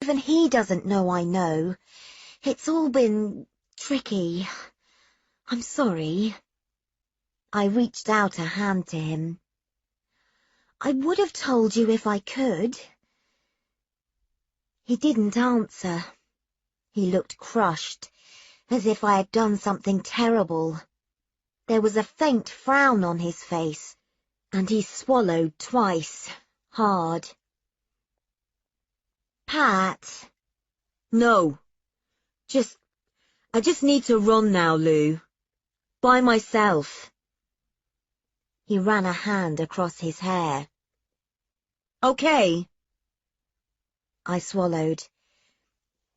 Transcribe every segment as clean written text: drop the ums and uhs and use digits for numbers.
Even he doesn't know I know. It's all been tricky. I'm sorry. I reached out a hand to him. I would have told you if I could. He didn't answer. He looked crushed, as if I had done something terrible. There was a faint frown on his face, and he swallowed twice, hard. Pat. No. I just need to run now, Lou. By myself. He ran a hand across his hair. Okay. I swallowed.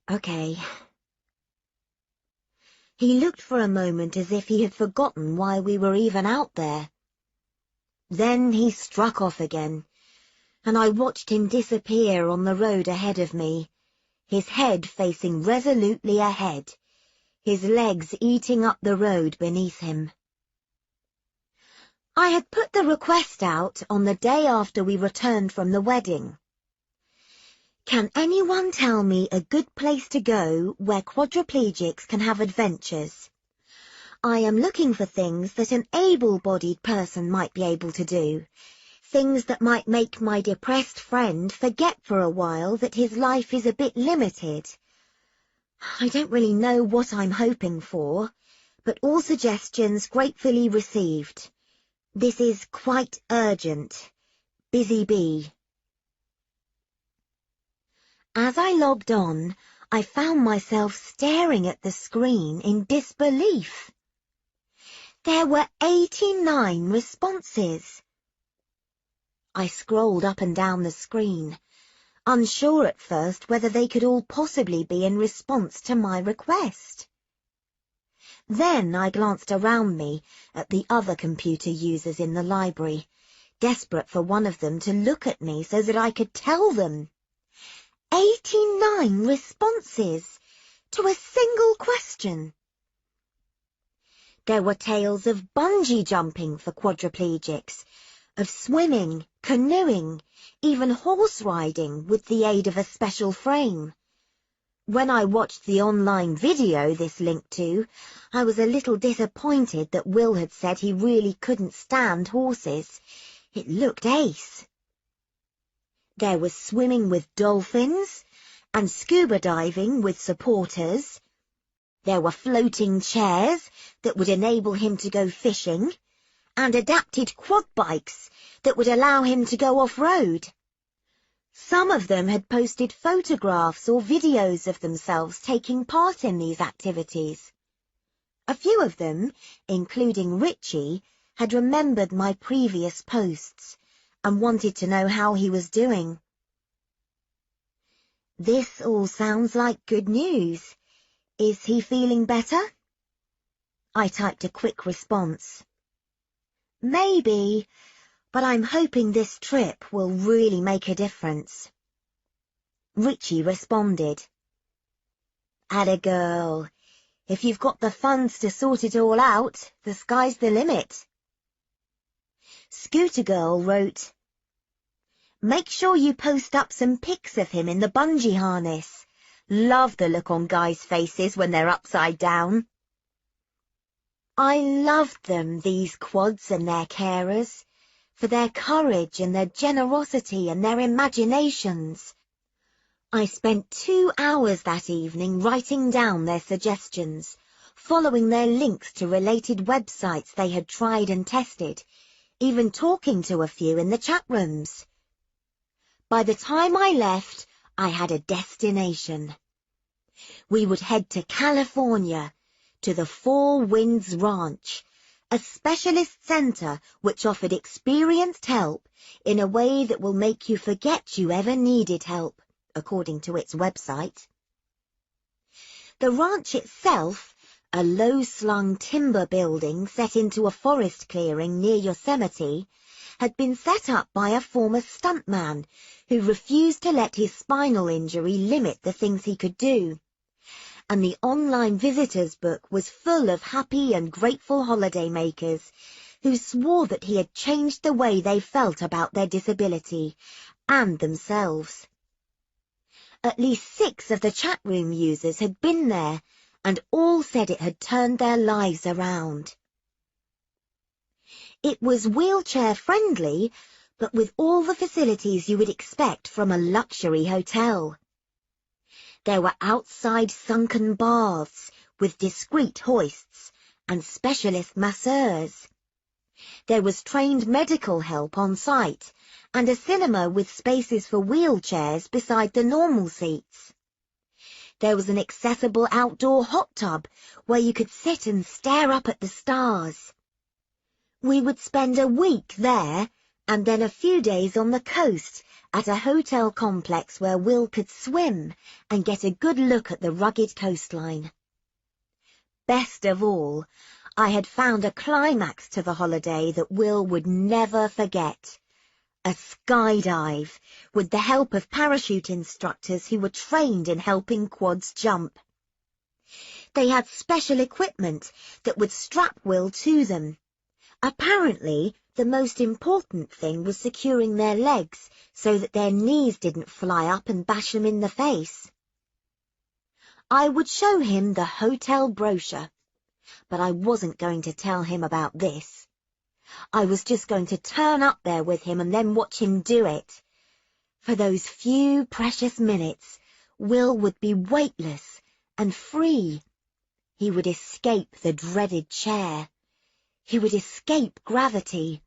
Okay. He looked for a moment as if he had forgotten why we were even out there. Then he struck off again, and I watched him disappear on the road ahead of me, his head facing resolutely ahead, his legs eating up the road beneath him. I had put the request out on the day after we returned from the wedding. Can anyone tell me a good place to go where quadriplegics can have adventures? I am looking for things that an able-bodied person might be able to do, things that might make my depressed friend forget for a while that his life is a bit limited. I don't really know what I'm hoping for, but all suggestions gratefully received. This is quite urgent. Busy Bee. As I logged on, I found myself staring at the screen in disbelief. There were 89 responses. I scrolled up and down the screen, unsure at first whether they could all possibly be in response to my request. Then I glanced around me at the other computer users in the library, desperate for one of them to look at me so that I could tell them. 89 responses to a single question. There were tales of bungee jumping for quadriplegics, of swimming, canoeing, even horse riding with the aid of a special frame. When I watched the online video this linked to, I was a little disappointed that Will had said he really couldn't stand horses. It looked ace. There was swimming with dolphins and scuba diving with supporters. There were floating chairs that would enable him to go fishing, and adapted quad bikes that would allow him to go off-road. Some of them had posted photographs or videos of themselves taking part in these activities. A few of them, including Richie, had remembered my previous posts and wanted to know how he was doing. This all sounds like good news. Is he feeling better? I typed a quick response. Maybe, but I'm hoping this trip will really make a difference. Richie responded. Atta girl. If you've got the funds to sort it all out, the sky's the limit. Scooter Girl wrote, Make sure you post up some pics of him in the bungee harness. Love the look on guys' faces when they're upside down. I loved them, these quads and their carers, for their courage and their generosity and their imaginations. I spent 2 hours that evening writing down their suggestions, following their links to related websites they had tried and tested, even talking to a few in the chat rooms. By the time I left, I had a destination. We would head to California, to the Four Winds Ranch, a specialist center which offered experienced help in a way that will make you forget you ever needed help, according to its website. The ranch itself, a low-slung timber building set into a forest clearing near Yosemite, had been set up by a former stuntman who refused to let his spinal injury limit the things he could do. And the online visitors book was full of happy and grateful holidaymakers who swore that he had changed the way they felt about their disability and themselves. At least 6 of the chat room users had been there, and all said it had turned their lives around. It was wheelchair-friendly, but with all the facilities you would expect from a luxury hotel. There were outside sunken baths with discreet hoists and specialist masseurs. There was trained medical help on site, and a cinema with spaces for wheelchairs beside the normal seats. There was an accessible outdoor hot tub where you could sit and stare up at the stars. We would spend a week there and then a few days on the coast at a hotel complex where Will could swim and get a good look at the rugged coastline. Best of all, I had found a climax to the holiday that Will would never forget. A skydive, with the help of parachute instructors who were trained in helping quads jump. They had special equipment that would strap Will to them. Apparently, the most important thing was securing their legs so that their knees didn't fly up and bash them in the face. I would show him the hotel brochure, but I wasn't going to tell him about this. I was just going to turn up there with him and then watch him do it. For those few precious minutes, Will would be weightless and free. He would escape the dreaded chair. He would escape gravity.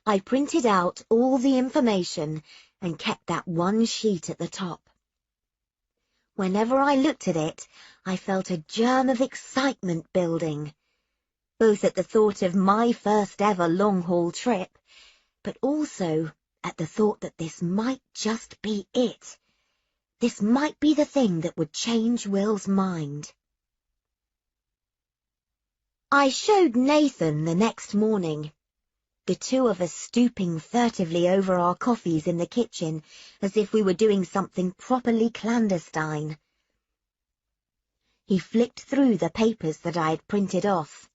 I printed out all the information and kept that one sheet at the top. Whenever I looked at it, I felt a germ of excitement building, both at the thought of my first ever long-haul trip, but also at the thought that this might just be it. This might be the thing that would change Will's mind. I showed Nathan the next morning, the two of us stooping furtively over our coffees in the kitchen as if we were doing something properly clandestine. He flicked through the papers that I had printed off.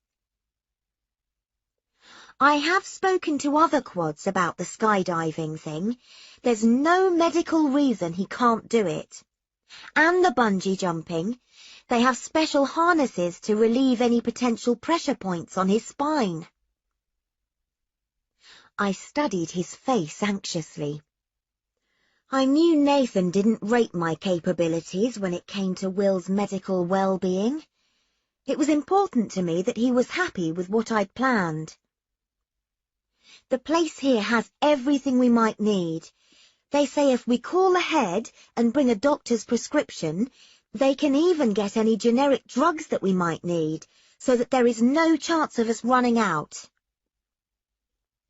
I have spoken to other quads about the skydiving thing. There's no medical reason he can't do it. And the bungee jumping. They have special harnesses to relieve any potential pressure points on his spine. I studied his face anxiously. I knew Nathan didn't rate my capabilities when it came to Will's medical well-being. It was important to me that he was happy with what I'd planned. The place here has everything we might need. They say if we call ahead and bring a doctor's prescription, they can even get any generic drugs that we might need, so that there is no chance of us running out.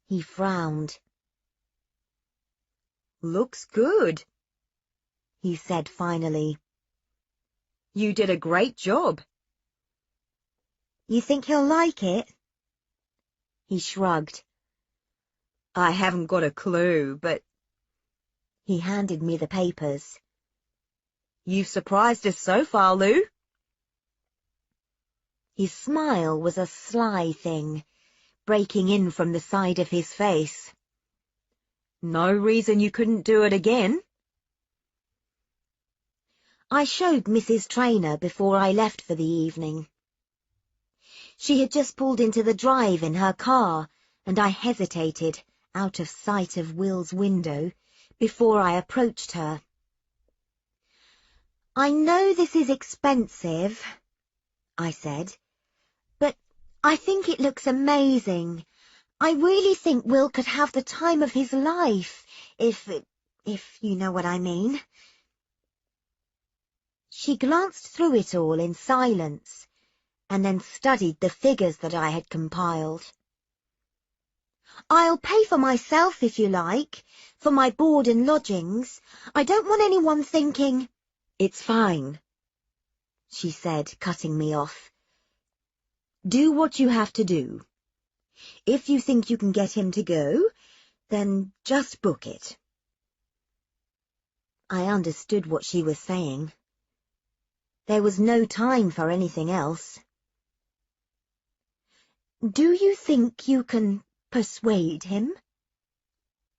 He frowned. Looks good, he said finally. You did a great job. You think he'll like it? He shrugged. I haven't got a clue, but... He handed me the papers. You've surprised us so far, Lou. His smile was a sly thing, breaking in from the side of his face. No reason you couldn't do it again. I showed Mrs. Traynor before I left for the evening. She had just pulled into the drive in her car, and I hesitated, out of sight of Will's window, before I approached her. I know this is expensive, I said, but I think it looks amazing. I really think Will could have the time of his life, if you know what I mean. She glanced through it all in silence, and then studied the figures that I had compiled. I'll pay for myself if you like, for my board and lodgings. I don't want anyone thinking... It's fine, she said, cutting me off. Do what you have to do. If you think you can get him to go, then just book it. I understood what she was saying. There was no time for anything else. Do you think you can persuade him?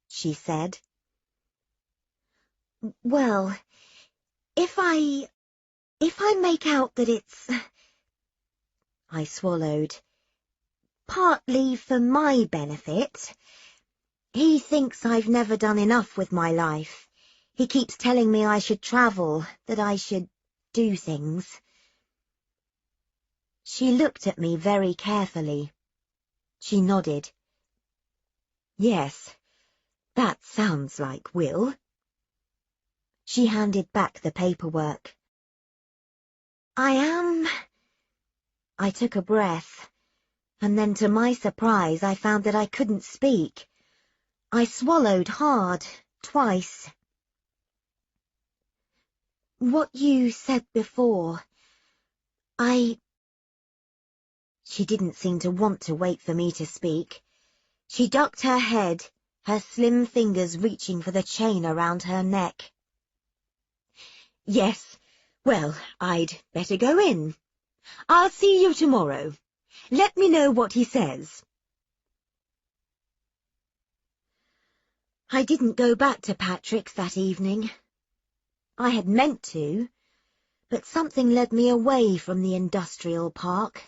She said. Well, if I make out that it's... I swallowed. Partly for my benefit. He thinks I've never done enough with my life. He keeps telling me I should travel, that I should do things. She looked at me very carefully. She nodded. Yes, that sounds like Will. She handed back the paperwork. I took a breath, and then to my surprise I found that I couldn't speak. I swallowed hard, twice. What you said before, She didn't seem to want to wait for me to speak. She ducked her head, her slim fingers reaching for the chain around her neck. Yes, well, I'd better go in. I'll see you tomorrow. Let me know what he says. I didn't go back to Patrick's that evening. I had meant to, but something led me away from the industrial park,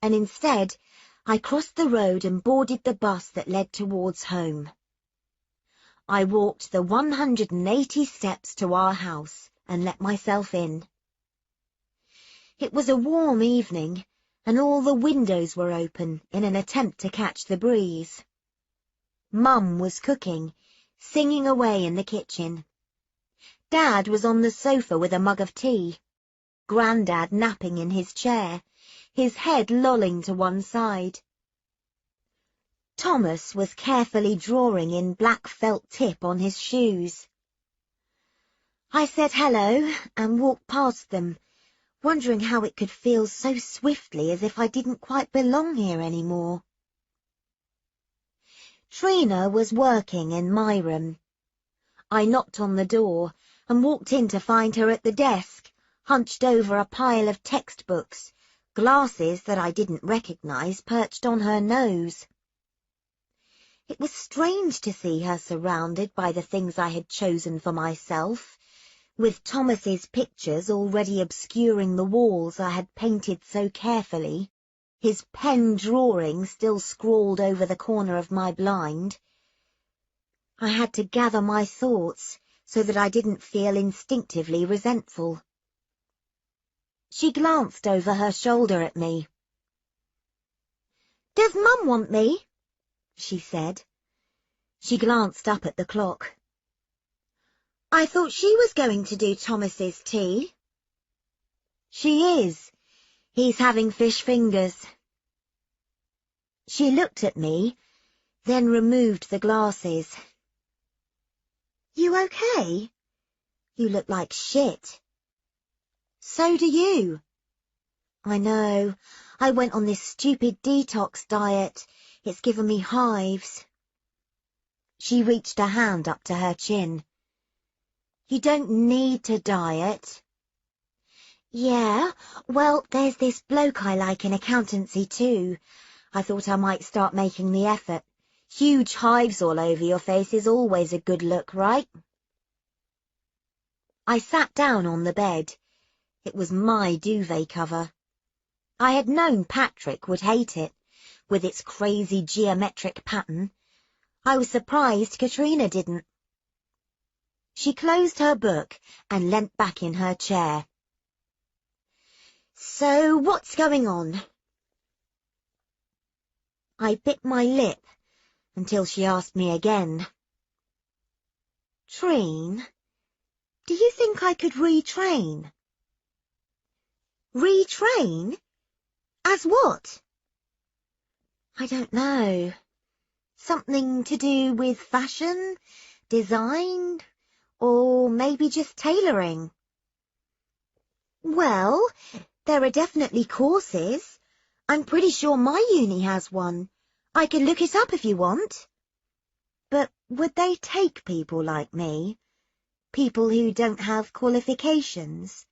and instead I crossed the road and boarded the bus that led towards home. I walked the 180 steps to our house and let myself in. It was a warm evening, and all the windows were open in an attempt to catch the breeze. Mum was cooking, singing away in the kitchen. Dad was on the sofa with a mug of tea. Grandad napping in his chair, his head lolling to one side. Thomas was carefully drawing in black felt tip on his shoes. I said hello and walked past them, wondering how it could feel so swiftly as if I didn't quite belong here anymore. Trina was working in my room. I knocked on the door and walked in to find her at the desk, hunched over a pile of textbooks, glasses that I didn't recognize perched on her nose. It was strange to see her surrounded by the things I had chosen for myself, with Thomas's pictures already obscuring the walls I had painted so carefully, his pen drawing still scrawled over the corner of my blind. I had to gather my thoughts so that I didn't feel instinctively resentful. She glanced over her shoulder at me. "Does Mum want me?" she said. She glanced up at the clock. "I thought she was going to do Thomas's tea." "She is. He's having fish fingers." She looked at me, then removed the glasses. "You okay? You look like shit." "So do you." "I know. I went on this stupid detox diet. It's given me hives." She reached a hand up to her chin. "You don't need to diet." "Yeah, well, there's this bloke I like in accountancy too. I thought I might start making the effort. Huge hives all over your face is always a good look, right?" I sat down on the bed. It was my duvet cover. I had known Patrick would hate it, with its crazy geometric pattern. I was surprised Katrina didn't. She closed her book and leant back in her chair. "So what's going on?" I bit my lip until she asked me again. "Trine, do you think I could retrain?" "Retrain? As what?" "I don't know. Something to do with fashion, design, or maybe just tailoring." "Well, there are definitely courses. I'm pretty sure my uni has one. I can look it up if you want." "But would they take people like me? People who don't have qualifications?"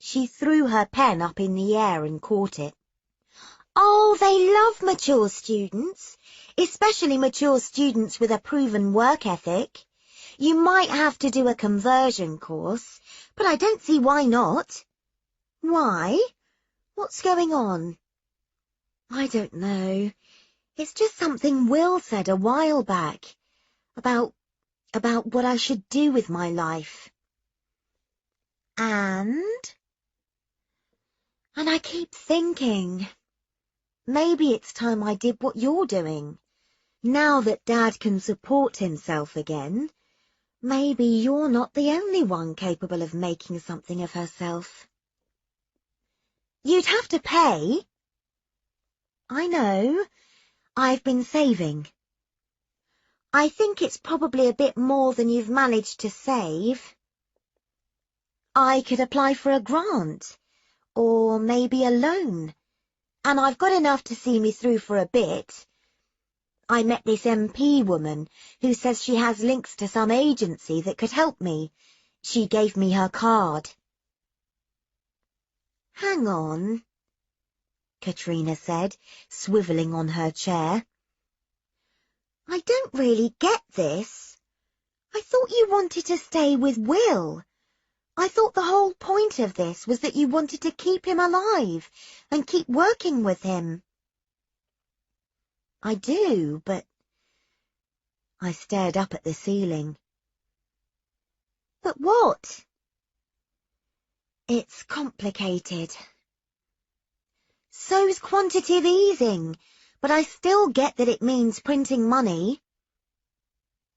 She threw her pen up in the air and caught it. "Oh, they love mature students, especially mature students with a proven work ethic. You might have to do a conversion course, but I don't see why not. Why? What's going on? I don't know. It's just something Will said a while back, about what I should do with my life. And I keep thinking, maybe it's time I did what you're doing. Now that Dad can support himself again, maybe you're not the only one capable of making something of herself. You'd have to pay. I know. I've been saving. I think it's probably a bit more than you've managed to save. I could apply for a grant, or maybe a loan, and I've got enough to see me through for a bit. I met this MP woman who says she has links to some agency that could help me. She gave me her card. Hang on, Katrina said, swivelling on her chair. I don't really get this. I thought you wanted to stay with Will. I thought the whole point of this was that you wanted to keep him alive and keep working with him. I do, but... I stared up at the ceiling. But what? It's complicated. So's quantitative easing, but I still get that it means printing money.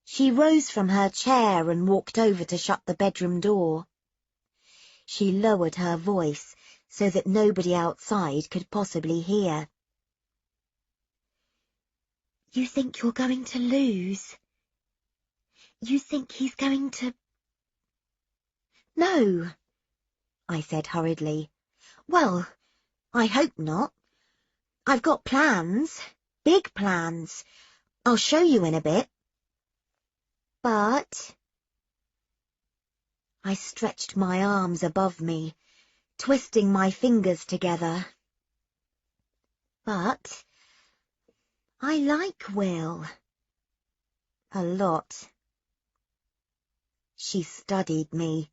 She rose from her chair and walked over to shut the bedroom door. She lowered her voice so that nobody outside could possibly hear. You think you're going to lose? You think he's going to... No, I said hurriedly. Well, I hope not. I've got plans, big plans. I'll show you in a bit. But... I stretched my arms above me, twisting my fingers together. But I like Will. A lot. She studied me.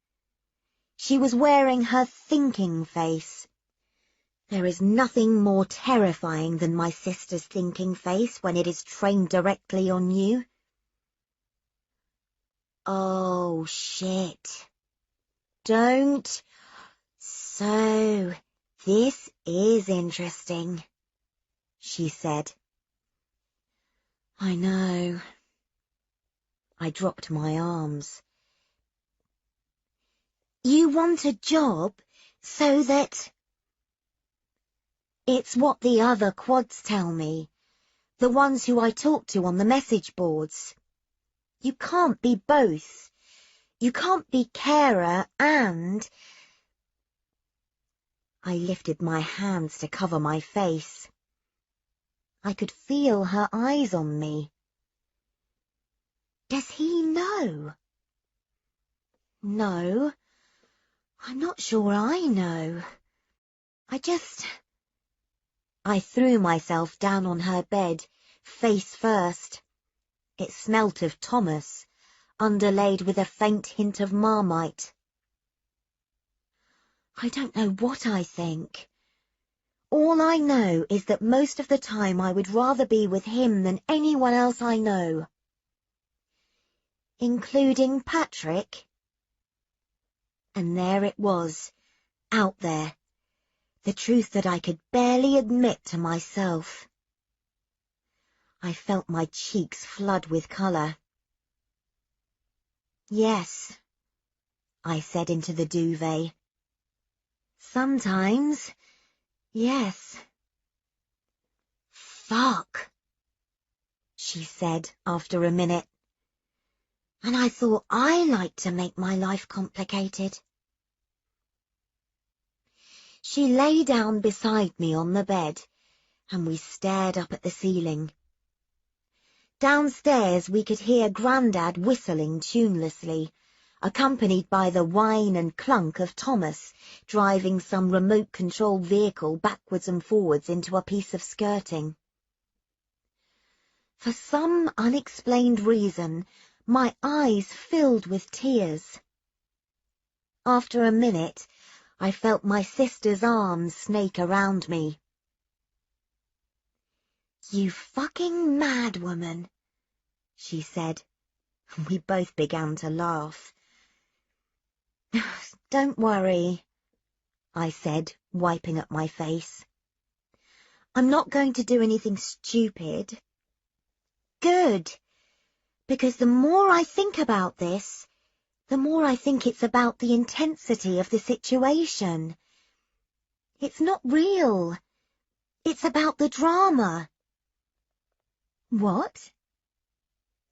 She was wearing her thinking face. There is nothing more terrifying than my sister's thinking face when it is trained directly on you. Oh, shit. Don't. So, this is interesting, she said. I know. I dropped my arms. You want a job so that... It's what the other quads tell me, the ones who I talk to on the message boards. You can't be both. You can't be carer and... I lifted my hands to cover my face. I could feel her eyes on me. Does he know? No, I'm not sure I know. I threw myself down on her bed, face first. It smelt of Thomas, underlaid with a faint hint of Marmite. I don't know what I think. All I know is that most of the time I would rather be with him than anyone else I know. Including Patrick. And there it was, out there, the truth that I could barely admit to myself. I felt my cheeks flood with colour. Yes, I said into the duvet. Sometimes, yes. Fuck, she said after a minute. And I thought I liked to make my life complicated. She lay down beside me on the bed, and we stared up at the ceiling. Downstairs we could hear Grandad whistling tunelessly, accompanied by the whine and clunk of Thomas driving some remote-controlled vehicle backwards and forwards into a piece of skirting. For some unexplained reason, My eyes filled with tears. After a minute, I felt my sister's arms snake around me. "You fucking mad woman," she said. We both began to laugh. "Don't worry," I said, wiping at my face. "I'm not going to do anything stupid." "Good, because the more I think about this, the more I think it's about the intensity of the situation. It's not real. It's about the drama." "What?"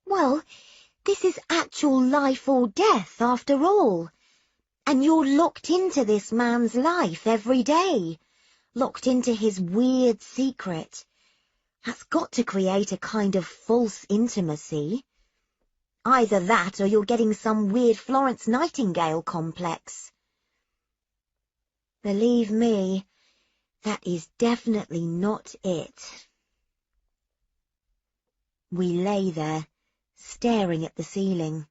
"Well, this is actual life or death after all. And you're locked into this man's life every day, locked into his weird secret. That's got to create a kind of false intimacy. Either that or you're getting some weird Florence Nightingale complex." Believe me, that is definitely not it. We lay there, staring at the ceiling.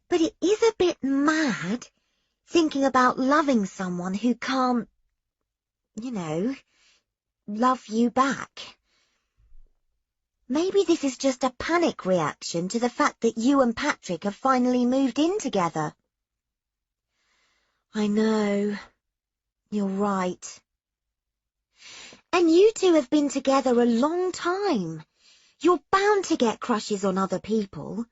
"But it is a bit mad, thinking about loving someone who can't, love you back. Maybe this is just a panic reaction to the fact that you and Patrick have finally moved in together." "I know. You're right. And you two have been together a long time. You're bound to get crushes on other people.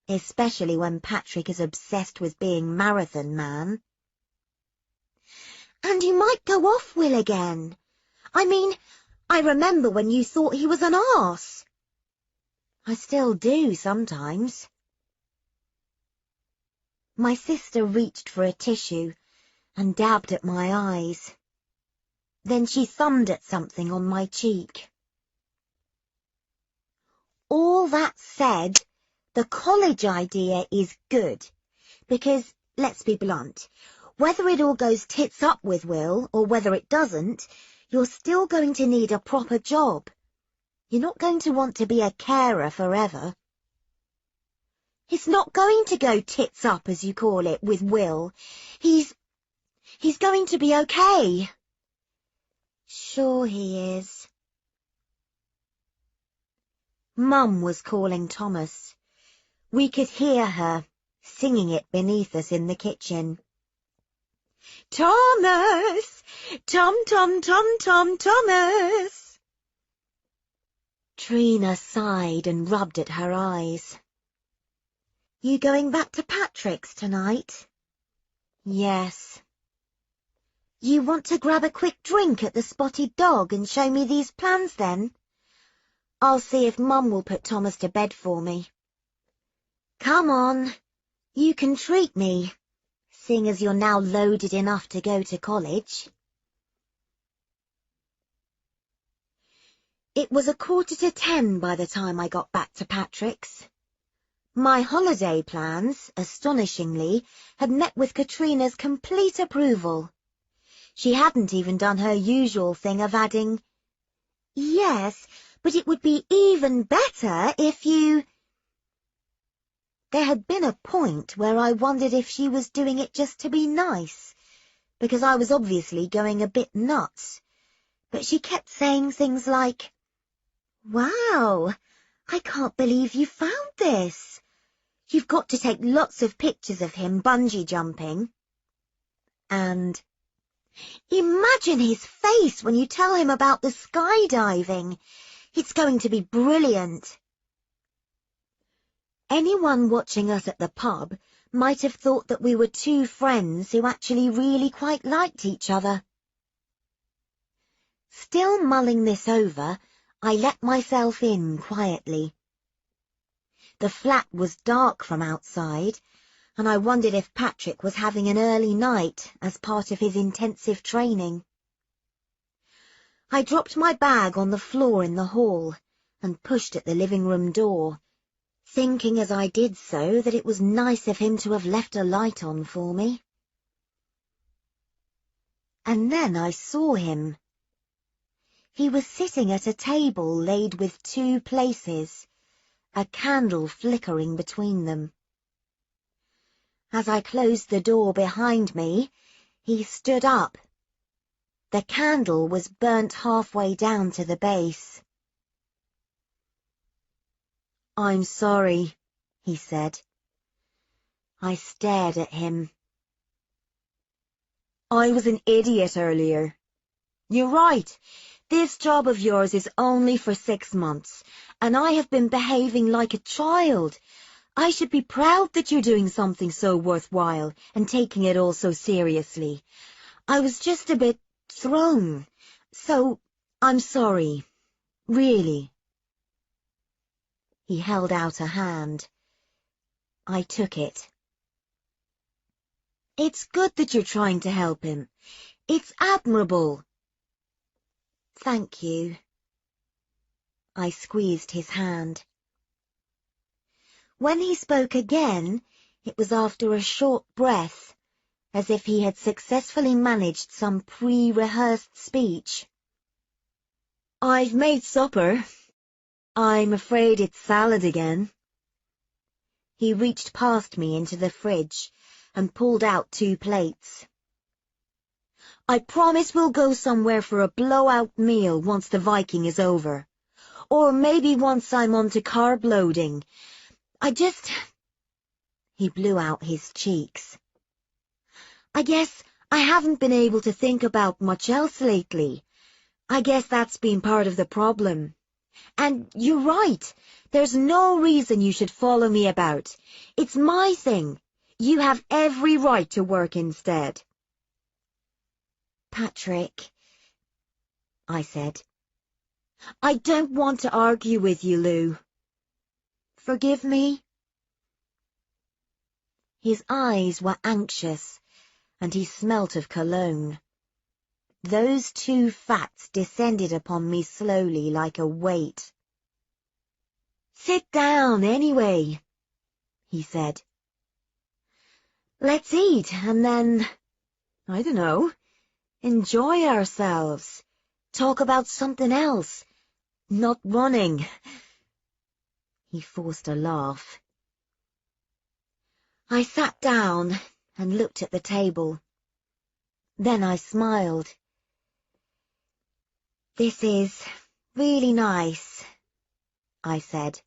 Especially when Patrick is obsessed with being Marathon Man. And you might go off Will again. I mean, I remember when you thought he was an arse." "I still do sometimes." My sister reached for a tissue and dabbed at my eyes. Then she thumbed at something on my cheek. "All that said, the college idea is good, because, let's be blunt, whether it all goes tits up with Will or whether it doesn't, you're still going to need a proper job. You're not going to want to be a carer forever." "It's not going to go tits up, as you call it, with Will. He's going to be okay." "Sure he is." Mum was calling Thomas. We could hear her, singing it beneath us in the kitchen. "Thomas! Tom, Tom, Tom, Tom, Thomas!" Trina sighed and rubbed at her eyes. "You going back to Patrick's tonight?" "Yes." "You want to grab a quick drink at the Spotted Dog and show me these plans then? I'll see if Mum will put Thomas to bed for me." "Come on, you can treat me, seeing as you're now loaded enough to go to college." It was 9:45 by the time I got back to Patrick's. My holiday plans, astonishingly, had met with Katrina's complete approval. She hadn't even done her usual thing of adding, "Yes, but it would be even better if you—" There had been a point where I wondered if she was doing it just to be nice, because I was obviously going a bit nuts, but she kept saying things like, "Wow, I can't believe you found this. You've got to take lots of pictures of him bungee jumping." And, "Imagine his face when you tell him about the skydiving. It's going to be brilliant." Anyone watching us at the pub might have thought that we were two friends who actually really quite liked each other. Still mulling this over, I let myself in quietly. The flat was dark from outside, and I wondered if Patrick was having an early night as part of his intensive training. I dropped my bag on the floor in the hall and pushed at the living room door, thinking as I did so that it was nice of him to have left a light on for me. And then I saw him. He was sitting at a table laid with 2 places, a candle flickering between them. As I closed the door behind me, he stood up. The candle was burnt halfway down to the base. "I'm sorry," he said. I stared at him. "I was an idiot earlier. You're right. This job of yours is only for 6 months, and I have been behaving like a child. I should be proud that you're doing something so worthwhile and taking it all so seriously. I was just a bit thrown, so I'm sorry, really." He held out a hand. I took it. "It's good that you're trying to help him. It's admirable." "Thank you." I squeezed his hand. When he spoke again, it was after a short breath, as if he had successfully managed some pre-rehearsed speech. "I've made supper. I'm afraid it's salad again." He reached past me into the fridge and pulled out 2 plates. "I promise we'll go somewhere for a blowout meal once the Viking is over. Or maybe once I'm on to carb loading. He blew out his cheeks. "I guess I haven't been able to think about much else lately. I guess that's been part of the problem. And you're right. There's no reason you should follow me about. It's my thing. You have every right to work instead." "Patrick," I said. "I don't want to argue with you, Lou. Forgive me?" His eyes were anxious, and he smelt of cologne. Those 2 facts descended upon me slowly like a weight. "Sit down, anyway," he said. "Let's eat, and then, I don't know, enjoy ourselves. Talk about something else. Not running." He forced a laugh. I sat down and looked at the table. Then I smiled. "This is really nice," I said.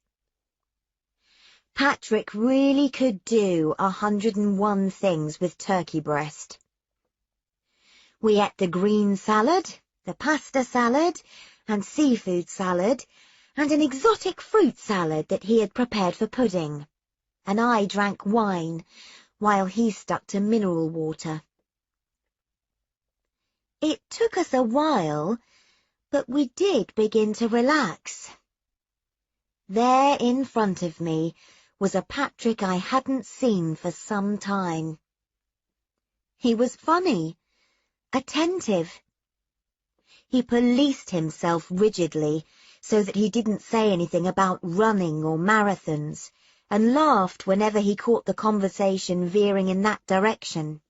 Patrick really could do 101 things with turkey breast. We ate the green salad, the pasta salad, and seafood salad, and an exotic fruit salad that he had prepared for pudding, and I drank wine, while he stuck to mineral water. It took us a while, but we did begin to relax. There in front of me was a Patrick I hadn't seen for some time. He was funny, attentive. He policed himself rigidly so that he didn't say anything about running or marathons, and laughed whenever he caught the conversation veering in that direction.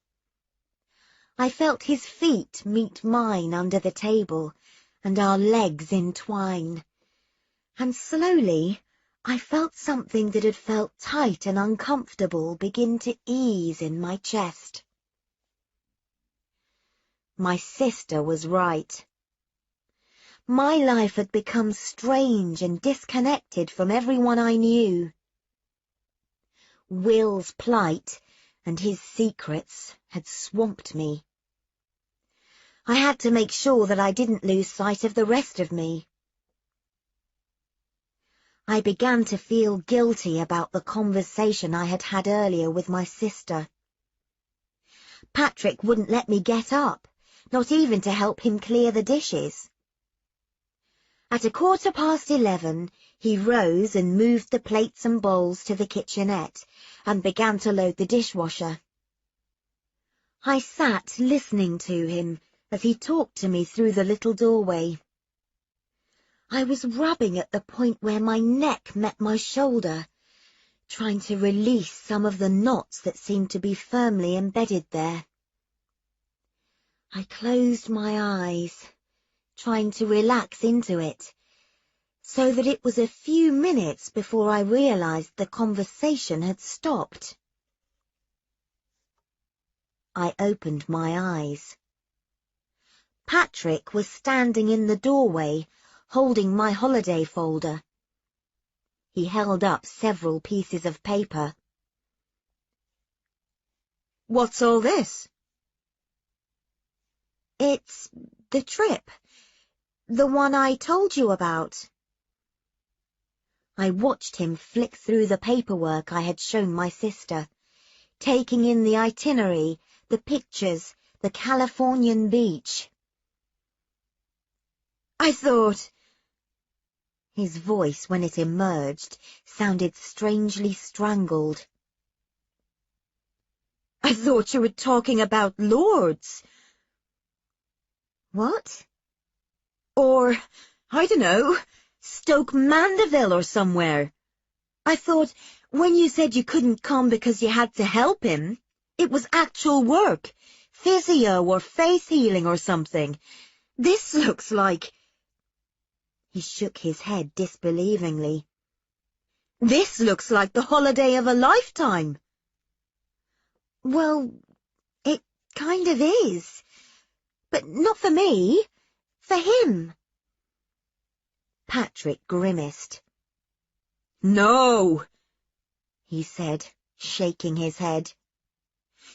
I felt his feet meet mine under the table, and our legs entwine, and slowly I felt something that had felt tight and uncomfortable begin to ease in my chest. My sister was right. My life had become strange and disconnected from everyone I knew. Will's plight and his secrets had swamped me. I had to make sure that I didn't lose sight of the rest of me. I began to feel guilty about the conversation I had had earlier with my sister. Patrick wouldn't let me get up, not even to help him clear the dishes. At 11:15, he rose and moved the plates and bowls to the kitchenette and began to load the dishwasher. I sat listening to him as he talked to me through the little doorway. I was rubbing at the point where my neck met my shoulder, trying to release some of the knots that seemed to be firmly embedded there. I closed my eyes, trying to relax into it, so that it was a few minutes before I realized the conversation had stopped. I opened my eyes. Patrick was standing in the doorway, holding my holiday folder. He held up several pieces of paper. "What's all this?" "It's the trip. The one I told you about." I watched him flick through the paperwork I had shown my sister, taking in the itinerary, the pictures, the Californian beach. "I thought—" His voice, when it emerged, sounded strangely strangled. "I thought you were talking about Lourdes." "What?" "Or, I dunno, Stoke Mandeville or somewhere. I thought, when you said you couldn't come because you had to help him, it was actual work, physio or face healing or something. This looks like—" He shook his head disbelievingly. "This looks like the holiday of a lifetime." "Well, it kind of is. But not for me. For him." Patrick grimaced. "No," he said, shaking his head.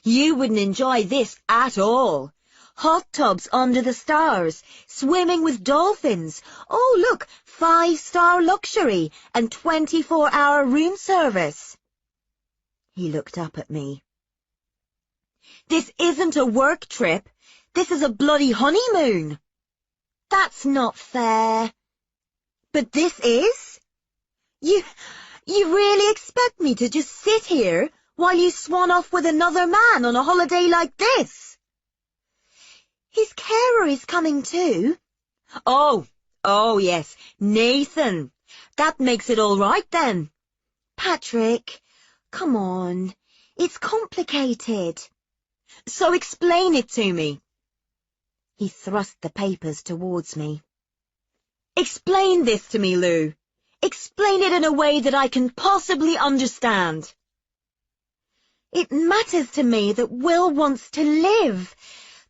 "You wouldn't enjoy this at all. Hot tubs under the stars, swimming with dolphins. Oh, look, 5-star luxury and 24-hour room service." He looked up at me. "This isn't a work trip. This is a bloody honeymoon." "That's not fair." "But this is? You really expect me to just sit here while you swan off with another man on a holiday like this?" "His carer is coming too." Oh yes, Nathan. That makes it all right then." "Patrick, come on. It's complicated." "So explain it to me." He thrust the papers towards me. "Explain this to me, Lou. Explain it in a way that I can possibly understand." "It matters to me that Will wants to live,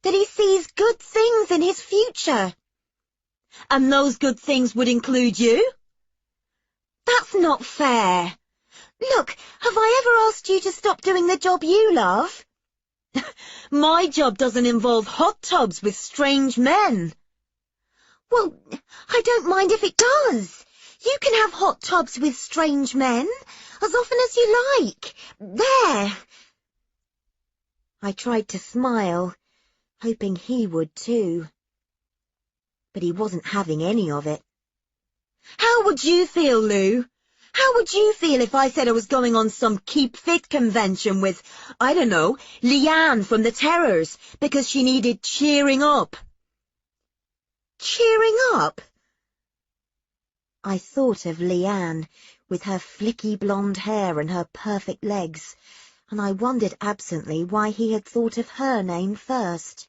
that he sees good things in his future." "And those good things would include you?" "That's not fair. Look, have I ever asked you to stop doing the job you love?" "My job doesn't involve hot tubs with strange men." "Well, I don't mind if it does. You can have hot tubs with strange men, as often as you like. There." I tried to smile, hoping he would too. But he wasn't having any of it. "How would you feel, Lou? How would you feel if I said I was going on some Keep Fit convention with, I don't know, Leanne from the Terrors, because she needed cheering up?" "Cheering up?" I thought of Leanne, with her flicky blonde hair and her perfect legs, and I wondered absently why he had thought of her name first.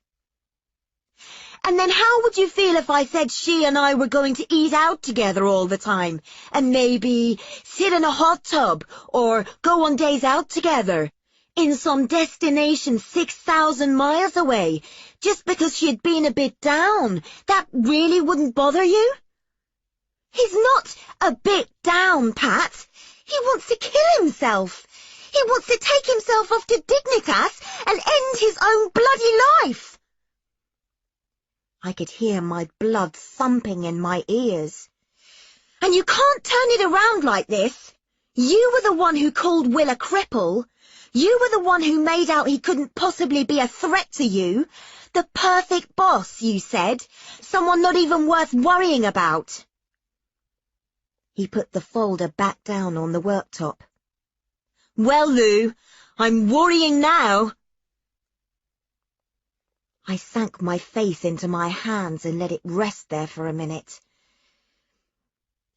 "And then how would you feel if I said she and I were going to eat out together all the time, and maybe sit in a hot tub or go on days out together, in some destination 6,000 miles away, just because she had been a bit down? That really wouldn't bother you?" "He's not a bit down, Pat. He wants to kill himself. He wants to take himself off to Dignitas and end his own bloody life." I could hear my blood thumping in my ears. "And you can't turn it around like this. You were the one who called Will a cripple. You were the one who made out he couldn't possibly be a threat to you. The perfect boss, you said. Someone not even worth worrying about." He put the folder back down on the worktop. "Well, Lou, I'm worrying now." I sank my face into my hands and let it rest there for a minute.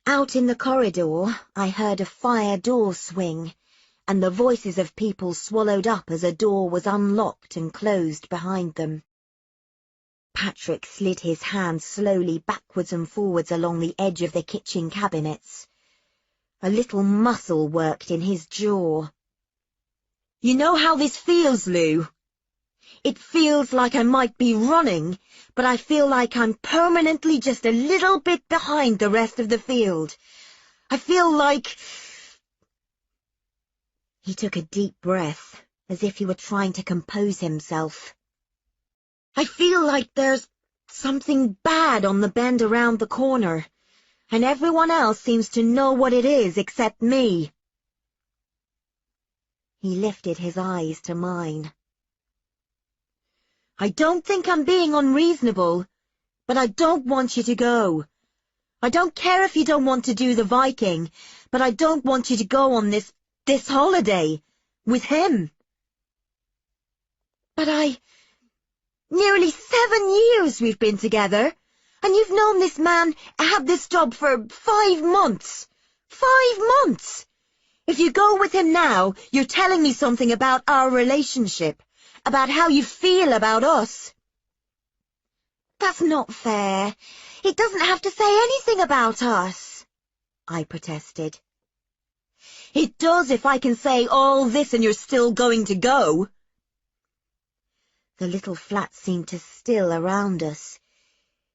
Out in the corridor, I heard a fire door swing, and the voices of people swallowed up as a door was unlocked and closed behind them. Patrick slid his hand slowly backwards and forwards along the edge of the kitchen cabinets. A little muscle worked in his jaw. You know how this feels, Lou? It feels like I might be running, but I feel like I'm permanently just a little bit behind the rest of the field. I feel like... He took a deep breath, as if he were trying to compose himself. I feel like there's something bad on the bend around the corner, and everyone else seems to know what it is except me. He lifted his eyes to mine. I don't think I'm being unreasonable, but I don't want you to go. I don't care if you don't want to do the Viking, but I don't want you to go on this holiday with him. But Nearly 7 years we've been together, and you've known this man had this job for 5 months. 5 months! If you go with him now, you're telling me something about our relationship, about how you feel about us. That's not fair. He doesn't have to say anything about us, I protested. It does if I can say all this and you're still going to go. The little flat seemed to still around us.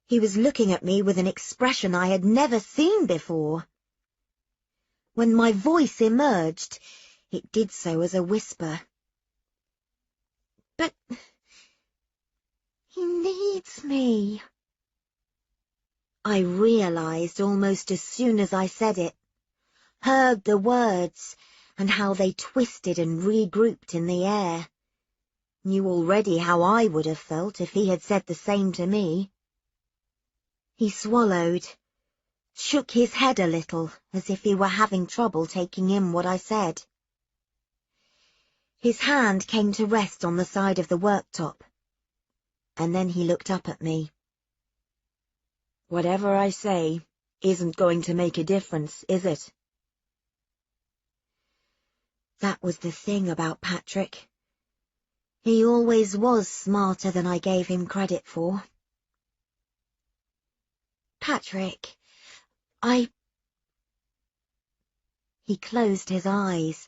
He was looking at me with an expression I had never seen before. When my voice emerged, it did so as a whisper. But he needs me. I realized almost as soon as I said it, heard the words and how they twisted and regrouped in the air. Knew already how I would have felt if he had said the same to me. He swallowed, shook his head a little, as if he were having trouble taking in what I said. His hand came to rest on the side of the worktop, and then he looked up at me. Whatever I say isn't going to make a difference, is it? That was the thing about Patrick. He always was smarter than I gave him credit for. Patrick, He closed his eyes,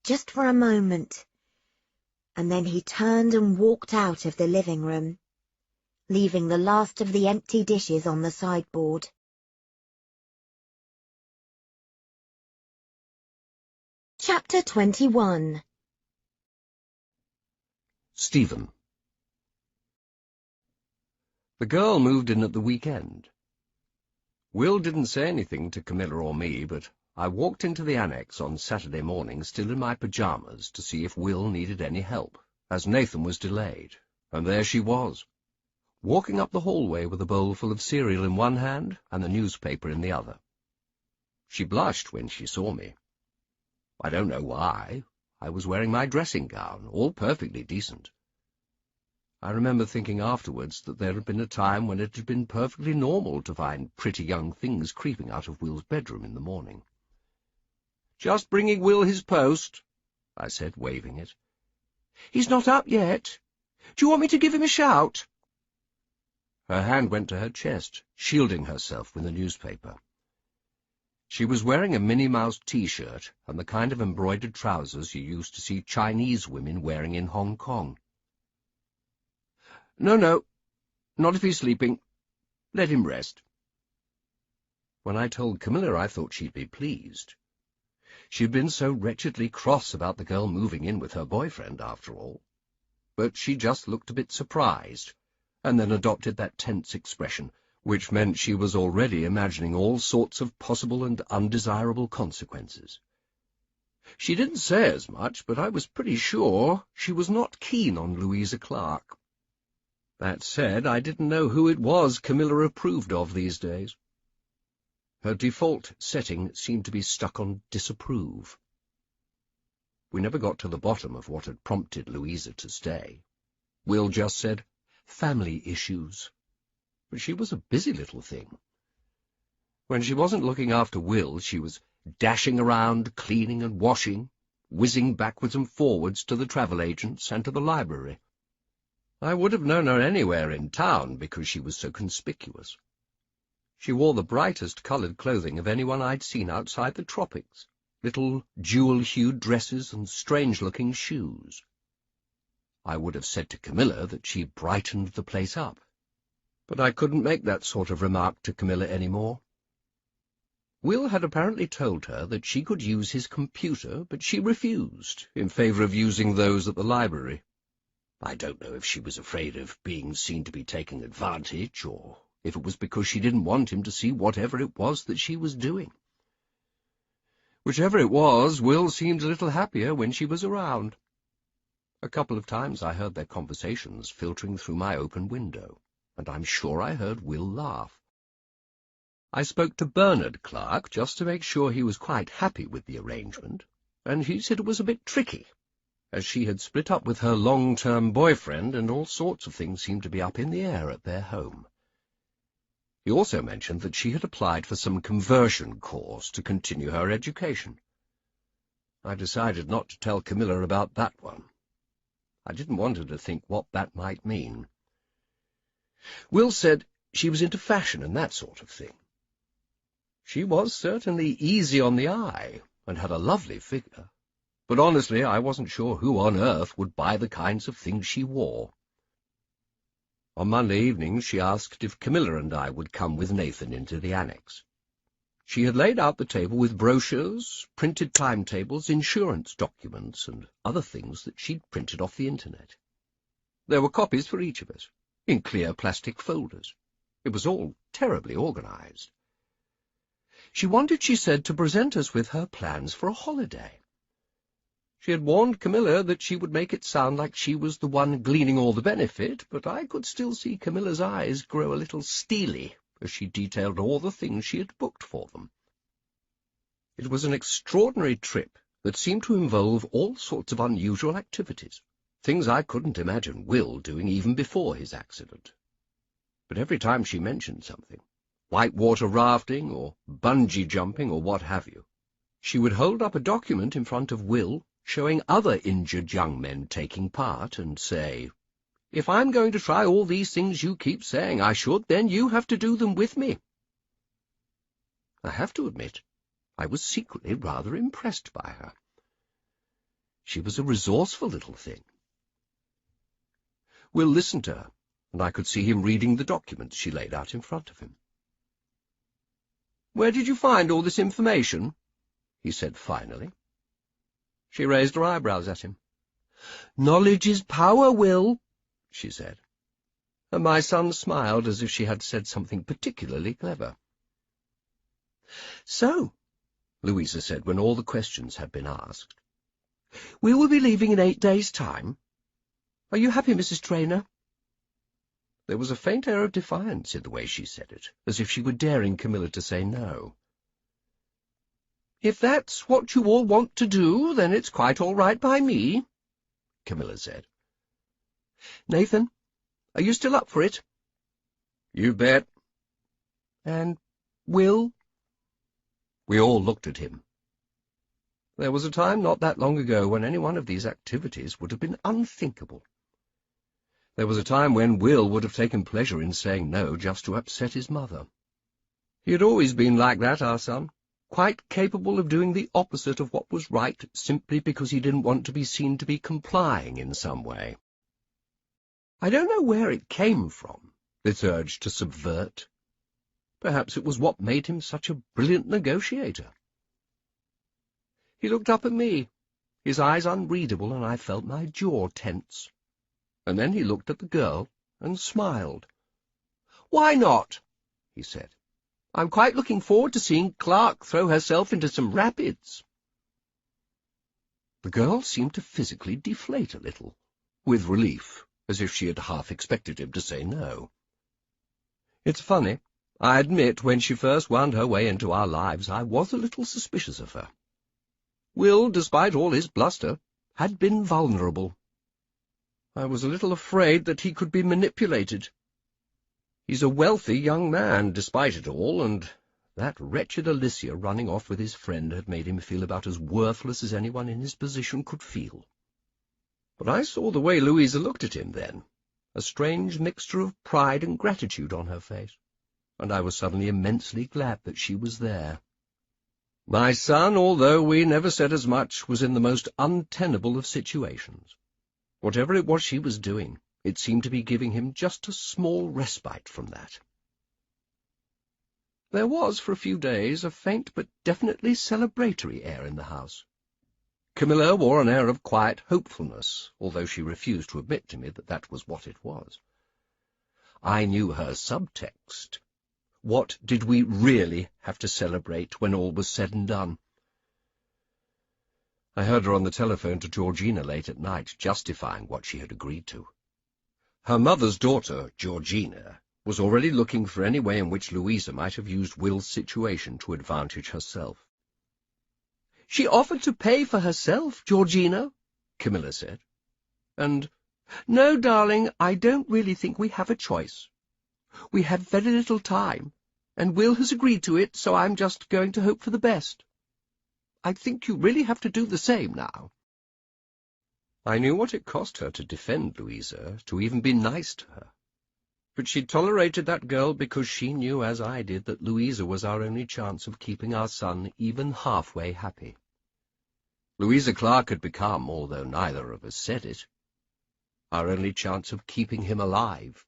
just for a moment, and then he turned and walked out of the living room, leaving the last of the empty dishes on the sideboard. Chapter 21. Stephen. The girl moved in at the weekend. Will didn't say anything to Camilla or me, but I walked into the annex on Saturday morning still in my pyjamas to see if Will needed any help, as Nathan was delayed, and there she was, walking up the hallway with a bowl full of cereal in one hand and the newspaper in the other. She blushed when she saw me. I don't know why. I was wearing my dressing gown, all perfectly decent. I remember thinking afterwards that there had been a time when it had been perfectly normal to find pretty young things creeping out of Will's bedroom in the morning. "Just bringing Will his post," I said, waving it. "He's not up yet. Do you want me to give him a shout?" Her hand went to her chest, shielding herself with the newspaper. She was wearing a Minnie Mouse T-shirt and the kind of embroidered trousers you used to see Chinese women wearing in Hong Kong. No, not if he's sleeping. Let him rest." When I told Camilla, I thought she'd be pleased. She'd been so wretchedly cross about the girl moving in with her boyfriend, after all. But she just looked a bit surprised, and then adopted that tense expression, which meant she was already imagining all sorts of possible and undesirable consequences. She didn't say as much, but I was pretty sure she was not keen on Louisa Clark. That said, I didn't know who it was Camilla approved of these days. Her default setting seemed to be stuck on disapprove. We never got to the bottom of what had prompted Louisa to stay. Will just said, "Family issues." But she was a busy little thing. When she wasn't looking after Will, she was dashing around, cleaning and washing, whizzing backwards and forwards to the travel agents and to the library. I would have known her anywhere in town because she was so conspicuous. She wore the brightest coloured clothing of anyone I'd seen outside the tropics, little jewel-hued dresses and strange-looking shoes. I would have said to Camilla that she brightened the place up, but I couldn't make that sort of remark to Camilla any more. Will had apparently told her that she could use his computer, but she refused, in favour of using those at the library. I don't know if she was afraid of being seen to be taking advantage, or if it was because she didn't want him to see whatever it was that she was doing. Whichever it was, Will seemed a little happier when she was around. A couple of times I heard their conversations filtering through my open window, and I'm sure I heard Will laugh. I spoke to Bernard Clark just to make sure he was quite happy with the arrangement, and he said it was a bit tricky, as she had split up with her long-term boyfriend, and all sorts of things seemed to be up in the air at their home. He also mentioned that she had applied for some conversion course to continue her education. I decided not to tell Camilla about that one. I didn't want her to think what that might mean. Will said she was into fashion and that sort of thing. She was certainly easy on the eye, and had a lovely figure, but honestly I wasn't sure who on earth would buy the kinds of things she wore. On Monday evening she asked if Camilla and I would come with Nathan into the annex. She had laid out the table with brochures, printed timetables, insurance documents, and other things that she'd printed off the internet. There were copies for each of us, in clear plastic folders. It was all terribly organized. She wanted, she said, to present us with her plans for a holiday. She had warned Camilla that she would make it sound like she was the one gleaning all the benefit, but I could still see Camilla's eyes grow a little steely as she detailed all the things she had booked for them. It was an extraordinary trip that seemed to involve all sorts of unusual activities, things I couldn't imagine Will doing even before his accident. But every time she mentioned something, whitewater rafting or bungee jumping or what have you, she would hold up a document in front of Will showing other injured young men taking part, and say, "If I'm going to try all these things you keep saying I should, then you have to do them with me." I have to admit, I was secretly rather impressed by her. She was a resourceful little thing. Will listened to her, and I could see him reading the documents she laid out in front of him. "Where did you find all this information?" he said finally. She raised her eyebrows at him. "Knowledge is power, Will," she said, and my son smiled as if she had said something particularly clever. "So," Louisa said when all the questions had been asked, "we will be leaving in 8 days' time. Are you happy, Mrs. Traynor?" There was a faint air of defiance in the way she said it, as if she were daring Camilla to say no. "If that's what you all want to do, then it's quite all right by me," Camilla said. "Nathan, are you still up for it?" "You bet." "And Will?" We all looked at him. There was a time not that long ago when any one of these activities would have been unthinkable. There was a time when Will would have taken pleasure in saying no just to upset his mother. He had always been like that, our son, quite capable of doing the opposite of what was right simply because he didn't want to be seen to be complying in some way. I don't know where it came from, this urge to subvert. Perhaps it was what made him such a brilliant negotiator. He looked up at me, his eyes unreadable, and I felt my jaw tense. And then he looked at the girl and smiled. "Why not?" he said. "I'm quite looking forward to seeing Clark throw herself into some rapids." The girl seemed to physically deflate a little, with relief, as if she had half expected him to say no. It's funny, I admit when she first wound her way into our lives I was a little suspicious of her. Will, despite all his bluster, had been vulnerable. I was a little afraid that he could be manipulated. He's a wealthy young man, despite it all, and that wretched Alicia running off with his friend had made him feel about as worthless as anyone in his position could feel. But I saw the way Louisa looked at him then, a strange mixture of pride and gratitude on her face, and I was suddenly immensely glad that she was there. My son, although we never said as much, was in the most untenable of situations. Whatever it was she was doing, it seemed to be giving him just a small respite from that. There was, for a few days, a faint but definitely celebratory air in the house. Camilla wore an air of quiet hopefulness, although she refused to admit to me that that was what it was. I knew her subtext. What did we really have to celebrate when all was said and done? I heard her on the telephone to Georgina late at night, justifying what she had agreed to. Her mother's daughter, Georgina, was already looking for any way in which Louisa might have used Will's situation to advantage herself. "She offered to pay for herself, Georgina," Camilla said. And, "No, darling, I don't really think we have a choice. We have very little time, and Will has agreed to it, so I'm just going to hope for the best. I think you really have to do the same now." I knew what it cost her to defend Louisa, to even be nice to her. But she tolerated that girl because she knew, as I did, that Louisa was our only chance of keeping our son even halfway happy. Louisa Clark had become, although neither of us said it, our only chance of keeping him alive.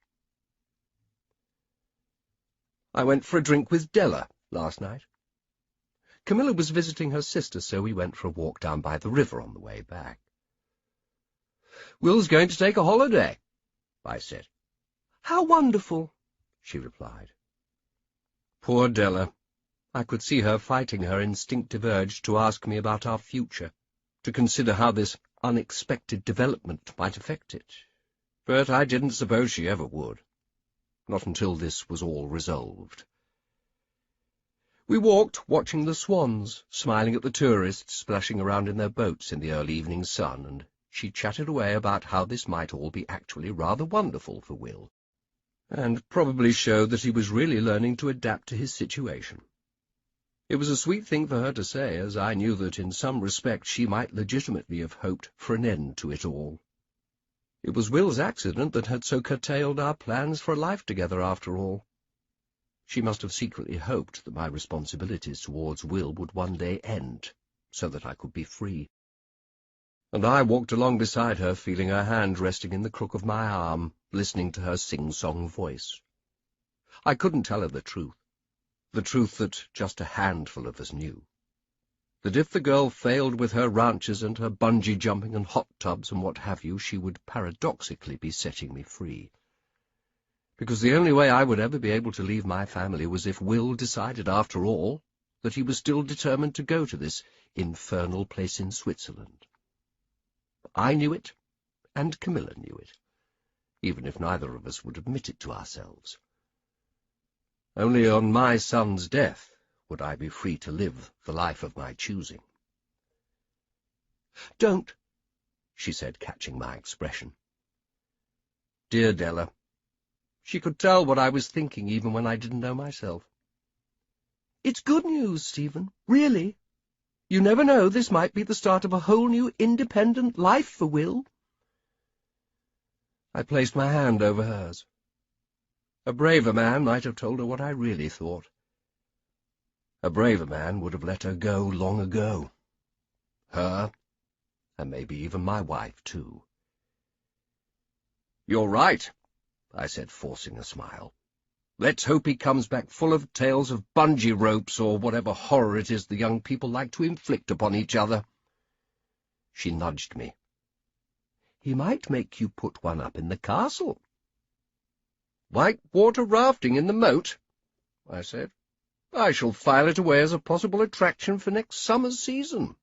I went for a drink with Della last night. Camilla was visiting her sister, so we went for a walk down by the river on the way back. "Will's going to take a holiday," I said. "How wonderful," she replied. Poor Della. I could see her fighting her instinctive urge to ask me about our future, to consider how this unexpected development might affect it. But I didn't suppose she ever would. Not until this was all resolved. We walked, watching the swans, smiling at the tourists splashing around in their boats in the early evening sun, and she chatted away about how this might all be actually rather wonderful for Will, and probably showed that he was really learning to adapt to his situation. It was a sweet thing for her to say, as I knew that in some respects she might legitimately have hoped for an end to it all. It was Will's accident that had so curtailed our plans for a life together after all. She must have secretly hoped that my responsibilities towards Will would one day end, so that I could be free. And I walked along beside her, feeling her hand resting in the crook of my arm, listening to her sing-song voice. I couldn't tell her the truth that just a handful of us knew, that if the girl failed with her ranches and her bungee jumping and hot tubs and what have you, she would paradoxically be setting me free. Because the only way I would ever be able to leave my family was if Will decided, after all, that he was still determined to go to this infernal place in Switzerland. I knew it, and Camilla knew it, even if neither of us would admit it to ourselves. Only on my son's death would I be free to live the life of my choosing. "Don't," she said, catching my expression. Dear Della. She could tell what I was thinking even when I didn't know myself. "It's good news, Stephen, really. You never know, this might be the start of a whole new independent life for Will." I placed my hand over hers. A braver man might have told her what I really thought. A braver man would have let her go long ago. Her, and maybe even my wife, too. "You're right," I said, forcing a smile. "Let's hope he comes back full of tales of bungee ropes or whatever horror it is the young people like to inflict upon each other." She nudged me. "He might make you put one up in the castle." "White water rafting in the moat?" I said. "I shall file it away as a possible attraction for next summer's season."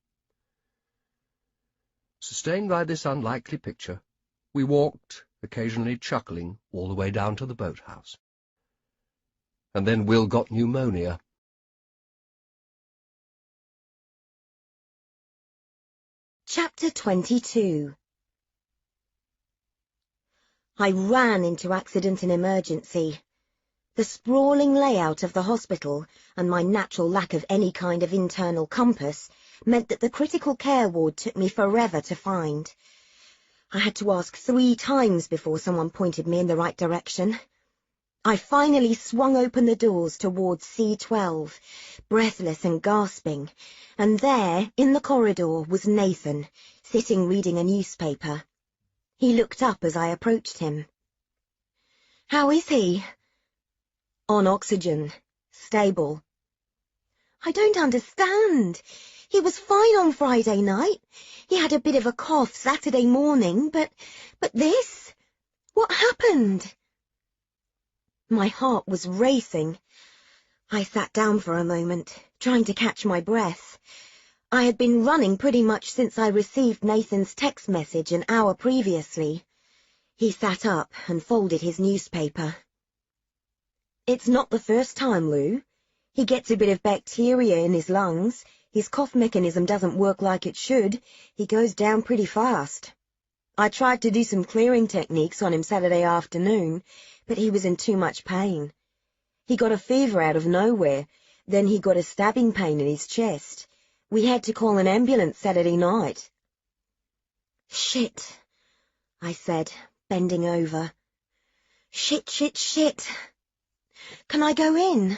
Sustained by this unlikely picture, we walked, occasionally chuckling, all the way down to the boathouse. And then Will got pneumonia. Chapter 22. I ran into accident and emergency. The sprawling layout of the hospital and my natural lack of any kind of internal compass meant that the critical care ward took me forever to find. I had to ask 3 times before someone pointed me in the right direction. I finally swung open the doors towards C12, breathless and gasping, and there, in the corridor, was Nathan, sitting reading a newspaper. He looked up as I approached him. "How is he?" "On oxygen. Stable." "I don't understand. He was fine on Friday night. He had a bit of a cough Saturday morning, but this? What happened?" My heart was racing. I sat down for a moment, trying to catch my breath. I had been running pretty much since I received Nathan's text message an hour previously. He sat up and folded his newspaper. "It's not the first time, Lou. He gets a bit of bacteria in his lungs. His cough mechanism doesn't work like it should. He goes down pretty fast. I tried to do some clearing techniques on him Saturday afternoon, but he was in too much pain. He got a fever out of nowhere, then he got a stabbing pain in his chest. We had to call an ambulance Saturday night." "Shit," I said, bending over. "Shit, shit, shit. Can I go in?"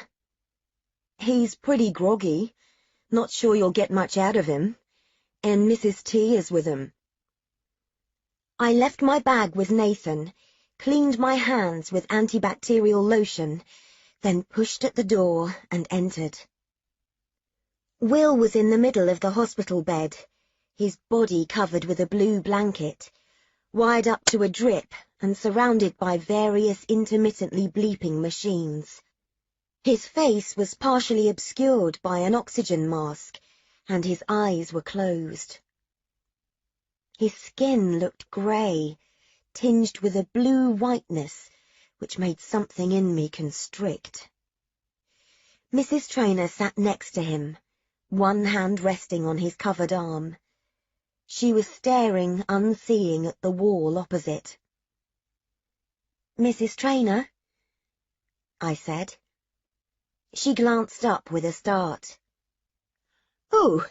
"He's pretty groggy. Not sure you'll get much out of him. And Mrs. T is with him." I left my bag with Nathan, cleaned my hands with antibacterial lotion, then pushed at the door and entered. Will was in the middle of the hospital bed, his body covered with a blue blanket, wired up to a drip and surrounded by various intermittently bleeping machines. His face was partially obscured by an oxygen mask, and his eyes were closed. His skin looked grey, tinged with a blue whiteness, which made something in me constrict. Mrs. Traynor sat next to him, one hand resting on his covered arm. She was staring unseeing at the wall opposite. "Mrs. Traynor?" I said. She glanced up with a start. "Oh,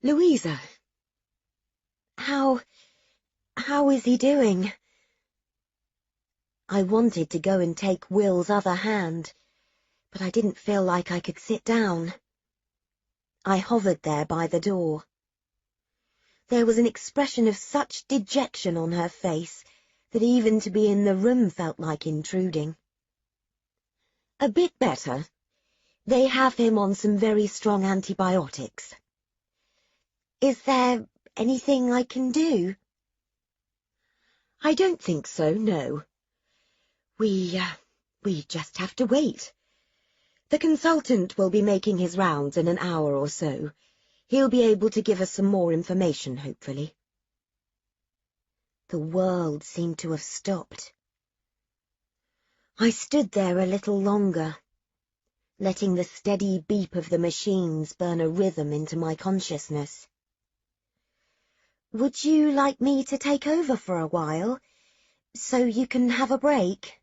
Louisa. How is he doing?" I wanted to go and take Will's other hand, but I didn't feel like I could sit down. I hovered there by the door. There was an expression of such dejection on her face that even to be in the room felt like intruding. "A bit better. They have him on some very strong antibiotics." "Is there anything I can do?" "I don't think so, no. We just have to wait. The consultant will be making his rounds in an hour or so. He'll be able to give us some more information, hopefully." The world seemed to have stopped. I stood there a little longer, letting the steady beep of the machines burn a rhythm into my consciousness. "Would you like me to take over for a while, so you can have a break?"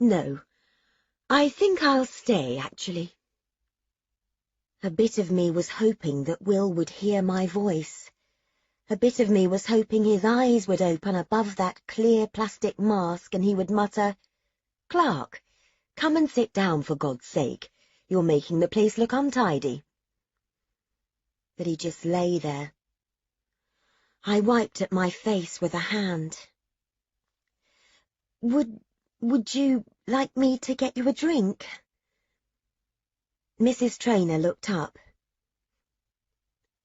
"No, I think I'll stay, actually." A bit of me was hoping that Will would hear my voice. A bit of me was hoping his eyes would open above that clear plastic mask and he would mutter, "Clark, come and sit down for God's sake. You're making the place look untidy." But he just lay there. I wiped at my face with a hand. Would you like me to get you a drink?" Mrs. Traynor looked up.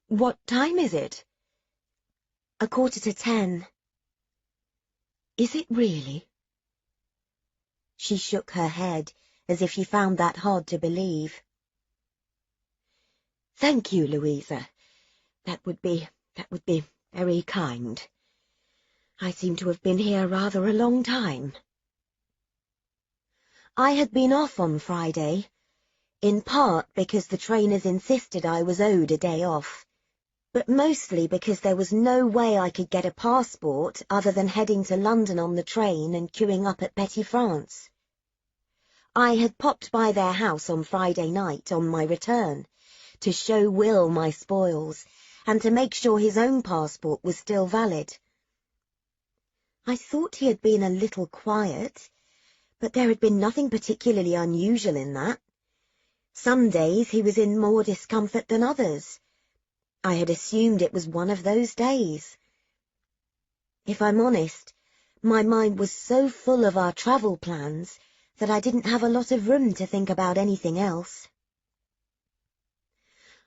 "What time is it?" 10:15. "Is it really?" She shook her head, as if she found that hard to believe. "Thank you, Louisa. That would be very kind. I seem to have been here rather a long time." I had been off on Friday, in part because the trainers insisted I was owed a day off, but mostly because there was no way I could get a passport other than heading to London on the train and queuing up at Petit France. I had popped by their house on Friday night on my return to show Will my spoils and to make sure his own passport was still valid. I thought he had been a little quiet, but there had been nothing particularly unusual in that. Some days he was in more discomfort than others. I had assumed it was one of those days. If I'm honest, my mind was so full of our travel plans that I didn't have a lot of room to think about anything else.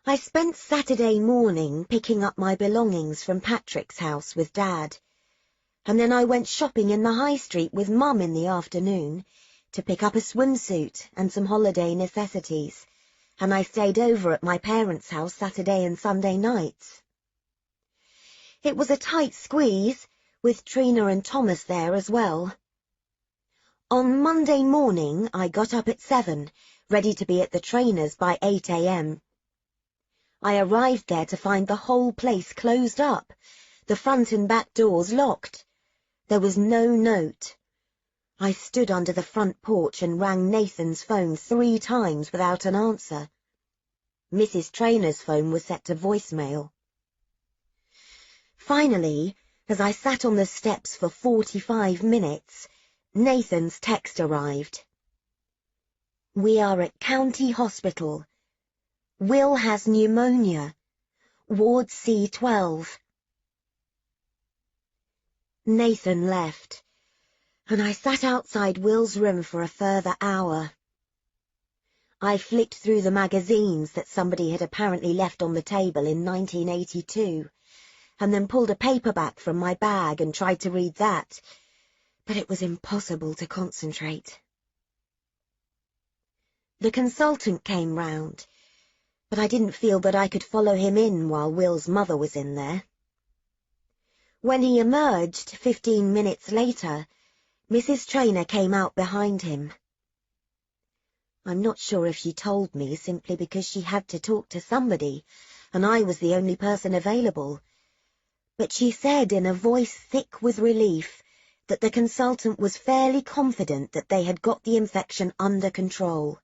I spent Saturday morning picking up my belongings from Patrick's house with Dad, and then I went shopping in the high street with Mum in the afternoon to pick up a swimsuit and some holiday necessities, and I stayed over at my parents' house Saturday and Sunday nights. It was a tight squeeze, with Trina and Thomas there as well. On Monday morning I got up at 7, ready to be at the trainer's by 8 a.m. I arrived there to find the whole place closed up, the front and back doors locked. There was no note. I stood under the front porch and rang Nathan's phone 3 times without an answer. Mrs. Trainer's phone was set to voicemail. Finally, as I sat on the steps for 45 minutes, Nathan's text arrived. "We are at County Hospital. Will has pneumonia. Ward C12. Nathan left, and I sat outside Will's room for a further hour. I flicked through the magazines that somebody had apparently left on the table in 1982, and then pulled a paperback from my bag and tried to read that, but it was impossible to concentrate. The consultant came round, but I didn't feel that I could follow him in while Will's mother was in there. When he emerged 15 minutes later, Mrs. Trainer came out behind him. I'm not sure if she told me simply because she had to talk to somebody, and I was the only person available, but she said in a voice thick with relief that the consultant was fairly confident that they had got the infection under control.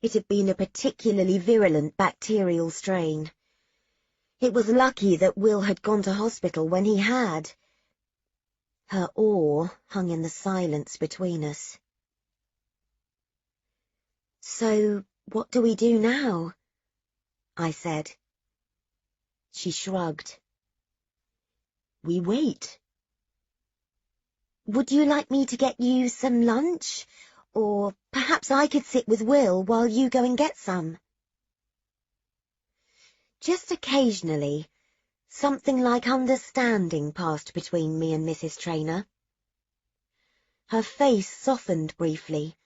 It had been a particularly virulent bacterial strain. It was lucky that Will had gone to hospital when he had. Her awe hung in the silence between us. "So, what do we do now?" I said. She shrugged. "We wait." "Would you like me to get you some lunch? Or perhaps I could sit with Will while you go and get some?" Just occasionally, something like understanding passed between me and Mrs. Trainer. Her face softened briefly,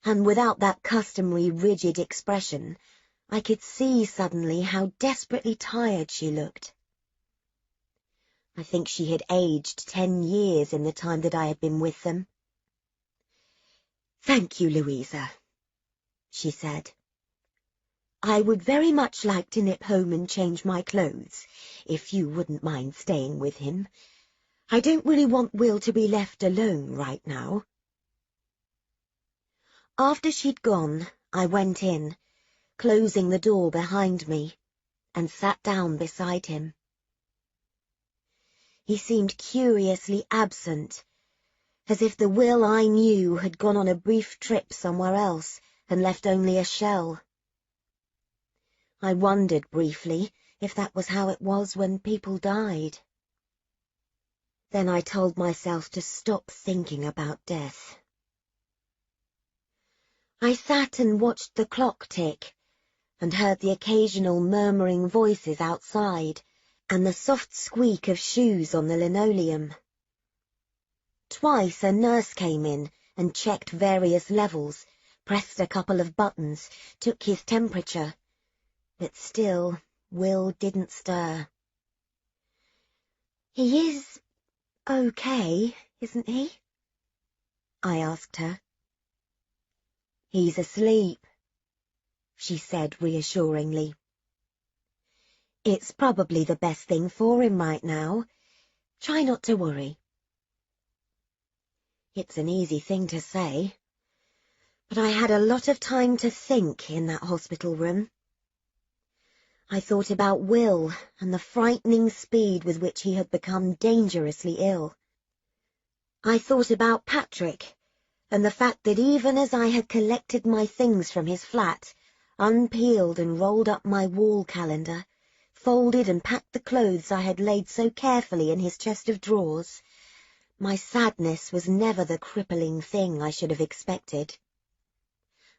and without that customary rigid expression, I could see suddenly how desperately tired she looked. I think she had aged 10 years in the time that I had been with them. "Thank you, Louisa," she said. "I would very much like to nip home and change my clothes, if you wouldn't mind staying with him. I don't really want Will to be left alone right now." After she'd gone, I went in, closing the door behind me, and sat down beside him. He seemed curiously absent, as if the Will I knew had gone on a brief trip somewhere else and left only a shell. I wondered briefly if that was how it was when people died. Then I told myself to stop thinking about death. I sat and watched the clock tick, and heard the occasional murmuring voices outside, and the soft squeak of shoes on the linoleum. Twice a nurse came in and checked various levels, pressed a couple of buttons, took his temperature, but still Will didn't stir. "He is okay, isn't he?" I asked her. "He's asleep," she said reassuringly. "It's probably the best thing for him right now. Try not to worry." It's an easy thing to say, but I had a lot of time to think in that hospital room. I thought about Will and the frightening speed with which he had become dangerously ill. I thought about Patrick and the fact that even as I had collected my things from his flat, unpeeled and rolled up my wall calendar, folded and packed the clothes I had laid so carefully in his chest of drawers, my sadness was never the crippling thing I should have expected.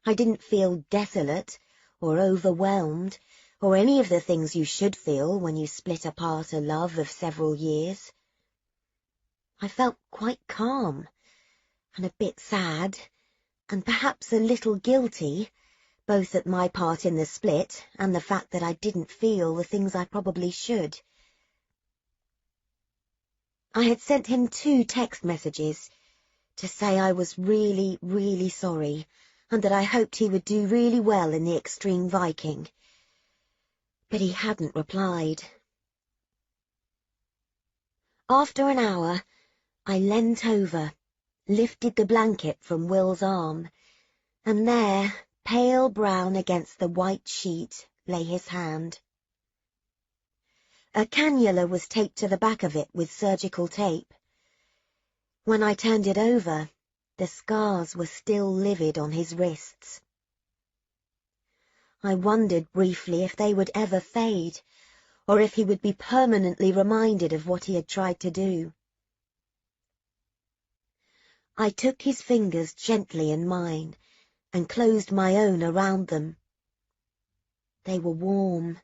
I didn't feel desolate or overwhelmed or any of the things you should feel when you split apart a love of several years. I felt quite calm and a bit sad and perhaps a little guilty, both at my part in the split and the fact that I didn't feel the things I probably should. I had sent him 2 text messages to say I was really, really sorry and that I hoped he would do really well in the Extreme Viking. But he hadn't replied. After an hour, I leant over, lifted the blanket from Will's arm, and there, pale brown against the white sheet, lay his hand. A cannula was taped to the back of it with surgical tape. When I turned it over, the scars were still livid on his wrists. I wondered briefly if they would ever fade, or if he would be permanently reminded of what he had tried to do. I took his fingers gently in mine and closed my own around them. They were warm,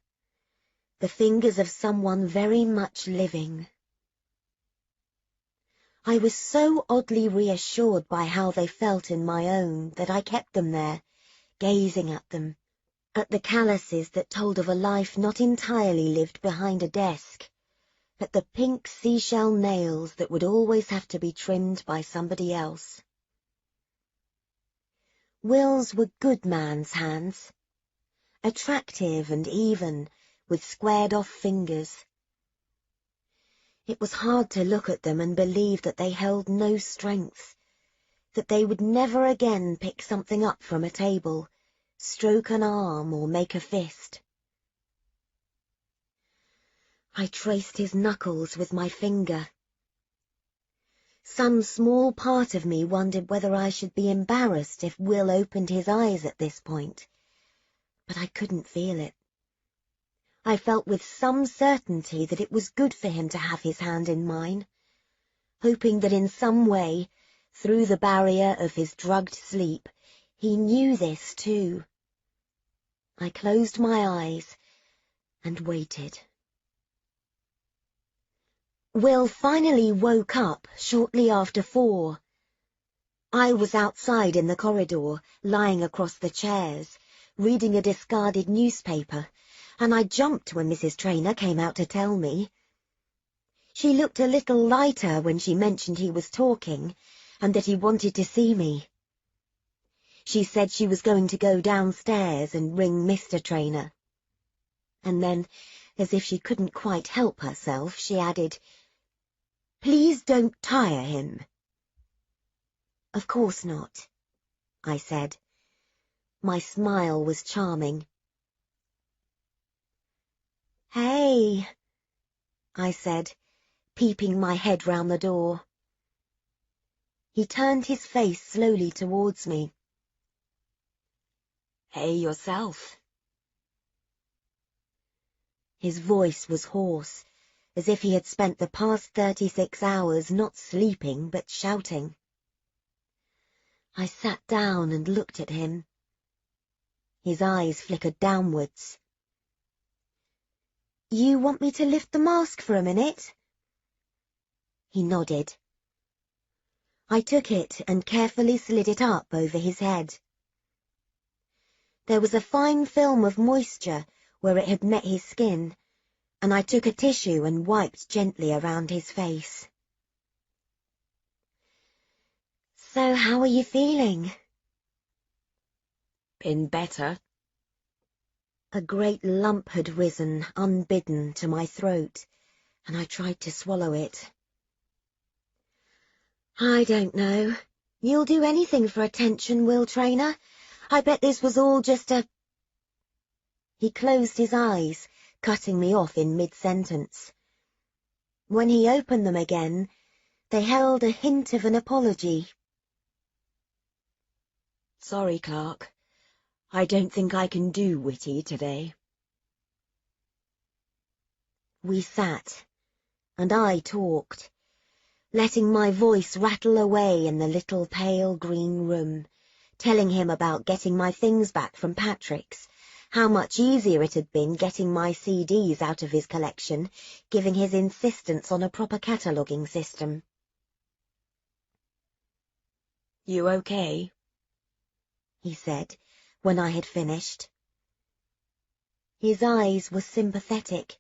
the fingers of someone very much living. I was so oddly reassured by how they felt in my own that I kept them there, gazing at them, at the calluses that told of a life not entirely lived behind a desk, at the pink seashell nails that would always have to be trimmed by somebody else. Will's were good man's hands, attractive and even, with squared-off fingers. It was hard to look at them and believe that they held no strength, that they would never again pick something up from a table, stroke an arm or make a fist. I traced his knuckles with my finger. Some small part of me wondered whether I should be embarrassed if Will opened his eyes at this point, but I couldn't feel it. I felt with some certainty that it was good for him to have his hand in mine, hoping that in some way, through the barrier of his drugged sleep, he knew this too. I closed my eyes and waited. Will finally woke up shortly after 4. I was outside in the corridor, lying across the chairs, reading a discarded newspaper, and I jumped when Mrs. Traynor came out to tell me. She looked a little lighter when she mentioned he was talking, and that he wanted to see me. She said she was going to go downstairs and ring Mr. Traynor. And then, as if she couldn't quite help herself, she added, "Please don't tire him." "Of course not," I said. My smile was charming. "Hey," I said, peeping my head round the door. He turned his face slowly towards me. "Hey yourself." His voice was hoarse, as if he had spent the past 36 hours not sleeping but shouting. I sat down and looked at him. His eyes flickered downwards. "You want me to lift the mask for a minute?" He nodded. I took it and carefully slid it up over his head. There was a fine film of moisture where it had met his skin, and I took a tissue and wiped gently around his face. "So how are you feeling?" "Been better." A great lump had risen, unbidden, to my throat, and I tried to swallow it. "I don't know. You'll do anything for attention, Will Traynor. I bet this was all just a—" He closed his eyes cutting me off in mid-sentence. When he opened them again, they held a hint of an apology. Sorry, Clark. I don't think I can do witty today. We sat, and I talked, letting my voice rattle away in the little pale green room, telling him about getting my things back from Patrick's, how much easier it had been getting my CDs out of his collection, given his insistence on a proper cataloguing system. You okay? He said, when I had finished. His eyes were sympathetic,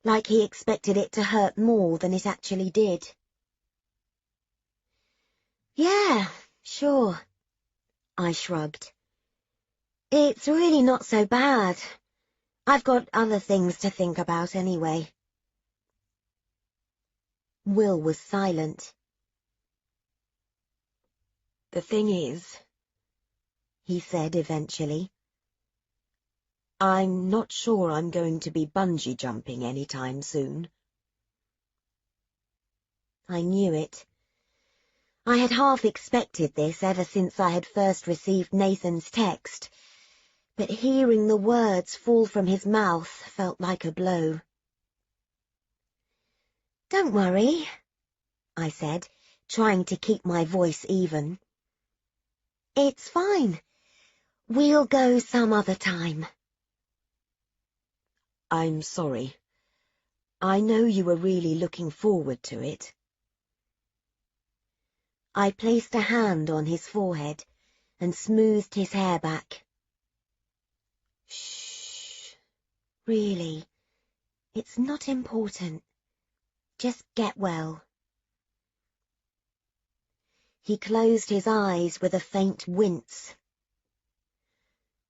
like he expected it to hurt more than it actually did. Yeah, sure, I shrugged. It's really not so bad. I've got other things to think about anyway. Will was silent. The thing is, he said eventually, I'm not sure I'm going to be bungee jumping anytime soon. I knew it. I had half expected this ever since I had first received Nathan's text, but hearing the words fall from his mouth felt like a blow. Don't worry, I said, trying to keep my voice even. It's fine. We'll go some other time. I'm sorry. I know you were really looking forward to it. I placed a hand on his forehead and smoothed his hair back. Shh. Really, it's not important. Just get well. He closed his eyes with a faint wince.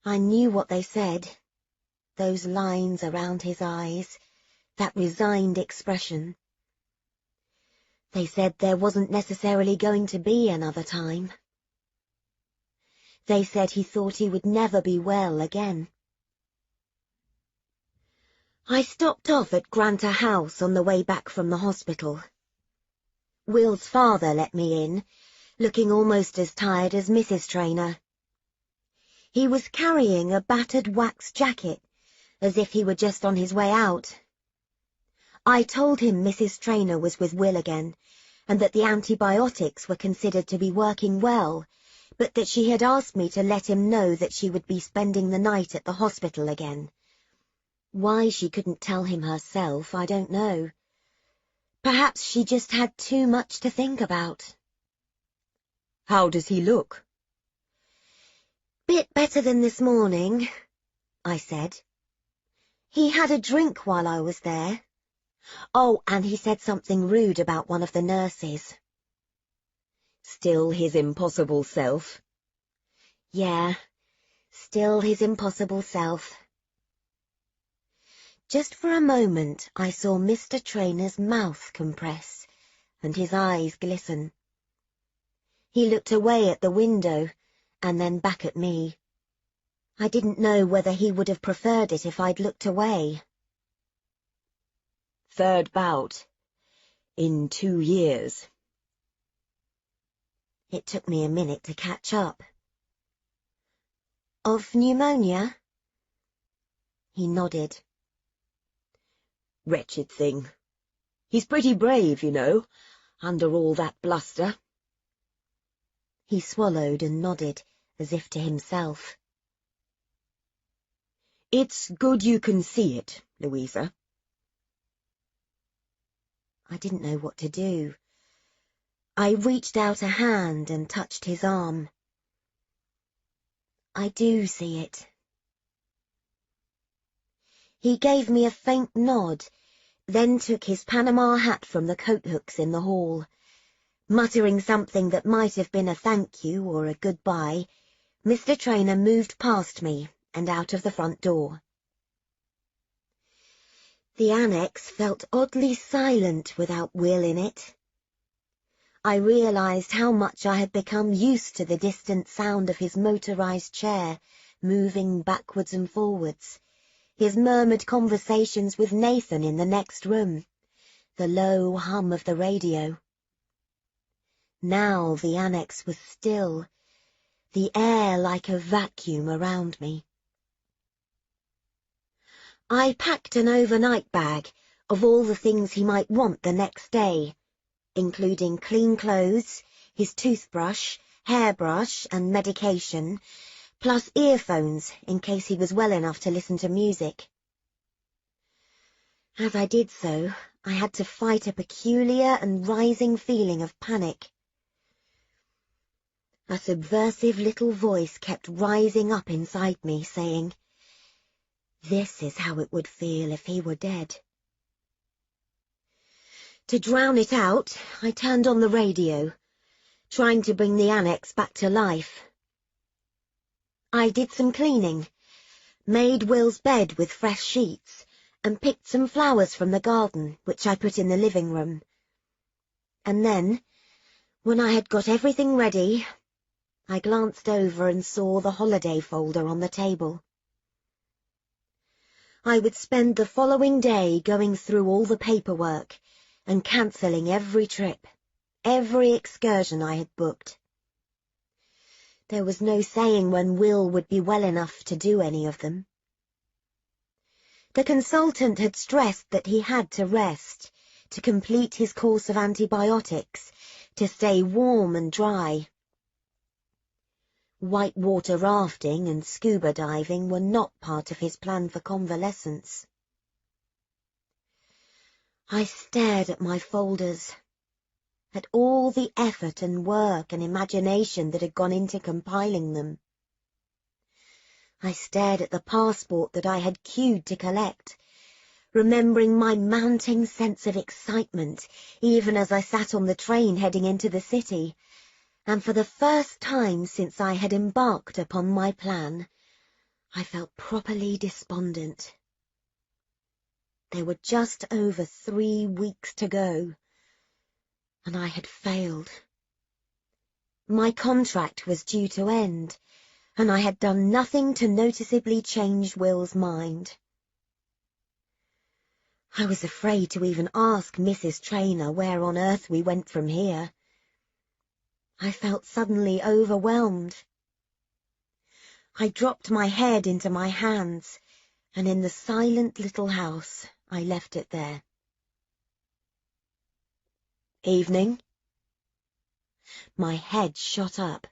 I knew what they said. Those lines around his eyes, that resigned expression. They said there wasn't necessarily going to be another time. They said he thought he would never be well again. I stopped off at Granta House on the way back from the hospital. Will's father let me in, looking almost as tired as Mrs. Traynor. He was carrying a battered wax jacket, as if he were just on his way out. I told him Mrs. Traynor was with Will again, and that the antibiotics were considered to be working well, but that she had asked me to let him know that she would be spending the night at the hospital again. Why she couldn't tell him herself, I don't know. Perhaps she just had too much to think about. How does he look? Bit better than this morning, I said. He had a drink while I was there. Oh, and he said something rude about one of the nurses. Still his impossible self? Yeah, still his impossible self. Just for a moment I saw Mr. Traynor's mouth compress and his eyes glisten. He looked away at the window and then back at me. I didn't know whether he would have preferred it if I'd looked away. Third bout. In 2 years. It took me a minute to catch up. Of pneumonia? He nodded. Wretched thing. He's pretty brave, you know, under all that bluster. He swallowed and nodded, as if to himself. It's good you can see it, Louisa. I didn't know what to do. I reached out a hand and touched his arm. I do see it. He gave me a faint nod, then took his Panama hat from the coat hooks in the hall. Muttering something that might have been a thank you or a goodbye, Mr. Traynor moved past me and out of the front door. The annex felt oddly silent without Will in it. I realized how much I had become used to the distant sound of his motorized chair moving backwards and forwards, his murmured conversations with Nathan in the next room, the low hum of the radio. Now the annex was still, the air like a vacuum around me. I packed an overnight bag of all the things he might want the next day, including clean clothes, his toothbrush, hairbrush, and medication, plus earphones in case he was well enough to listen to music. As I did so, I had to fight a peculiar and rising feeling of panic. A subversive little voice kept rising up inside me, saying, "This is how it would feel if he were dead." To drown it out, I turned on the radio, trying to bring the annex back to life. I did some cleaning, made Will's bed with fresh sheets, and picked some flowers from the garden, which I put in the living room. And then, when I had got everything ready, I glanced over and saw the holiday folder on the table. I would spend the following day going through all the paperwork and cancelling every trip, every excursion I had booked. There was no saying when Will would be well enough to do any of them. The consultant had stressed that he had to rest, to complete his course of antibiotics, to stay warm and dry. Whitewater rafting and scuba diving were not part of his plan for convalescence. I stared at my folders, at all the effort and work and imagination that had gone into compiling them. I stared at the passport that I had queued to collect, remembering my mounting sense of excitement even as I sat on the train heading into the city, and for the first time since I had embarked upon my plan, I felt properly despondent. There were just over 3 weeks to go, and I had failed. My contract was due to end, and I had done nothing to noticeably change Will's mind. I was afraid to even ask Mrs. Traynor where on earth we went from here. I felt suddenly overwhelmed. I dropped my head into my hands, and in the silent little house, I left it there. "Evening." My head shot up.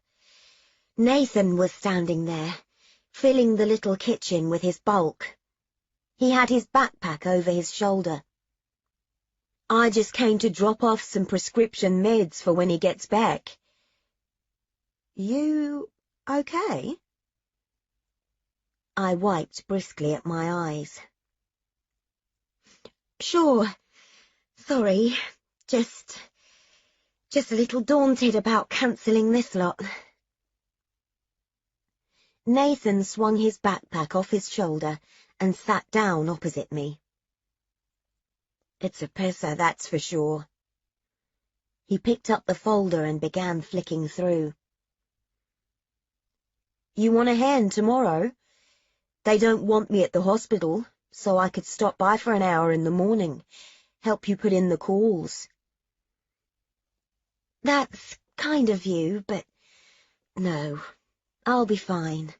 Nathan was standing there, filling the little kitchen with his bulk. He had his backpack over his shoulder. "I just came to drop off some prescription meds for when he gets back." "You okay?" I wiped briskly at my eyes. "Sure. Sorry. Just a little daunted about cancelling this lot." Nathan swung his backpack off his shoulder and sat down opposite me. "It's a pisser, that's for sure." He picked up the folder and began flicking through. "You want a hand tomorrow? They don't want me at the hospital, so I could stop by for an hour in the morning, help you put in the calls." "That's kind of you, but no, I'll be fine.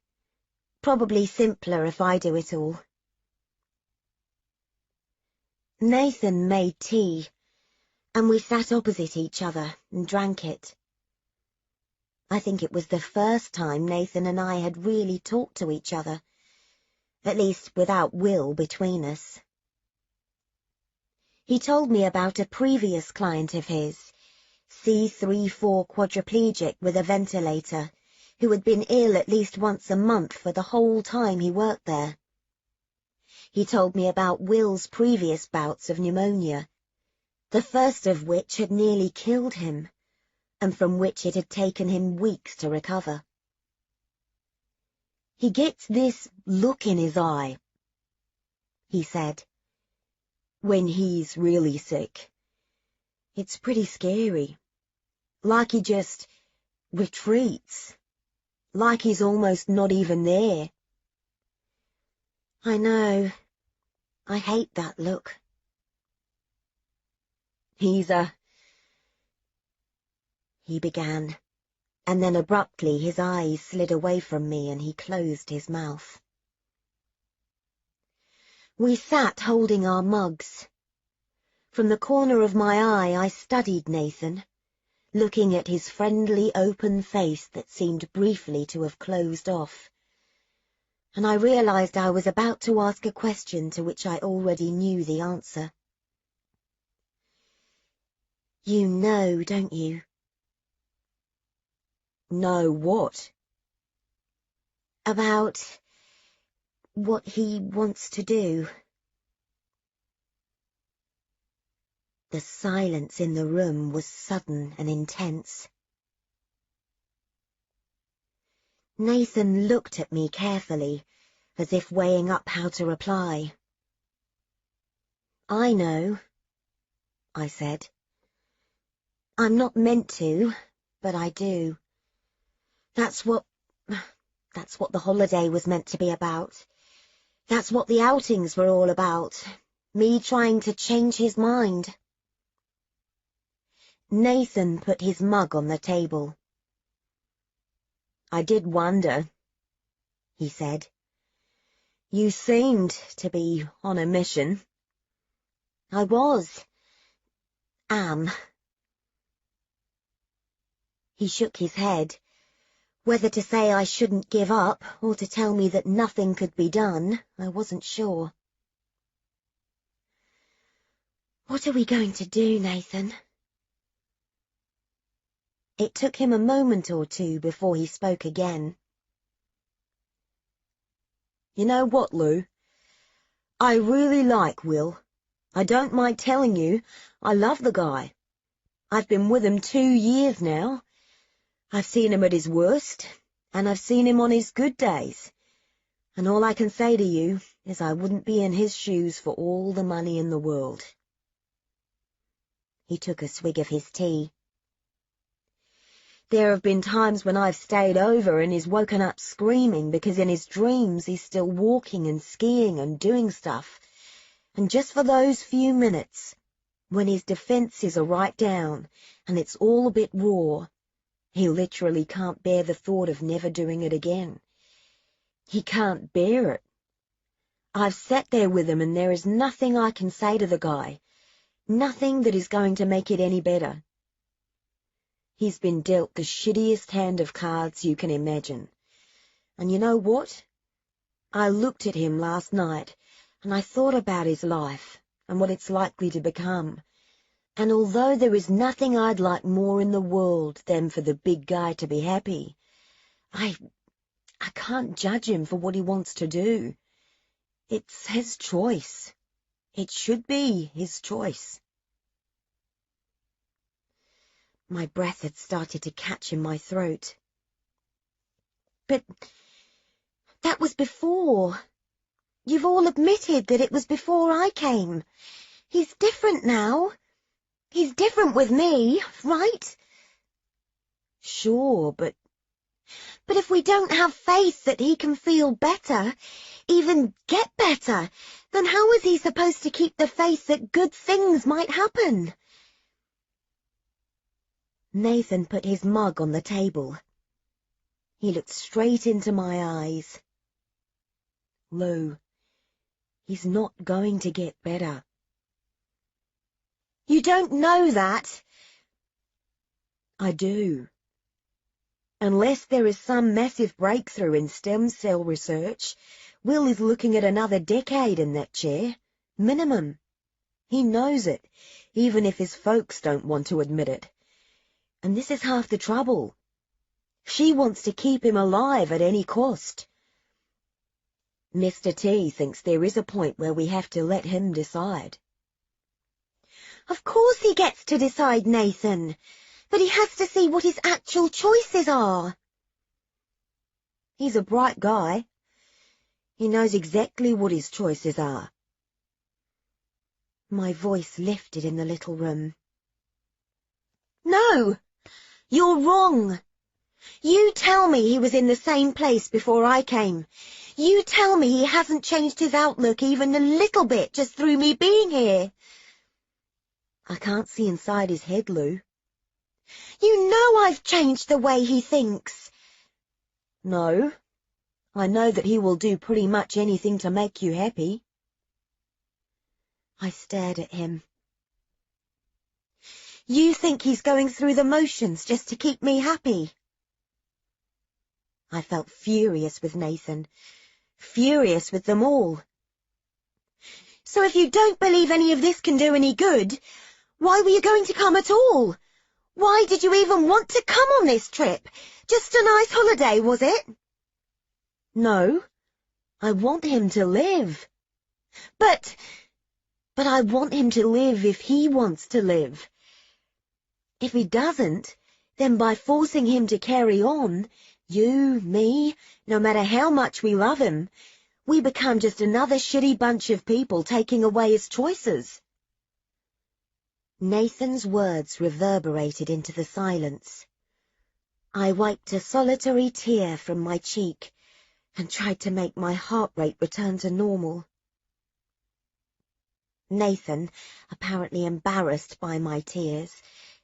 Probably simpler if I do it all." Nathan made tea, and we sat opposite each other and drank it. I think it was the first time Nathan and I had really talked to each other, at least without Will between us. He told me about a previous client of his, C3-4 quadriplegic with a ventilator, who had been ill at least once a month for the whole time he worked there. He told me about Will's previous bouts of pneumonia, the first of which had nearly killed him, and from which it had taken him weeks to recover. "He gets this look in his eye," he said, "when he's really sick. It's pretty scary. Like he just retreats. Like he's almost not even there." I know. I hate that look. He began, and then abruptly his eyes slid away from me and he closed his mouth. We sat holding our mugs. From the corner of my eye I studied Nathan, looking at his friendly open face that seemed briefly to have closed off. And I realized I was about to ask a question to which I already knew the answer. You know, don't you? Know what? About what he wants to do. The silence in the room was sudden and intense. Nathan looked at me carefully, as if weighing up how to reply. I know, I said. I'm not meant to, but I do. That's what the holiday was meant to be about. That's what the outings were all about. Me trying to change his mind. Nathan put his mug on the table. I did wonder, he said. You seemed to be on a mission. I was. Am. He shook his head. Whether to say I shouldn't give up or to tell me that nothing could be done, I wasn't sure. What are we going to do, Nathan? It took him a moment or two before he spoke again. You know what, Lou? I really like Will. I don't mind telling you, I love the guy. I've been with him 2 years now. I've seen him at his worst, and I've seen him on his good days. And all I can say to you is I wouldn't be in his shoes for all the money in the world. He took a swig of his tea. There have been times when I've stayed over and he's woken up screaming because in his dreams he's still walking and skiing and doing stuff. And just for those few minutes, when his defences are right down and it's all a bit raw, he literally can't bear the thought of never doing it again. He can't bear it. I've sat there with him and there is nothing I can say to the guy, nothing that is going to make it any better. He's been dealt the shittiest hand of cards you can imagine. And you know what? I looked at him last night, and I thought about his life and what it's likely to become. And although there is nothing I'd like more in the world than for the big guy to be happy, I can't judge him for what he wants to do. It's his choice. It should be his choice. My breath had started to catch in my throat. But that was before. You've all admitted that it was before I came. He's different now. He's different with me, right? Sure, but if we don't have faith that he can feel better, even get better, then how is he supposed to keep the faith that good things might happen? Nathan put his mug on the table. He looked straight into my eyes. Lou, he's not going to get better. You don't know that. I do. Unless there is some massive breakthrough in stem cell research, Will is looking at another decade in that chair, minimum. He knows it, even if his folks don't want to admit it. And this is half the trouble. She wants to keep him alive at any cost. Mr. T thinks there is a point where we have to let him decide. Of course he gets to decide, Nathan, but he has to see what his actual choices are. He's a bright guy. He knows exactly what his choices are. My voice lifted in the little room. No! You're wrong. You tell me he was in the same place before I came. You tell me he hasn't changed his outlook even a little bit just through me being here. I can't see inside his head, Lou. You know I've changed the way he thinks. No, I know that he will do pretty much anything to make you happy. I stared at him. You think he's going through the motions just to keep me happy? I felt furious with Nathan, furious with them all. So if you don't believe any of this can do any good, why were you going to come at all? Why did you even want to come on this trip? Just a nice holiday, was it? No, I want him to live. But I want him to live if he wants to live. If he doesn't, then by forcing him to carry on, you, me, no matter how much we love him, we become just another shitty bunch of people taking away his choices. Nathan's words reverberated into the silence. I wiped a solitary tear from my cheek and tried to make my heart rate return to normal. Nathan, apparently embarrassed by my tears,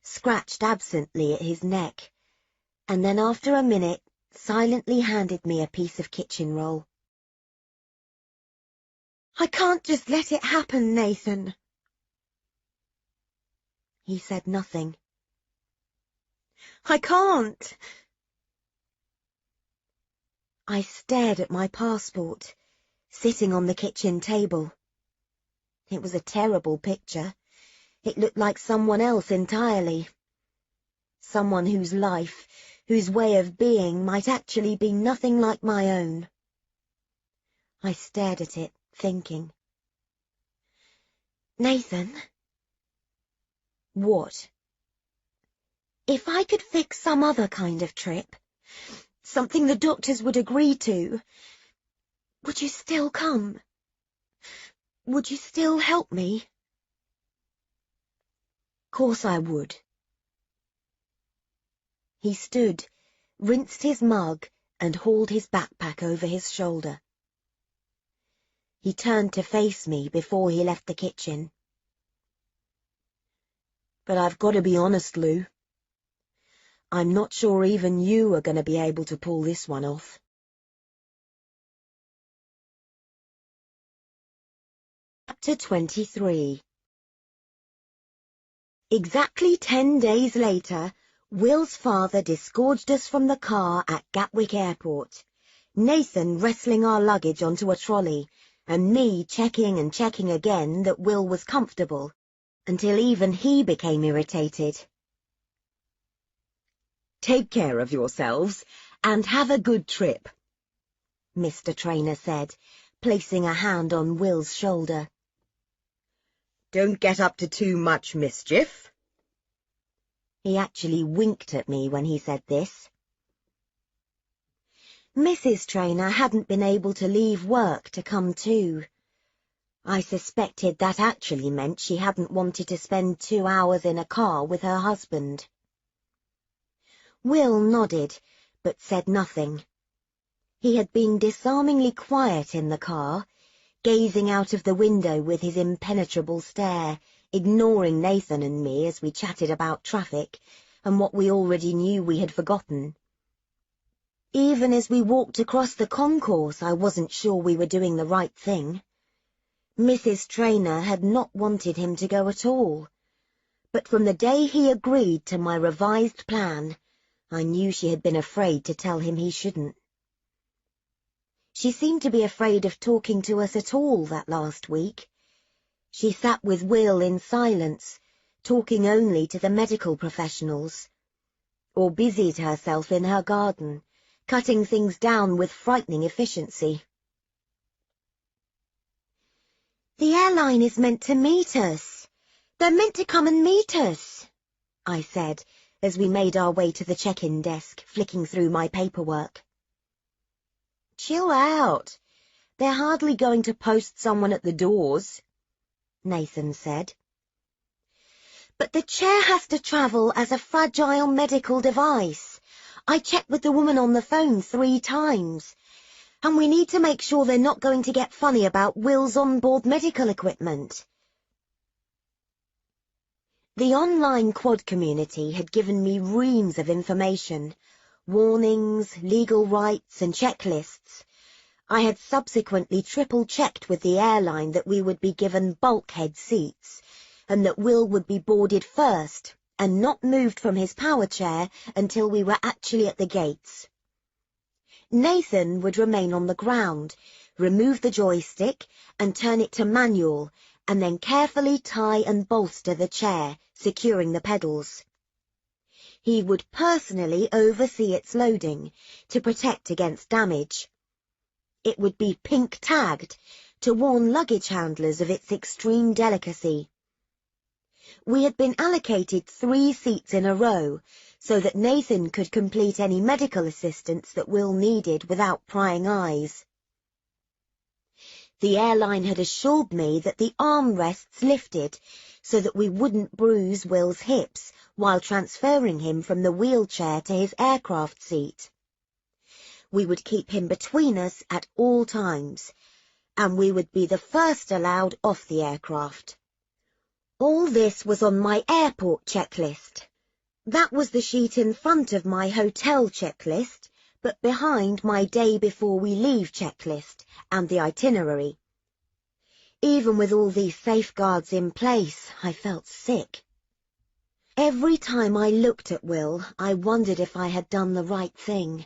scratched absently at his neck, and then after a minute silently handed me a piece of kitchen roll. I can't just let it happen, Nathan. He said nothing. I can't. I stared at my passport, sitting on the kitchen table. It was a terrible picture. It looked like someone else entirely. Someone whose life, whose way of being might actually be nothing like my own. I stared at it, thinking. Nathan? What? If I could fix some other kind of trip, something the doctors would agree to, would you still come? Would you still help me? Course I would. He stood, rinsed his mug, and hauled his backpack over his shoulder. He turned to face me before he left the kitchen. But I've got to be honest, Lou. I'm not sure even you are going to be able to pull this one off. Chapter 23. Exactly 10 days later, Will's father disgorged us from the car at Gatwick Airport, Nathan wrestling our luggage onto a trolley, and me checking and checking again that Will was comfortable, until even he became irritated. "Take care of yourselves, and have a good trip," Mr. Trainer said, placing a hand on Will's shoulder. "Don't get up to too much mischief." He actually winked at me when he said this. Mrs. Trainer hadn't been able to leave work to come too. I suspected that actually meant she hadn't wanted to spend 2 hours in a car with her husband. Will nodded, but said nothing. He had been disarmingly quiet in the car, gazing out of the window with his impenetrable stare, ignoring Nathan and me as we chatted about traffic and what we already knew we had forgotten. Even as we walked across the concourse, I wasn't sure we were doing the right thing. Mrs. Trainer had not wanted him to go at all, but from the day he agreed to my revised plan, I knew she had been afraid to tell him he shouldn't. She seemed to be afraid of talking to us at all that last week. She sat with Will in silence, talking only to the medical professionals, or busied herself in her garden, cutting things down with frightening efficiency. "The airline is meant to meet us. They're meant to come and meet us," I said, as we made our way to the check-in desk, flicking through my paperwork. "Chill out. They're hardly going to post someone at the doors," Nathan said. "But the chair has to travel as a fragile medical device. I checked with the woman on the phone 3 times. And we need to make sure they're not going to get funny about Will's onboard medical equipment. The online quad community had given me reams of information, warnings, legal rights and checklists. I had subsequently triple-checked with the airline that we would be given bulkhead seats, and that Will would be boarded first and not moved from his power chair until we were actually at the gates. Nathan would remain on the ground, remove the joystick and turn it to manual, and then carefully tie and bolster the chair, securing the pedals. He would personally oversee its loading to protect against damage. It would be pink-tagged to warn luggage handlers of its extreme delicacy. We had been allocated 3 seats in a row so that Nathan could complete any medical assistance that Will needed without prying eyes. The airline had assured me that the armrests lifted so that we wouldn't bruise Will's hips while transferring him from the wheelchair to his aircraft seat. We would keep him between us at all times, and we would be the first allowed off the aircraft. All this was on my airport checklist. That was the sheet in front of my hotel checklist, but behind my day before we leave checklist and the itinerary. Even with all these safeguards in place, I felt sick. Every time I looked at Will, I wondered if I had done the right thing.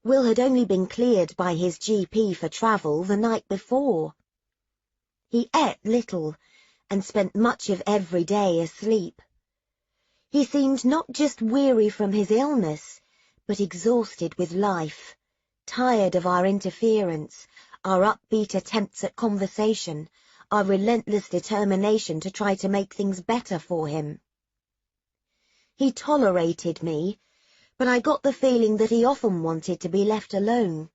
Will had only been cleared by his GP for travel the night before. He ate little and spent much of every day asleep. He seemed not just weary from his illness, but exhausted with life, tired of our interference, our upbeat attempts at conversation, our relentless determination to try to make things better for him. He tolerated me, but I got the feeling that he often wanted to be left alone.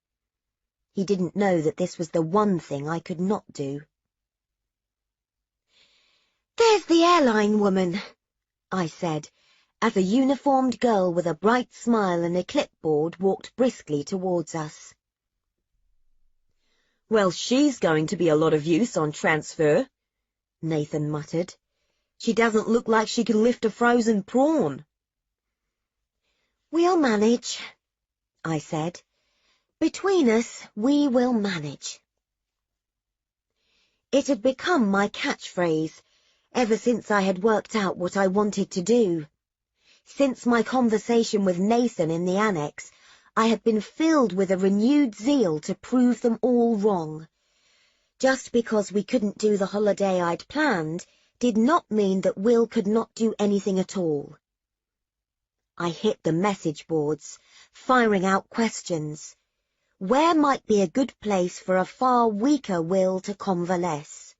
He didn't know that this was the one thing I could not do. "There's the airline woman," I said, as a uniformed girl with a bright smile and a clipboard walked briskly towards us. "Well, she's going to be a lot of use on transfer," Nathan muttered. "She doesn't look like she can lift a frozen prawn." "We'll manage," I said. "Between us, we will manage." It had become my catchphrase ever since I had worked out what I wanted to do. Since my conversation with Nathan in the annex, I had been filled with a renewed zeal to prove them all wrong. Just because we couldn't do the holiday I'd planned did not mean that Will could not do anything at all. I hit the message boards, firing out questions. Where might be a good place for a far weaker Will to convalesce?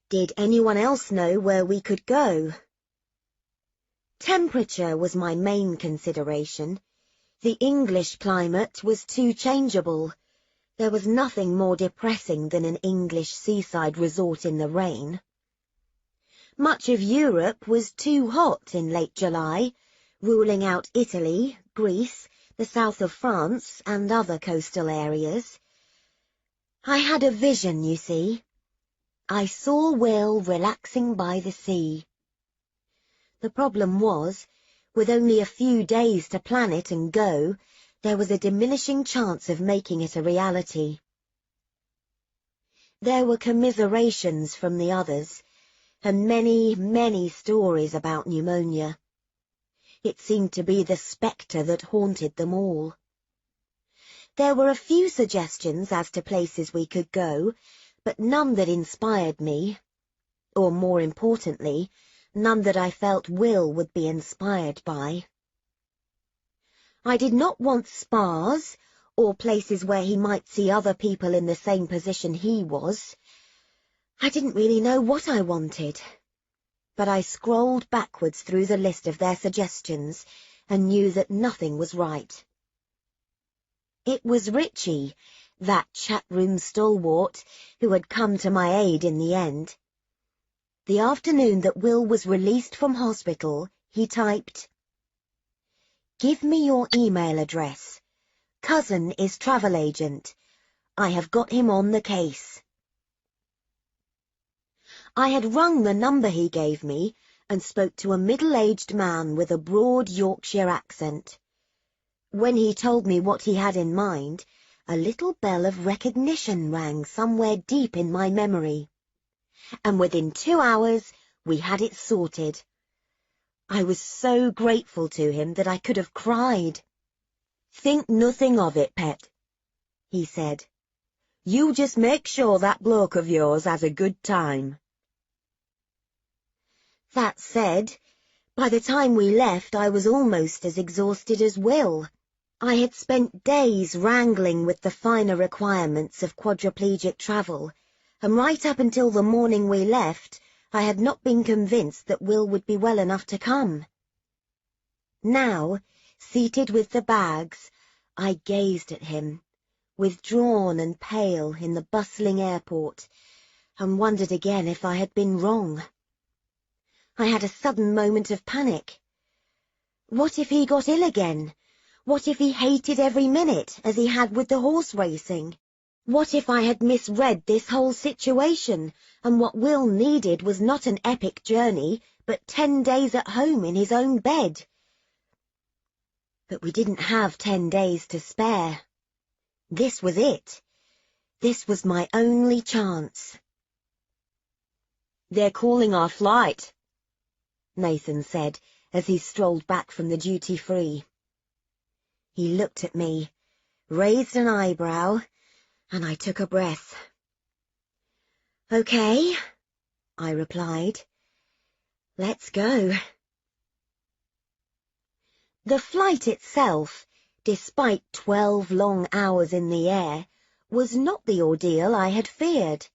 Did anyone else know where we could go? Temperature was my main consideration. The English climate was too changeable. There was nothing more depressing than an English seaside resort in the rain. Much of Europe was too hot in late July, ruling out Italy, Greece, the south of France, and other coastal areas. I had a vision, you see. I saw Will relaxing by the sea. The problem was, with only a few days to plan it and go, there was a diminishing chance of making it a reality. There were commiserations from the others, and many, many stories about pneumonia. It seemed to be the spectre that haunted them all. There were a few suggestions as to places we could go, but none that inspired me, or more importantly, none that I felt Will would be inspired by. I did not want spas, or places where he might see other people in the same position he was. I didn't really know what I wanted, but I scrolled backwards through the list of their suggestions and knew that nothing was right. It was Richie, that chat-room stalwart, who had come to my aid in the end. The afternoon that Will was released from hospital, he typed, Give me your email address. Cousin is travel agent. I have got him on the case. I had rung the number he gave me and spoke to a middle-aged man with a broad Yorkshire accent. When he told me what he had in mind, a little bell of recognition rang somewhere deep in my memory. And within 2 hours, we had it sorted. I was so grateful to him that I could have cried. "Think nothing of it, pet," he said. "You just make sure that bloke of yours has a good time." That said, by the time we left, I was almost as exhausted as Will. I had spent days wrangling with the finer requirements of quadriplegic travel, and right up until the morning we left, I had not been convinced that Will would be well enough to come. Now, seated with the bags, I gazed at him, withdrawn and pale in the bustling airport, and wondered again if I had been wrong. I had a sudden moment of panic. What if he got ill again? What if he hated every minute, as he had with the horse racing? What if I had misread this whole situation, and what Will needed was not an epic journey, but 10 days at home in his own bed? But we didn't have 10 days to spare. This was it. This was my only chance. "They're calling our flight," Nathan said as he strolled back from the duty-free. He looked at me, raised an eyebrow, and I took a breath. "Okay," I replied. "Let's go." The flight itself, despite 12 long hours in the air, was not the ordeal I had feared.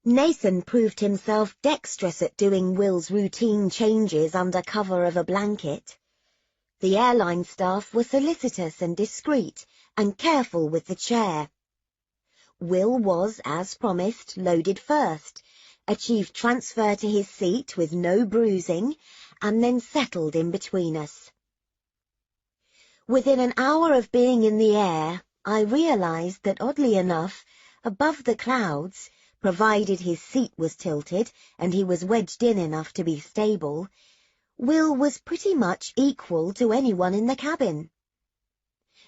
Nathan proved himself dexterous at doing Will's routine changes under cover of a blanket. The airline staff were solicitous and discreet, and careful with the chair. Will was, as promised, loaded first, achieved transfer to his seat with no bruising, and then settled in between us. Within an hour of being in the air, I realized that, oddly enough, above the clouds, provided his seat was tilted and he was wedged in enough to be stable, Will was pretty much equal to anyone in the cabin.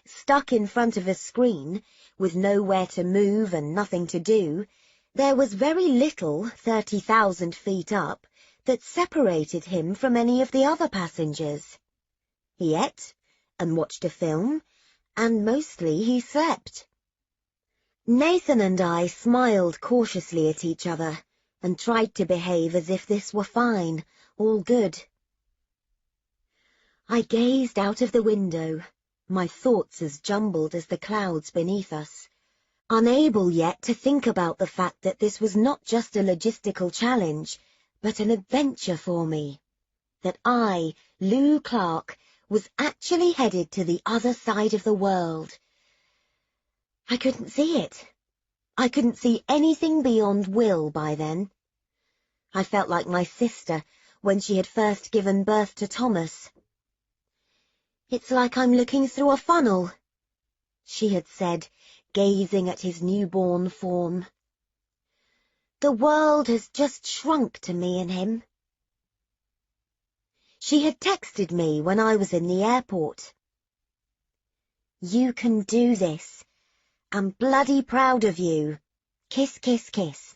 Stuck in front of a screen, with nowhere to move and nothing to do, there was very little 30,000 feet up that separated him from any of the other passengers. He ate and watched a film, and mostly he slept. Nathan and I smiled cautiously at each other and tried to behave as if this were fine, all good. I gazed out of the window, my thoughts as jumbled as the clouds beneath us, unable yet to think about the fact that this was not just a logistical challenge, but an adventure for me, that I, Lou Clark, was actually headed to the other side of the world. I couldn't see it. I couldn't see anything beyond Will by then. I felt like my sister when she had first given birth to Thomas. "It's like I'm looking through a funnel," she had said, gazing at his newborn form. "The world has just shrunk to me and him." She had texted me when I was in the airport. "You can do this. I'm bloody proud of you. Kiss, kiss, kiss."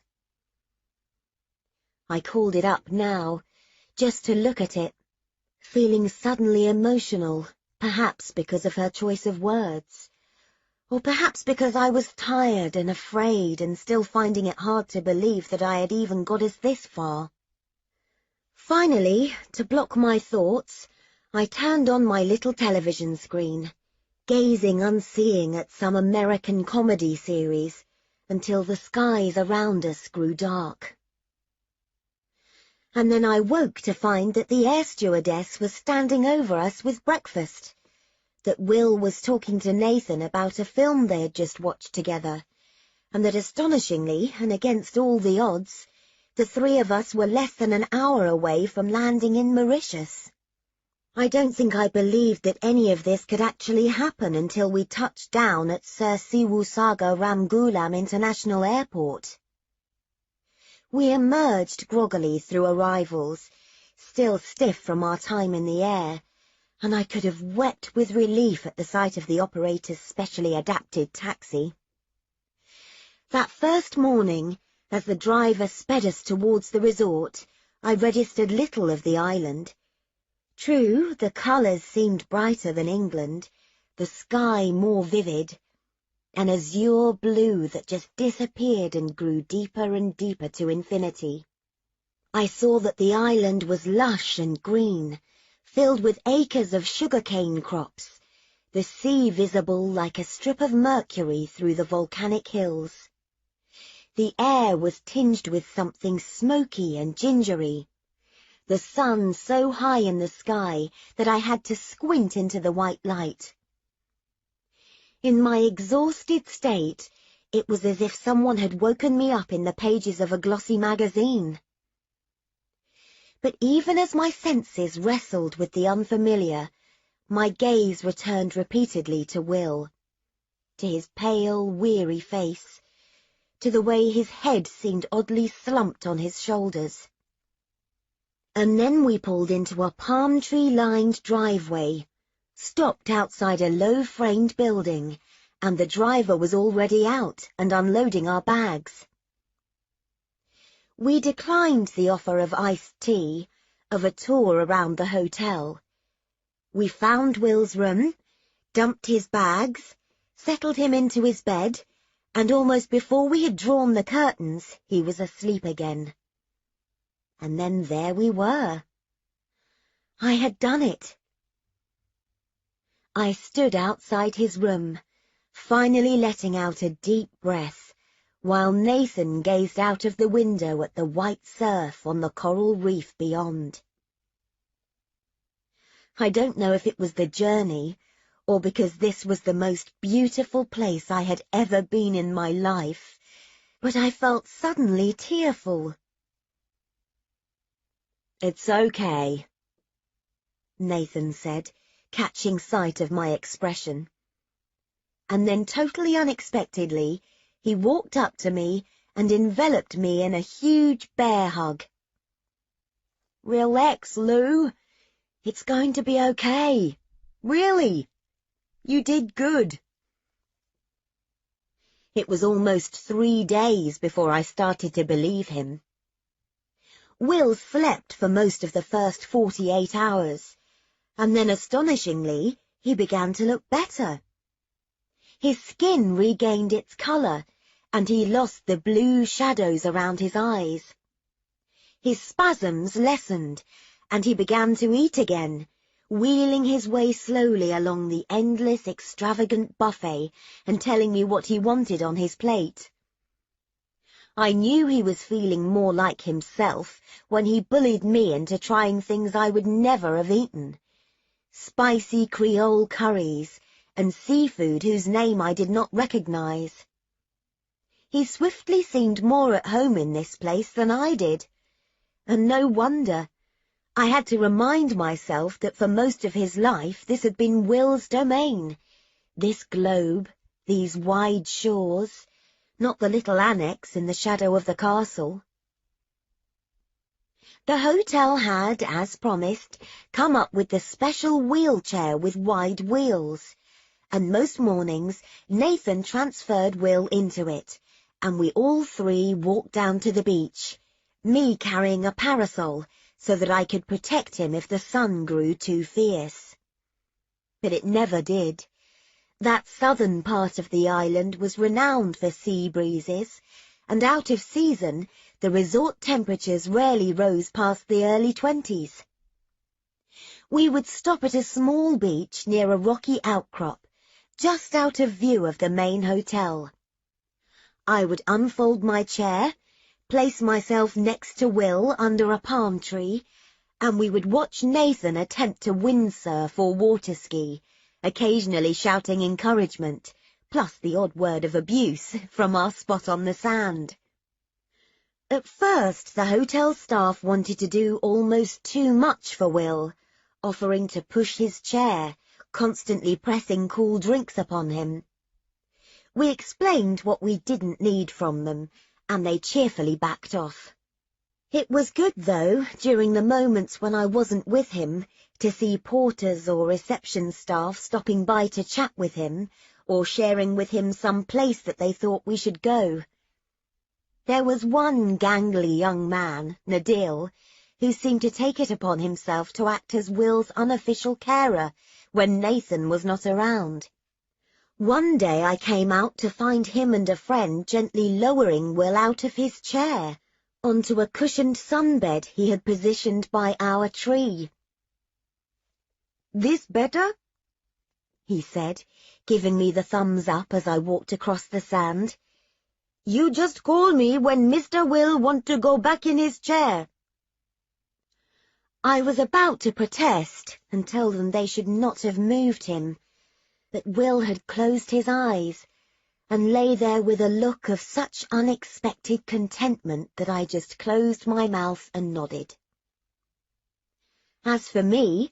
I called it up now, just to look at it, feeling suddenly emotional, perhaps because of her choice of words, or perhaps because I was tired and afraid and still finding it hard to believe that I had even got us this far. Finally, to block my thoughts, I turned on my little television screen, gazing unseeing at some American comedy series until the skies around us grew dark. And then I woke to find that the air stewardess was standing over us with breakfast, that Will was talking to Nathan about a film they had just watched together, and that astonishingly, and against all the odds, the three of us were less than an hour away from landing in Mauritius. I don't think I believed that any of this could actually happen until we touched down at Sir Siwusaga Ramgoolam International Airport. We emerged groggily through arrivals, still stiff from our time in the air, and I could have wept with relief at the sight of the operator's specially adapted taxi. That first morning, as the driver sped us towards the resort, I registered little of the island. True, the colours seemed brighter than England, the sky more vivid, an azure blue that just disappeared and grew deeper and deeper to infinity. I saw that the island was lush and green, filled with acres of sugarcane crops, the sea visible like a strip of mercury through the volcanic hills. The air was tinged with something smoky and gingery, the sun so high in the sky that I had to squint into the white light. In my exhausted state, it was as if someone had woken me up in the pages of a glossy magazine. But even as my senses wrestled with the unfamiliar, my gaze returned repeatedly to Will, to his pale, weary face, to the way his head seemed oddly slumped on his shoulders. And then we pulled into a palm tree-lined driveway, stopped outside a low-framed building, and the driver was already out and unloading our bags. We declined the offer of iced tea, of a tour around the hotel. We found Will's room, dumped his bags, settled him into his bed, and almost before we had drawn the curtains, he was asleep again. And then there we were. I had done it. I stood outside his room, finally letting out a deep breath, while Nathan gazed out of the window at the white surf on the coral reef beyond. I don't know if it was the journey, or because this was the most beautiful place I had ever been in my life, but I felt suddenly tearful. "It's okay," Nathan said, catching sight of my expression. And then, totally unexpectedly, he walked up to me and enveloped me in a huge bear hug. "Relax, Lou. It's going to be okay. Really. You did good." It was almost 3 days before I started to believe him. Will slept for most of the first 48 hours, and then astonishingly, he began to look better. His skin regained its colour, and he lost the blue shadows around his eyes. His spasms lessened, and he began to eat again, wheeling his way slowly along the endless, extravagant buffet and telling me what he wanted on his plate. I knew he was feeling more like himself when he bullied me into trying things I would never have eaten. Spicy Creole curries and seafood whose name I did not recognize. He swiftly seemed more at home in this place than I did. And no wonder. I had to remind myself that for most of his life this had been Will's domain. This globe, these wide shores, not the little annex in the shadow of the castle. The hotel had, as promised, come up with the special wheelchair with wide wheels, and most mornings Nathan transferred Will into it, and we all three walked down to the beach, me carrying a parasol so that I could protect him if the sun grew too fierce. But it never did. That southern part of the island was renowned for sea breezes, and out of season the resort temperatures rarely rose past the early 20s. We would stop at a small beach near a rocky outcrop, just out of view of the main hotel. I would unfold my chair, place myself next to Will under a palm tree, and we would watch Nathan attempt to windsurf or water ski, occasionally shouting encouragement, plus the odd word of abuse from our spot on the sand. At first, the hotel staff wanted to do almost too much for Will, offering to push his chair, constantly pressing cool drinks upon him. We explained what we didn't need from them, and they cheerfully backed off. It was good, though, during the moments when I wasn't with him, to see porters or reception staff stopping by to chat with him, or sharing with him some place that they thought we should go. There was one gangly young man, Nadil, who seemed to take it upon himself to act as Will's unofficial carer when Nathan was not around. One day I came out to find him and a friend gently lowering Will out of his chair onto a cushioned sunbed he had positioned by our tree. "This better?" he said, giving me the thumbs up as I walked across the sand. "You just call me when Mr. Will want to go back in his chair." I was about to protest and tell them they should not have moved him, but Will had closed his eyes and lay there with a look of such unexpected contentment that I just closed my mouth and nodded. As for me,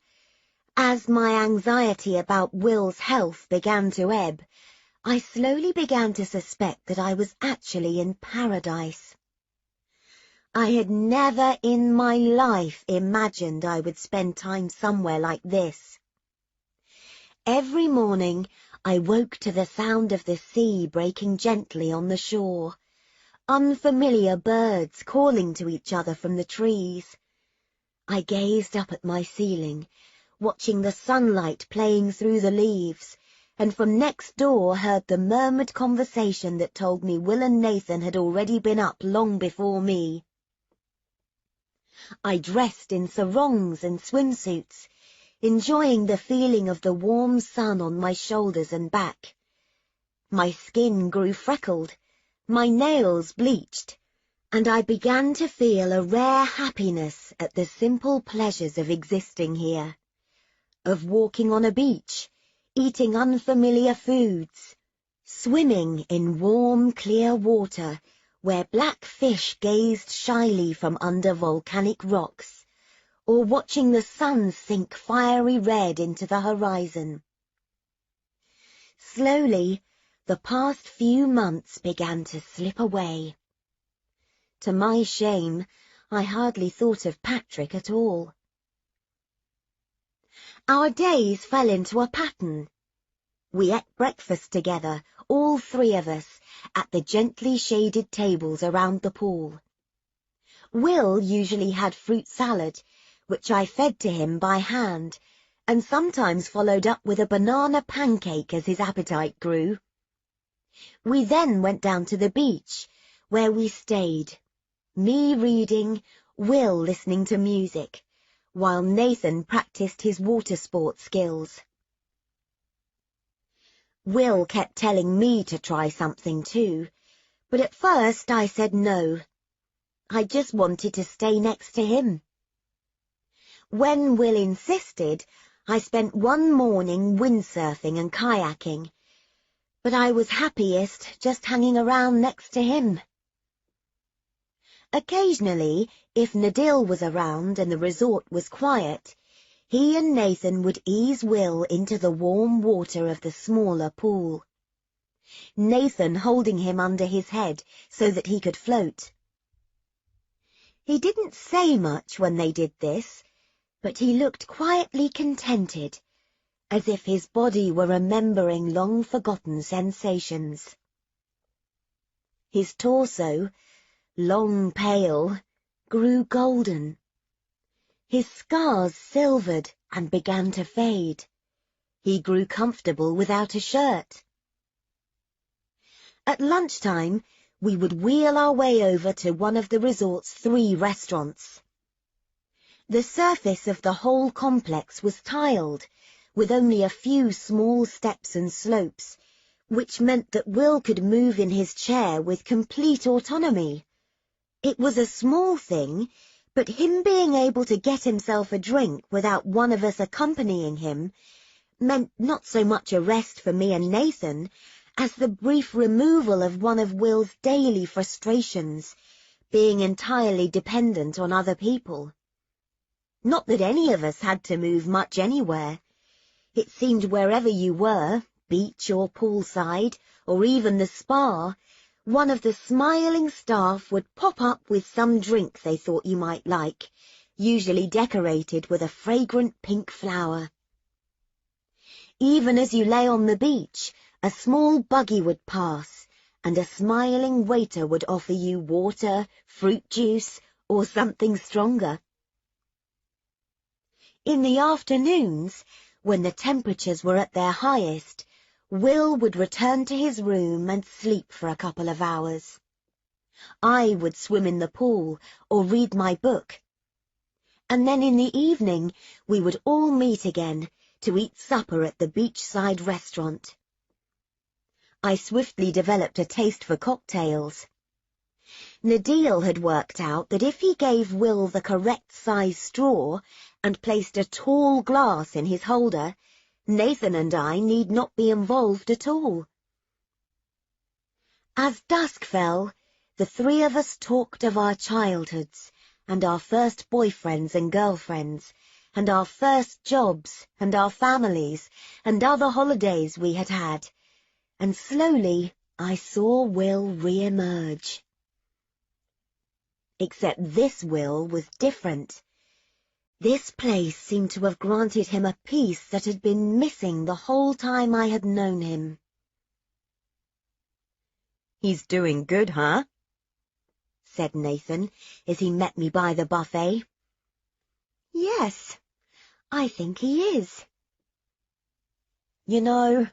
as my anxiety about Will's health began to ebb, I slowly began to suspect that I was actually in paradise. I had never in my life imagined I would spend time somewhere like this. Every morning I woke to the sound of the sea breaking gently on the shore, unfamiliar birds calling to each other from the trees. I gazed up at my ceiling, watching the sunlight playing through the leaves, and from next door heard the murmured conversation that told me Will and Nathan had already been up long before me. I dressed in sarongs and swimsuits, enjoying the feeling of the warm sun on my shoulders and back. My skin grew freckled, my nails bleached, and I began to feel a rare happiness at the simple pleasures of existing here, of walking on a beach, eating unfamiliar foods, swimming in warm, clear water where black fish gazed shyly from under volcanic rocks, or watching the sun sink fiery red into the horizon. Slowly, the past few months began to slip away. To my shame, I hardly thought of Patrick at all. Our days fell into a pattern. We ate breakfast together, all three of us, at the gently shaded tables around the pool. Will usually had fruit salad, which I fed to him by hand, and sometimes followed up with a banana pancake as his appetite grew. We then went down to the beach, where we stayed, me reading, Will listening to music, while Nathan practiced his water sport skills. Will kept telling me to try something too, but at first I said no. I just wanted to stay next to him. When Will insisted, I spent one morning windsurfing and kayaking, but I was happiest just hanging around next to him. Occasionally, if Nadil was around and the resort was quiet, he and Nathan would ease Will into the warm water of the smaller pool, Nathan holding him under his head so that he could float. He didn't say much when they did this, but he looked quietly contented, as if his body were remembering long-forgotten sensations. His torso, long pale, grew golden. His scars silvered and began to fade. He grew comfortable without a shirt. At lunchtime, we would wheel our way over to one of the resort's 3 restaurants. The surface of the whole complex was tiled, with only a few small steps and slopes, which meant that Will could move in his chair with complete autonomy. It was a small thing, but him being able to get himself a drink without one of us accompanying him meant not so much a rest for me and Nathan as the brief removal of one of Will's daily frustrations, being entirely dependent on other people. Not that any of us had to move much anywhere. It seemed wherever you were, beach or poolside, or even the spa, one of the smiling staff would pop up with some drink they thought you might like, usually decorated with a fragrant pink flower. Even as you lay on the beach, a small buggy would pass, and a smiling waiter would offer you water, fruit juice, or something stronger. In the afternoons, when the temperatures were at their highest, Will would return to his room and sleep for a couple of hours. I would swim in the pool or read my book. And then in the evening we would all meet again to eat supper at the beachside restaurant. I swiftly developed a taste for cocktails. Nadil had worked out that if he gave Will the correct size straw and placed a tall glass in his holder, Nathan and I need not be involved at all. As dusk fell, the three of us talked of our childhoods, and our first boyfriends and girlfriends, and our first jobs, and our families, and other holidays we had had, and slowly I saw Will re-emerge. Except this Will was different. This place seemed to have granted him a peace that had been missing the whole time I had known him. "He's doing good, huh?" said Nathan as he met me by the buffet. "Yes, I think he is." "You know,"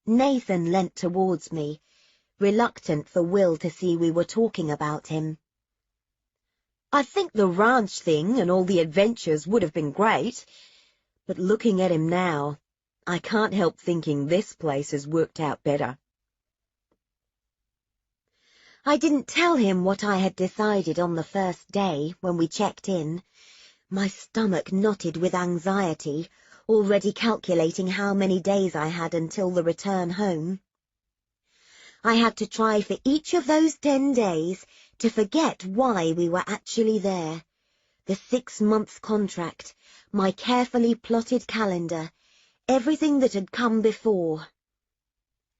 Nathan leant towards me, reluctant for Will to see we were talking about him. "I think the ranch thing and all the adventures would have been great, but looking at him now, I can't help thinking this place has worked out better." I didn't tell him what I had decided on the first day when we checked in, my stomach knotted with anxiety, already calculating how many days I had until the return home. I had to try for each of those 10 days to forget why we were actually there. The 6-month contract, my carefully plotted calendar, everything that had come before.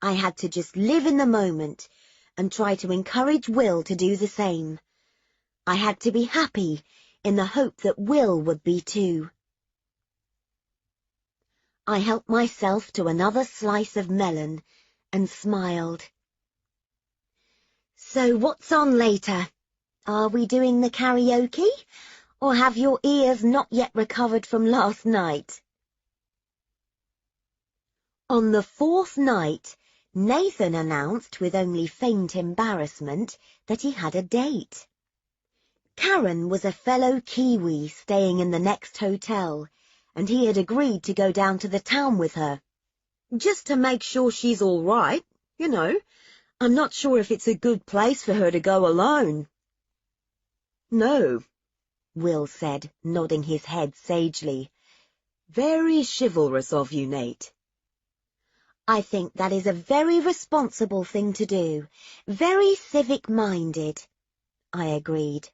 I had to just live in the moment and try to encourage Will to do the same. I had to be happy in the hope that Will would be too. I helped myself to another slice of melon and smiled. "So what's on later? Are we doing the karaoke, or have your ears not yet recovered from last night?" On the 4th night, Nathan announced with only faint embarrassment that he had a date. Karen was a fellow Kiwi staying in the next hotel, and he had agreed to go down to the town with her. "Just to make sure she's all right, you know. I'm not sure if it's a good place for her to go alone." "No," Will said, nodding his head sagely. "Very chivalrous of you, Nate." "I think that is a very responsible thing to do, very civic-minded," I agreed.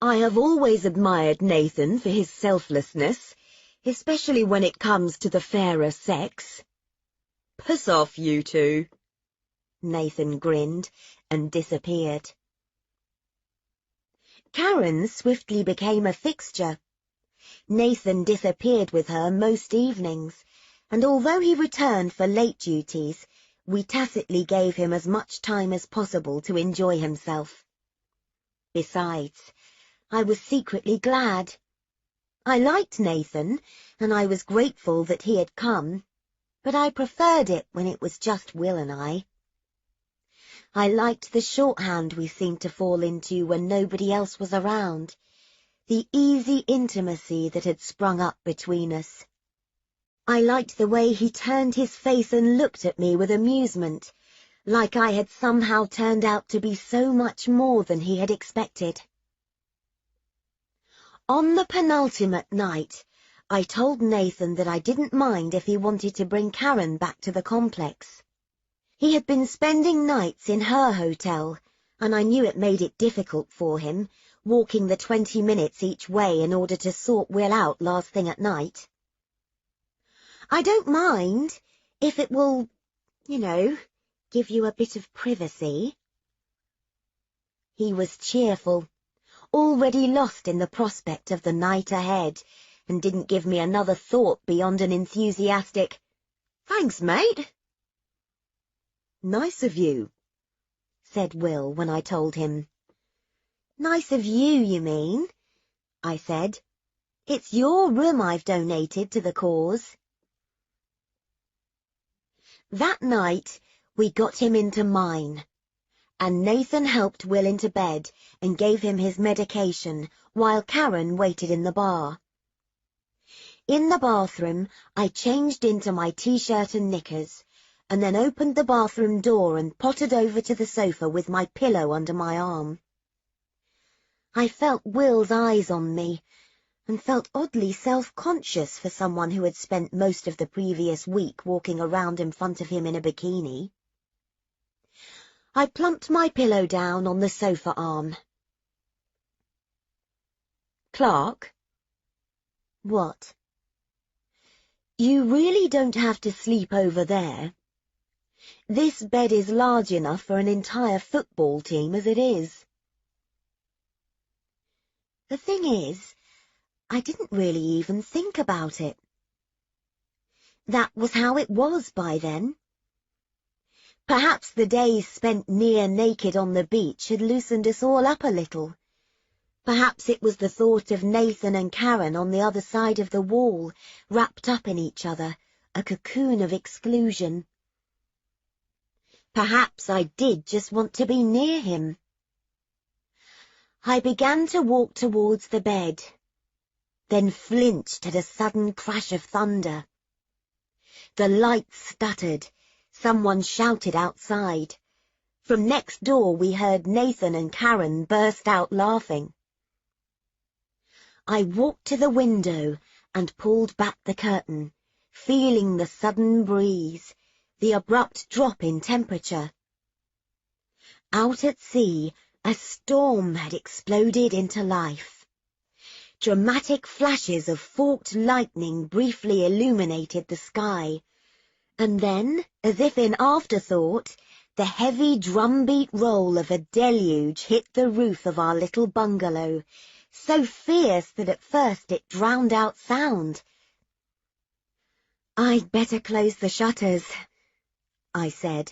"I have always admired Nathan for his selflessness, especially when it comes to the fairer sex." "Piss off, you two." Nathan grinned and disappeared. Karen swiftly became a fixture. Nathan disappeared with her most evenings, and although he returned for late duties, we tacitly gave him as much time as possible to enjoy himself. Besides, I was secretly glad. I liked Nathan, and I was grateful that he had come, but I preferred it when it was just Will and I. I liked the shorthand we seemed to fall into when nobody else was around, the easy intimacy that had sprung up between us. I liked the way he turned his face and looked at me with amusement, like I had somehow turned out to be so much more than he had expected. On the penultimate night, I told Nathan that I didn't mind if he wanted to bring Karen back to the complex. He had been spending nights in her hotel, and I knew it made it difficult for him, walking the 20 minutes each way in order to sort Will out last thing at night. I don't mind, if it will, give you a bit of privacy. He was cheerful, already lost in the prospect of the night ahead, and didn't give me another thought beyond an enthusiastic, "Thanks, mate." "Nice of you," said Will when I told him. "Nice of you, you mean?" I said. "It's your room I've donated to the cause." That night, we got him into mine, and Nathan helped Will into bed and gave him his medication while Karen waited in the bar. In the bathroom, I changed into my t-shirt and knickers, and then opened the bathroom door and pottered over to the sofa with my pillow under my arm. I felt Will's eyes on me, and felt oddly self-conscious for someone who had spent most of the previous week walking around in front of him in a bikini. I plumped my pillow down on the sofa arm. "Clark?" "What?" "You really don't have to sleep over there. This bed is large enough for an entire football team as it is." The thing is, I didn't really even think about it. That was how it was by then. Perhaps the days spent near naked on the beach had loosened us all up a little. Perhaps it was the thought of Nathan and Karen on the other side of the wall, wrapped up in each other, a cocoon of exclusion. Perhaps I did just want to be near him. I began to walk towards the bed, then flinched at a sudden crash of thunder. The lights stuttered. Someone shouted outside. From next door we heard Nathan and Karen burst out laughing. I walked to the window and pulled back the curtain, feeling the sudden breeze, the abrupt drop in temperature. Out at sea, a storm had exploded into life. Dramatic flashes of forked lightning briefly illuminated the sky, and then, as if in afterthought, the heavy drumbeat roll of a deluge hit the roof of our little bungalow, so fierce that at first it drowned out sound. "I'd better close the shutters," I said.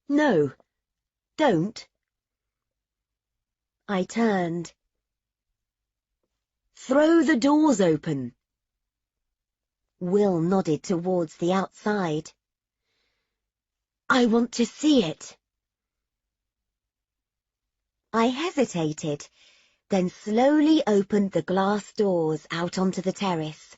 "No, don't." I turned. "Throw the doors open." Will nodded towards the outside. "I want to see it." I hesitated, then slowly opened the glass doors out onto the terrace.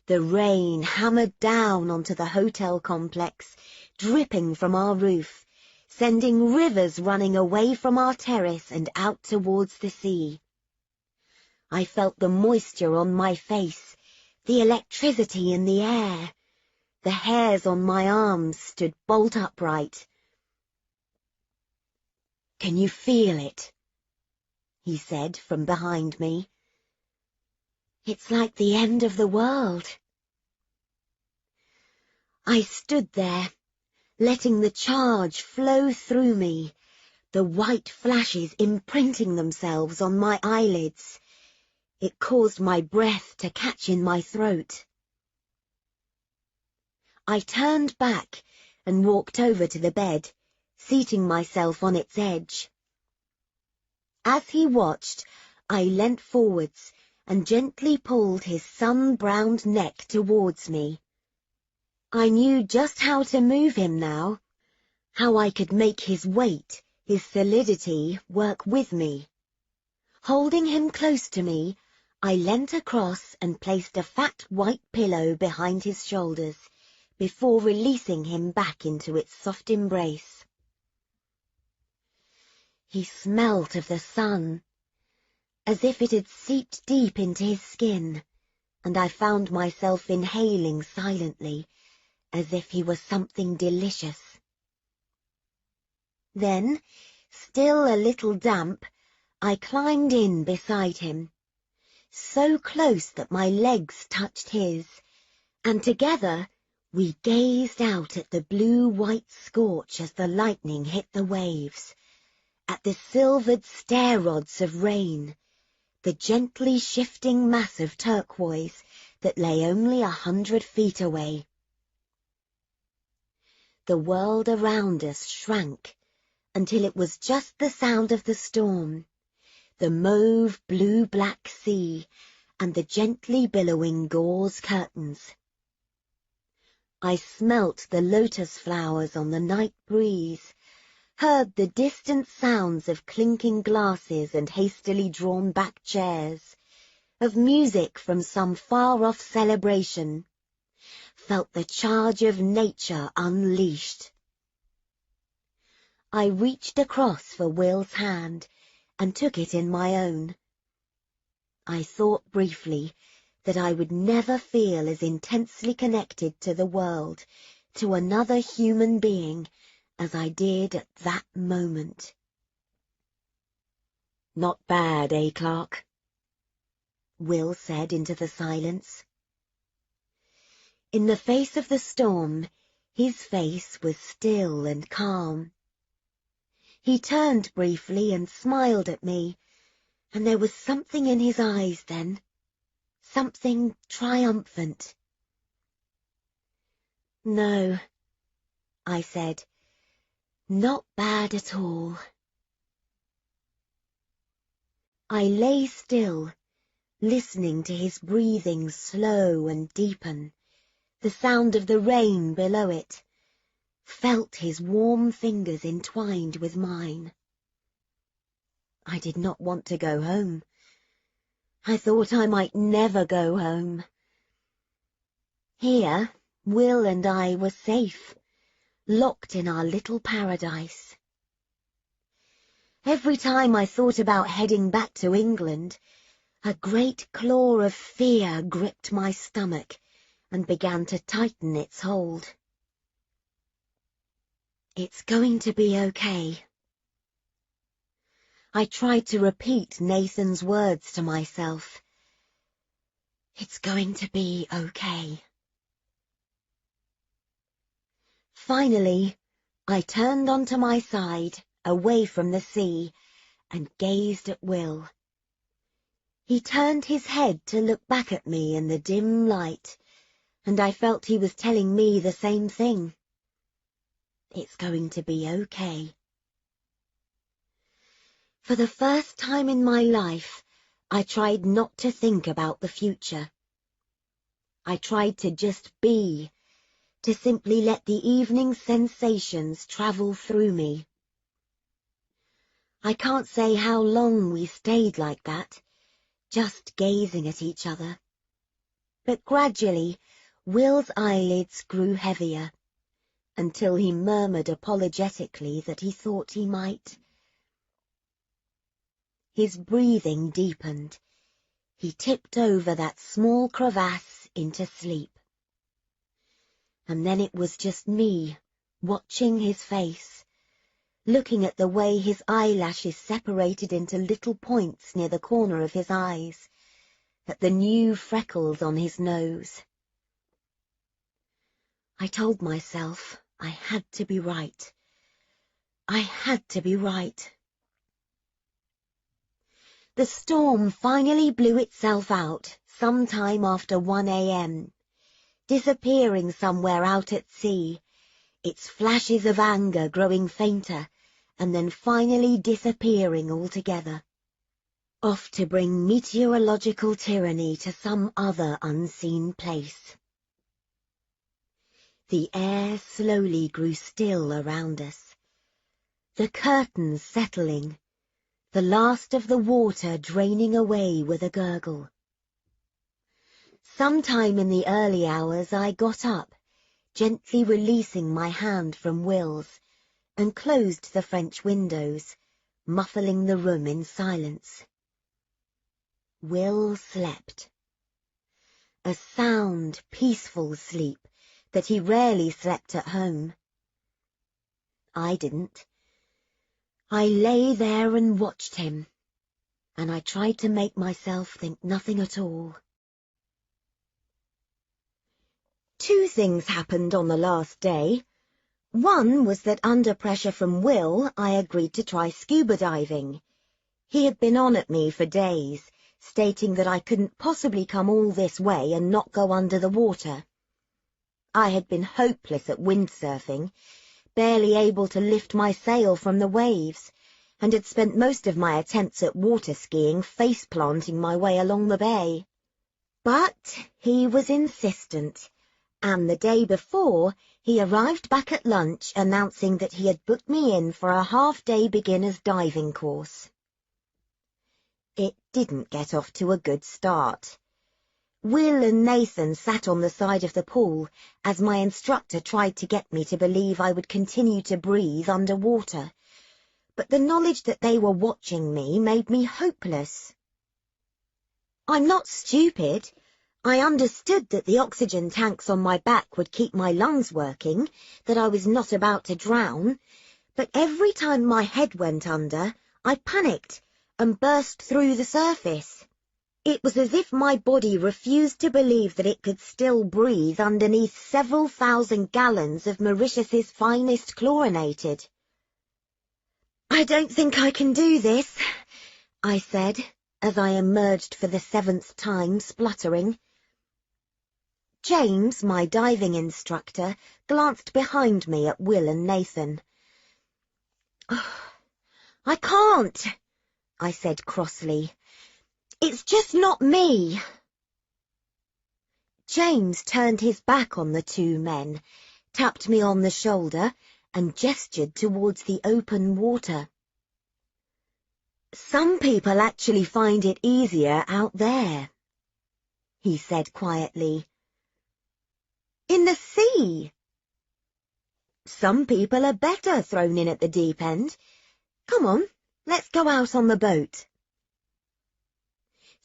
The rain hammered down onto the hotel complex, dripping from our roof, sending rivers running away from our terrace and out towards the sea. I felt the moisture on my face, the electricity in the air. The hairs on my arms stood bolt upright. "Can you feel it?" he said from behind me. "It's like the end of the world." I stood there, letting the charge flow through me, the white flashes imprinting themselves on my eyelids. It caused my breath to catch in my throat. I turned back and walked over to the bed, seating myself on its edge. As he watched, I leant forwards and gently pulled his sun-browned neck towards me. I knew just how to move him now, how I could make his weight, his solidity, work with me. Holding him close to me, I leant across and placed a fat white pillow behind his shoulders, before releasing him back into its soft embrace. He smelt of the sun, as if it had seeped deep into his skin, and I found myself inhaling silently, as if he was something delicious. Then, still a little damp, I climbed in beside him, so close that my legs touched his, and together we gazed out at the blue-white scorch as the lightning hit the waves, at the silvered stair-rods of rain, the gently shifting mass of turquoise that lay only 100 feet away. The world around us shrank until it was just the sound of the storm, the mauve blue-black sea, and the gently billowing gauze curtains. I smelt the lotus flowers on the night breeze, heard the distant sounds of clinking glasses and hastily drawn back chairs, of music from some far-off celebration, felt the charge of nature unleashed. I reached across for Will's hand and took it in my own. I thought briefly that I would never feel as intensely connected to the world, to another human being, as I did at that moment. "Not bad, eh, Clark?" Will said into the silence. In the face of the storm, his face was still and calm. He turned briefly and smiled at me, and there was something in his eyes then, something triumphant. "No," I said, "not bad at all." I lay still, listening to his breathing slow and deepen, the sound of the rain below it, felt his warm fingers entwined with mine. I did not want to go home. I thought I might never go home. Here, Will and I were safe, locked in our little paradise. Every time I thought about heading back to England, a great claw of fear gripped my stomach and began to tighten its hold. It's going to be okay. I tried to repeat Nathan's words to myself. It's going to be okay. Finally, I turned onto my side, away from the sea, and gazed at Will. He turned his head to look back at me in the dim light, and I felt he was telling me the same thing. It's going to be okay. For the first time in my life, I tried not to think about the future. I tried to just be, to simply let the evening sensations travel through me. I can't say how long we stayed like that, just gazing at each other. But gradually, Will's eyelids grew heavier, until he murmured apologetically that he thought he might. His breathing deepened. He tipped over that small crevasse into sleep. And then it was just me, watching his face, looking at the way his eyelashes separated into little points near the corner of his eyes, at the new freckles on his nose. I told myself I had to be right. I had to be right. The storm finally blew itself out sometime after 1 a.m., disappearing somewhere out at sea, its flashes of anger growing fainter, and then finally disappearing altogether, off to bring meteorological tyranny to some other unseen place. The air slowly grew still around us, the curtains settling, the last of the water draining away with a gurgle. Sometime in the early hours I got up, gently releasing my hand from Will's, and closed the French windows, muffling the room in silence. Will slept. A sound, peaceful sleep that he rarely slept at home. I didn't. I lay there and watched him, and I tried to make myself think nothing at all. 2 things happened on the last day. One was that under pressure from Will, I agreed to try scuba diving. He had been on at me for days, stating that I couldn't possibly come all this way and not go under the water. I had been hopeless at windsurfing, barely able to lift my sail from the waves, and had spent most of my attempts at water skiing face-planting my way along the bay. But he was insistent, and the day before he arrived back at lunch announcing that he had booked me in for a half-day beginner's diving course. It didn't get off to a good start. Will and Nathan sat on the side of the pool as my instructor tried to get me to believe I would continue to breathe underwater, but the knowledge that they were watching me made me hopeless. I'm not stupid. I understood that the oxygen tanks on my back would keep my lungs working, that I was not about to drown, but every time my head went under, I panicked and burst through the surface. It was as if my body refused to believe that it could still breathe underneath several thousand gallons of Mauritius's finest chlorinated. "I don't think I can do this," I said, as I emerged for the 7th time, spluttering. James, my diving instructor, glanced behind me at Will and Nathan. "I can't," I said crossly. "It's just not me." James turned his back on the 2 men, tapped me on the shoulder, and gestured towards the open water. "Some people actually find it easier out there," he said quietly. "In the sea. Some people are better thrown in at the deep end. Come on, let's go out on the boat."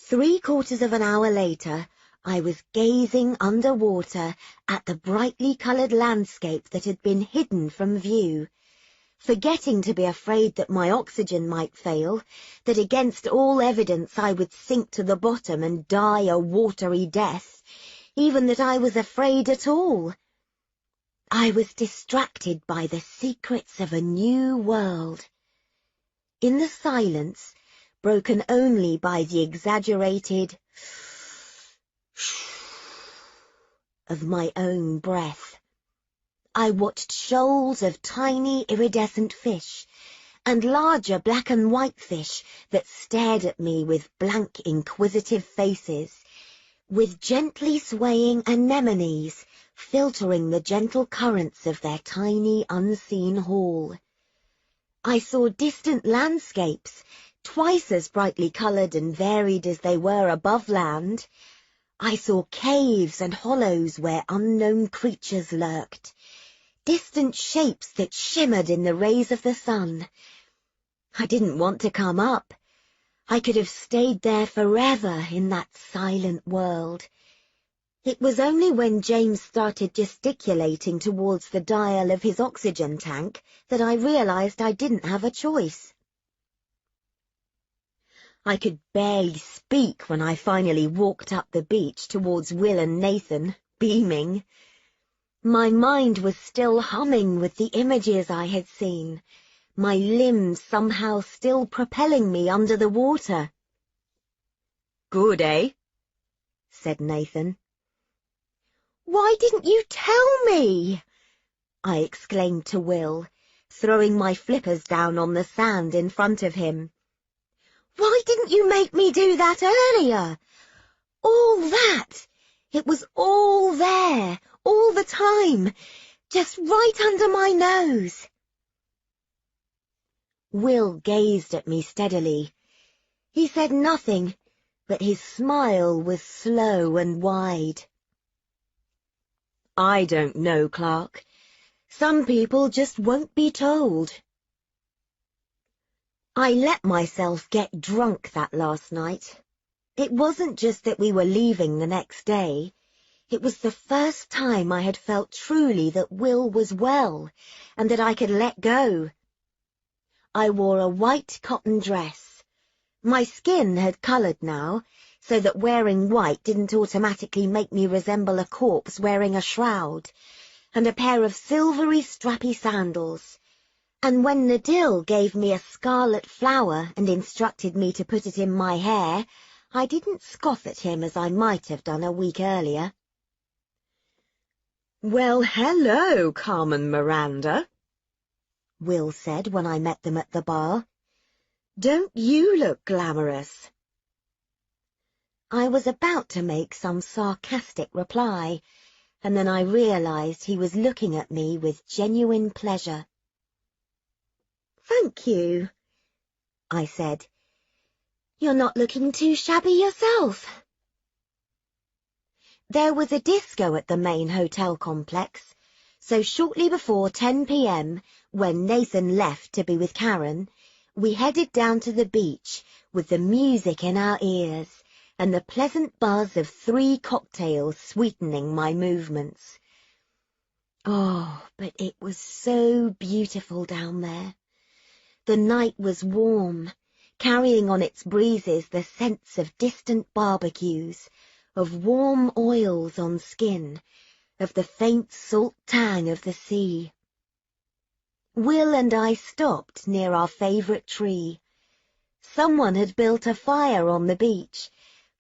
3/4 of an hour later, I was gazing underwater at the brightly coloured landscape that had been hidden from view, forgetting to be afraid that my oxygen might fail, that against all evidence I would sink to the bottom and die a watery death, even that I was afraid at all. I was distracted by the secrets of a new world. In the silence, broken only by the exaggerated of my own breath, I watched shoals of tiny iridescent fish and larger black and white fish that stared at me with blank inquisitive faces, with gently swaying anemones filtering the gentle currents of their tiny unseen haul. I saw distant landscapes, twice as brightly coloured and varied as they were above land. I saw caves and hollows where unknown creatures lurked, distant shapes that shimmered in the rays of the sun. I didn't want to come up. I could have stayed there forever in that silent world. It was only when James started gesticulating towards the dial of his oxygen tank that I realized I didn't have a choice. I could barely speak when I finally walked up the beach towards Will and Nathan, beaming. My mind was still humming with the images I had seen, my limbs somehow still propelling me under the water. "Good, eh?" said Nathan. "Why didn't you tell me?" I exclaimed to Will, throwing my flippers down on the sand in front of him. "Why didn't you make me do that earlier? All that! It was all there, all the time, just right under my nose." Will gazed at me steadily. He said nothing, but his smile was slow and wide. "I don't know, Clark. Some people just won't be told." I let myself get drunk that last night. It wasn't just that we were leaving the next day. It was the first time I had felt truly that Will was well, and that I could let go. I wore a white cotton dress, My skin had coloured now, so that wearing white didn't automatically make me resemble a corpse wearing a shroud, and a pair of silvery strappy sandals. And when Nadil gave me a scarlet flower and instructed me to put it in my hair, I didn't scoff at him as I might have done a week earlier. "Well, hello, Carmen Miranda," Will said when I met them at the bar. "Don't you look glamorous?" I was about to make some sarcastic reply, and then I realized he was looking at me with genuine pleasure. "Thank you," I said. "You're not looking too shabby yourself." There was a disco at the main hotel complex, so shortly before 10 p.m, when Nathan left to be with Karen, we headed down to the beach with the music in our ears and the pleasant buzz of 3 cocktails sweetening my movements. Oh, but it was so beautiful down there. The night was warm, carrying on its breezes the scents of distant barbecues, of warm oils on skin, of the faint salt tang of the sea. Will and I stopped near our favourite tree. Someone had built a fire on the beach,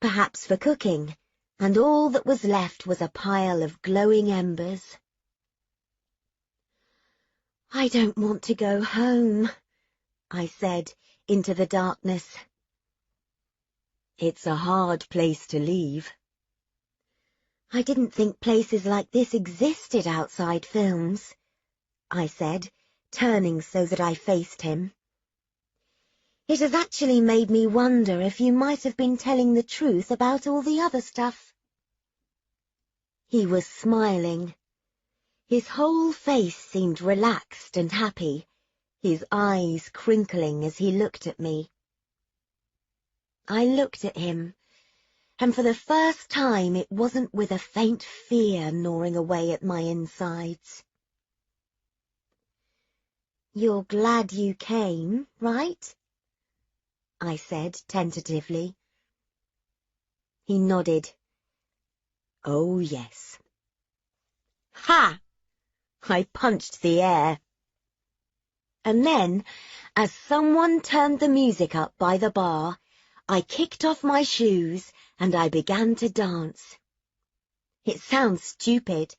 perhaps for cooking, and all that was left was a pile of glowing embers. "I don't want to go home," I said into the darkness. "It's a hard place to leave." "I didn't think places like this existed outside films," I said, turning so that I faced him. "It has actually made me wonder if you might have been telling the truth about all the other stuff." He was smiling. His whole face seemed relaxed and happy, his eyes crinkling as he looked at me. I looked at him, and for the first time it wasn't with a faint fear gnawing away at my insides. "You're glad you came, right?" I said tentatively. He nodded. "Oh, yes." Ha! I punched the air. And then, as someone turned the music up by the bar, I kicked off my shoes and I began to dance. It sounds stupid,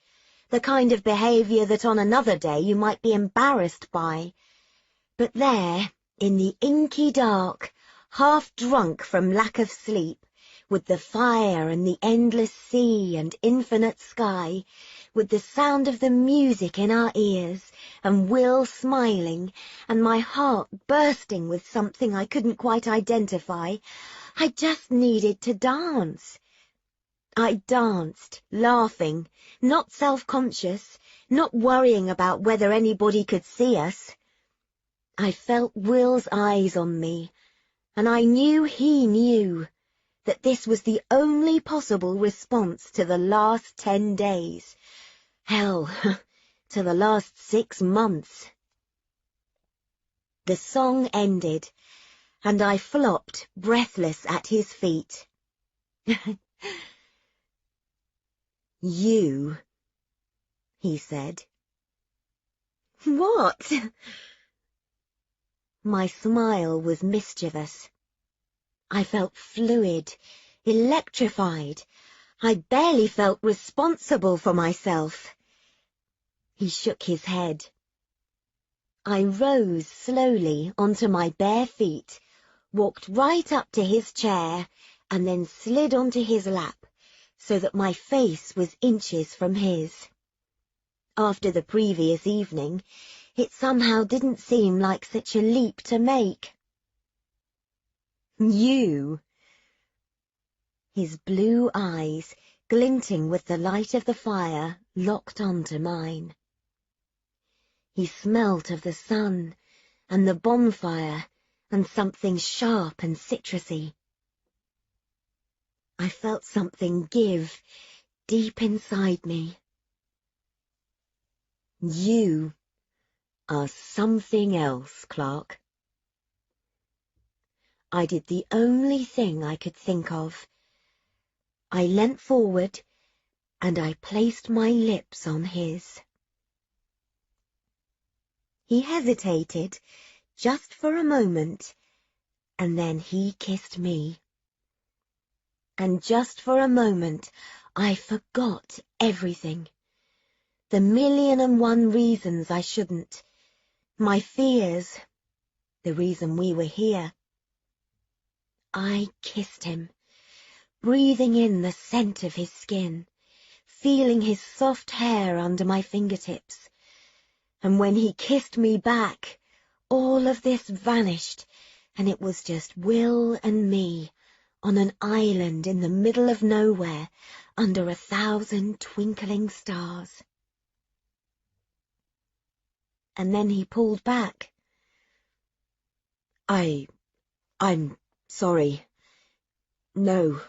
the kind of behaviour that on another day you might be embarrassed by. But there, in the inky dark, half drunk from lack of sleep, with the fire and the endless sea and infinite sky, with the sound of the music in our ears, and Will smiling, and my heart bursting with something I couldn't quite identify, I just needed to dance. I danced, laughing, not self-conscious, not worrying about whether anybody could see us. I felt Will's eyes on me, and I knew he knew that this was the only possible response to the last 10 days. Hell, to the last 6 months. The song ended, and I flopped, breathless, at his feet. "You," he said. "What?" My smile was mischievous. I felt fluid, electrified. I barely felt responsible for myself. He shook his head. I rose slowly onto my bare feet, walked right up to his chair, and then slid onto his lap, so that my face was inches from his. After the previous evening, it somehow didn't seem like such a leap to make. "You." His blue eyes, glinting with the light of the fire, locked onto mine. He smelt of the sun, and the bonfire, and something sharp and citrusy. I felt something give, deep inside me. "You are something else, Clark." I did the only thing I could think of. I leant forward and I placed my lips on his. He hesitated just for a moment, and then he kissed me. And just for a moment I forgot everything. The 1,000,001 reasons I shouldn't. My fears. The reason we were here. I kissed him, breathing in the scent of his skin, feeling his soft hair under my fingertips. And when he kissed me back, all of this vanished, and it was just Will and me on an island in the middle of nowhere under 1,000 twinkling stars. And then he pulled back. I'm sorry. No.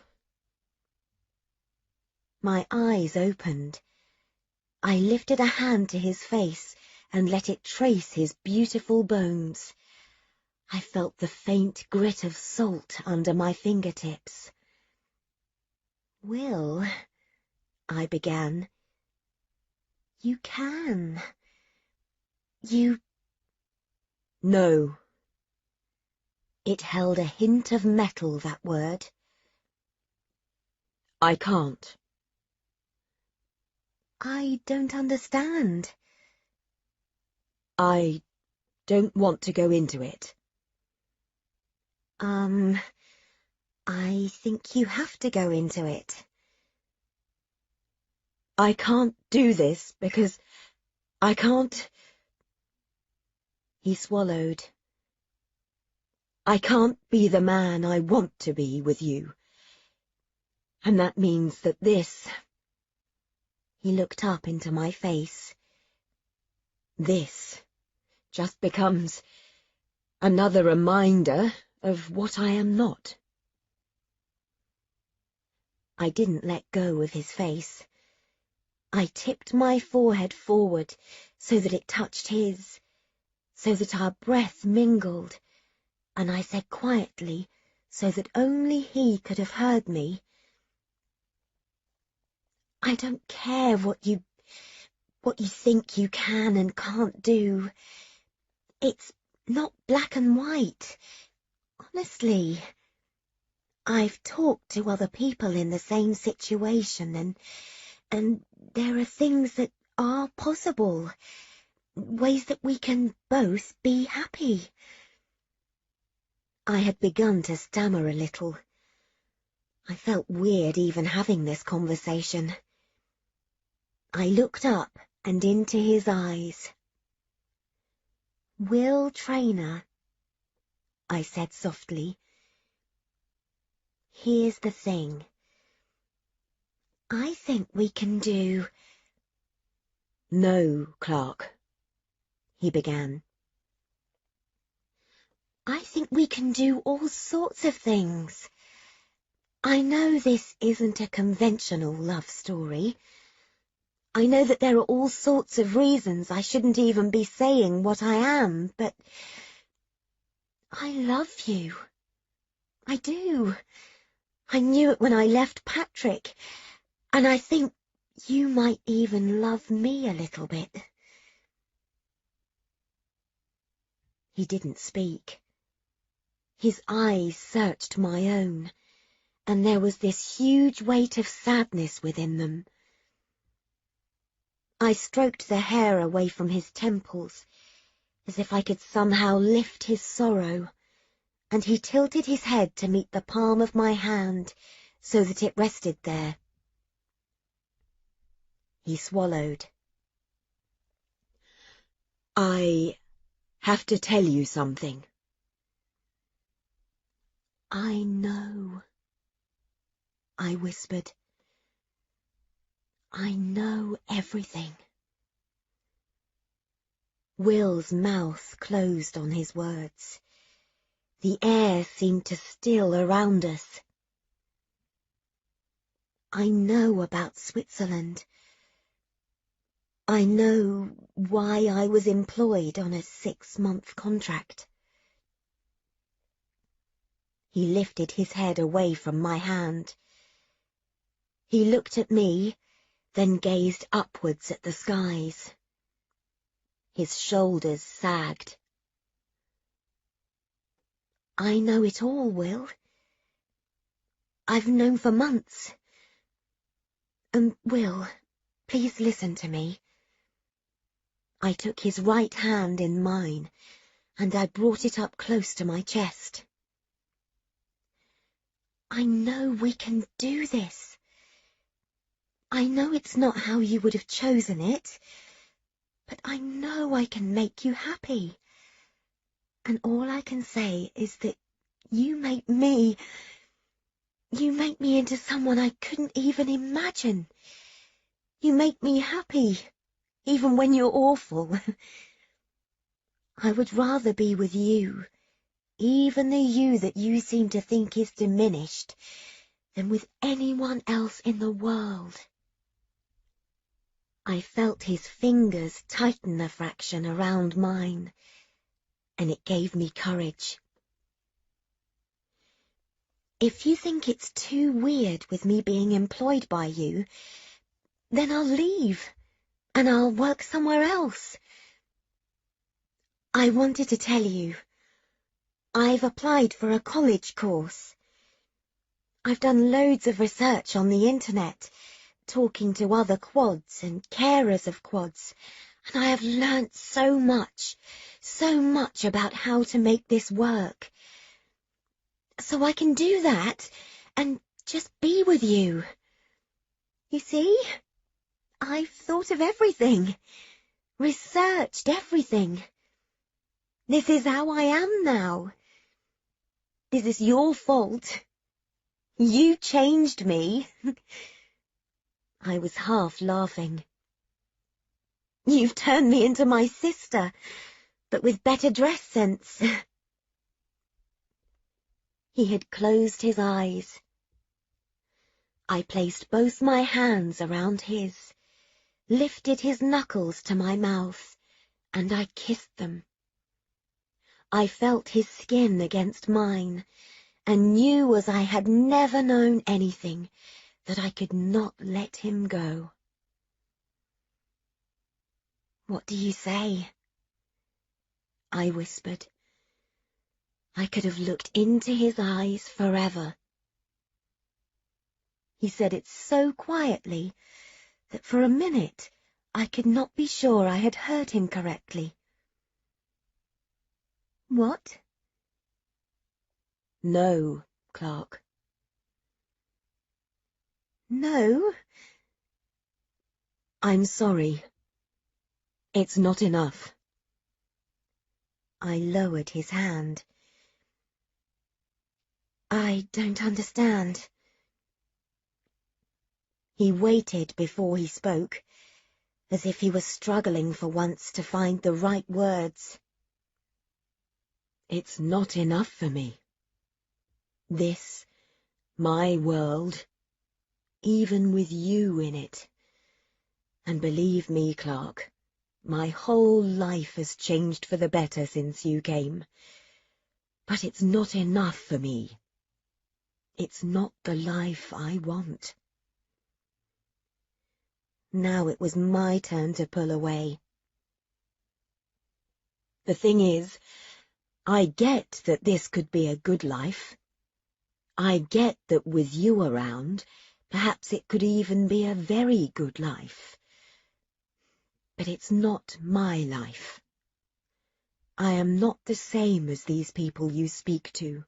My eyes opened. I lifted a hand to his face and let it trace his beautiful bones. I felt the faint grit of salt under my fingertips. Will, I began. You can. You... No. It held a hint of metal, that word. I can't. I don't understand. I don't want to go into it. I think you have to go into it. I can't do this because I can't... He swallowed. I can't be the man I want to be with you. And that means that this... He looked up into my face. This just becomes another reminder of what I am not. I didn't let go of his face. I tipped my forehead forward so that it touched his, so that our breath mingled, and I said quietly, so that only he could have heard me, I don't care what you think you can and can't do. It's not black and white. Honestly, I've talked to other people in the same situation, and there are things that are possible, ways that we can both be happy. I had begun to stammer a little. I felt weird even having this conversation. I looked up and into his eyes. Will Traynor, I said softly. Here's the thing. I think we can do... No, Clark, he began. I think we can do all sorts of things. I know this isn't a conventional love story. I know that there are all sorts of reasons I shouldn't even be saying what I am, but I love you. I do. I knew it when I left Patrick, and I think you might even love me a little bit. He didn't speak. His eyes searched my own, and there was this huge weight of sadness within them. I stroked the hair away from his temples, as if I could somehow lift his sorrow, and he tilted his head to meet the palm of my hand so that it rested there. He swallowed. I have to tell you something. I know, I whispered. I know everything. Will's mouth closed on his words. The air seemed to still around us. I know about Switzerland. I know why I was employed on a 6-month contract. He lifted his head away from my hand. He looked at me, then gazed upwards at the skies. His shoulders sagged. I know it all, Will. I've known for months. And Will, please listen to me. I took his right hand in mine, and I brought it up close to my chest. I know we can do this. I know it's not how you would have chosen it, but I know I can make you happy. And all I can say is that you make me into someone I couldn't even imagine. You make me happy, even when you're awful. I would rather be with you, even the you that you seem to think is diminished, than with anyone else in the world. I felt his fingers tighten a fraction around mine, and it gave me courage. If you think it's too weird with me being employed by you, then I'll leave, and I'll work somewhere else. I wanted to tell you, I've applied for a college course. I've done loads of research on the internet, talking to other quads and carers of quads, and I have learnt so much about how to make this work. So I can do that and just be with you. You see, I've thought of everything, researched everything. This is how I am now. This is your fault. You changed me. I was half laughing. You've turned me into my sister, but with better dress sense. He had closed his eyes. I placed both my hands around his, lifted his knuckles to my mouth, and I kissed them. I felt his skin against mine, and knew as I had never known anything, that I could not let him go. What do you say? I whispered. I could have looked into his eyes forever. He said it so quietly that for a minute I could not be sure I had heard him correctly. What? No, Clark. No? I'm sorry. It's not enough. I lowered his hand. I don't understand. He waited before he spoke, as if he was struggling for once to find the right words. It's not enough for me. This, my world, even with you in it. And believe me, Clark, my whole life has changed for the better since you came. But it's not enough for me. It's not the life I want. Now it was my turn to pull away. The thing is, I get that this could be a good life. I get that with you around, perhaps it could even be a very good life. But it's not my life. I am not the same as these people you speak to.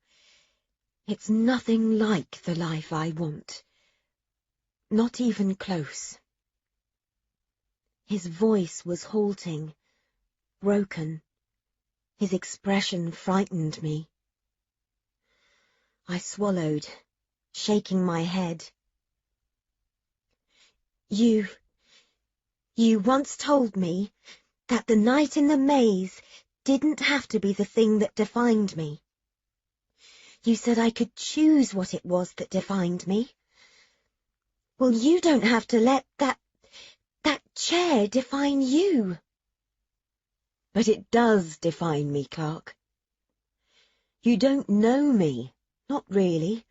It's nothing like the life I want. Not even close. His voice was halting, broken. His expression frightened me. I swallowed, shaking my head. You once told me that the night in the maze didn't have to be the thing that defined me. You said I could choose what it was that defined me. Well, you don't have to let that chair define you. But it does define me, Clark. You don't know me, Not really.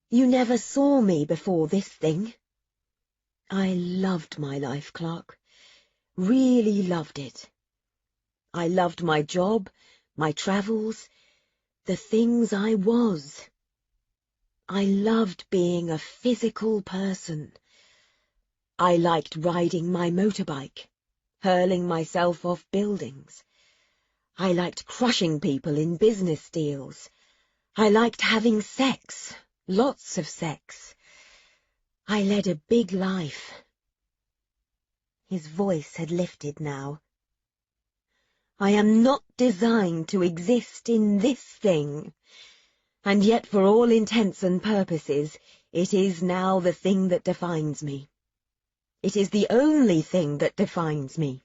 You never saw me before this thing. I loved my life, Clark. Really loved it. I loved my job, my travels, the things I was. I loved being a physical person. I liked riding my motorbike, hurling myself off buildings. I liked crushing people in business deals. I liked having sex, lots of sex. I led a big life. His voice had lifted now. I am not designed to exist in this thing, and yet for all intents and purposes, it is now the thing that defines me. It is the only thing that defines me.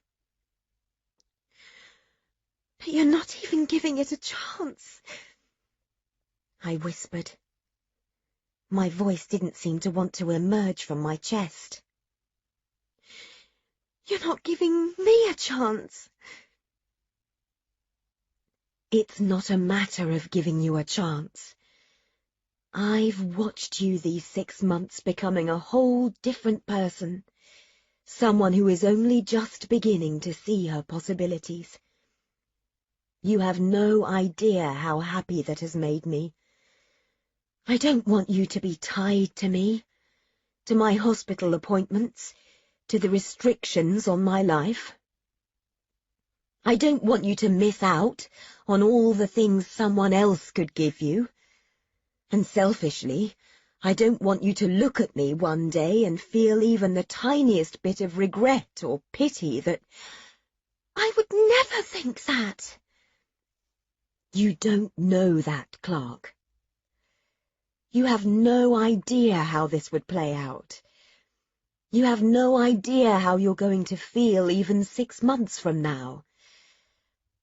But you're not even giving it a chance, I whispered. My voice didn't seem to want to emerge from my chest. You're not giving me a chance. It's not a matter of giving you a chance. I've watched you these 6 months becoming a whole different person, someone who is only just beginning to see her possibilities. You have no idea how happy that has made me. I don't want you to be tied to me, to my hospital appointments, to the restrictions on my life. I don't want you to miss out on all the things someone else could give you. And selfishly, I don't want you to look at me one day and feel even the tiniest bit of regret or pity that... I would never think that. You don't know that, Clark. You have no idea how this would play out. You have no idea how you're going to feel even 6 months from now.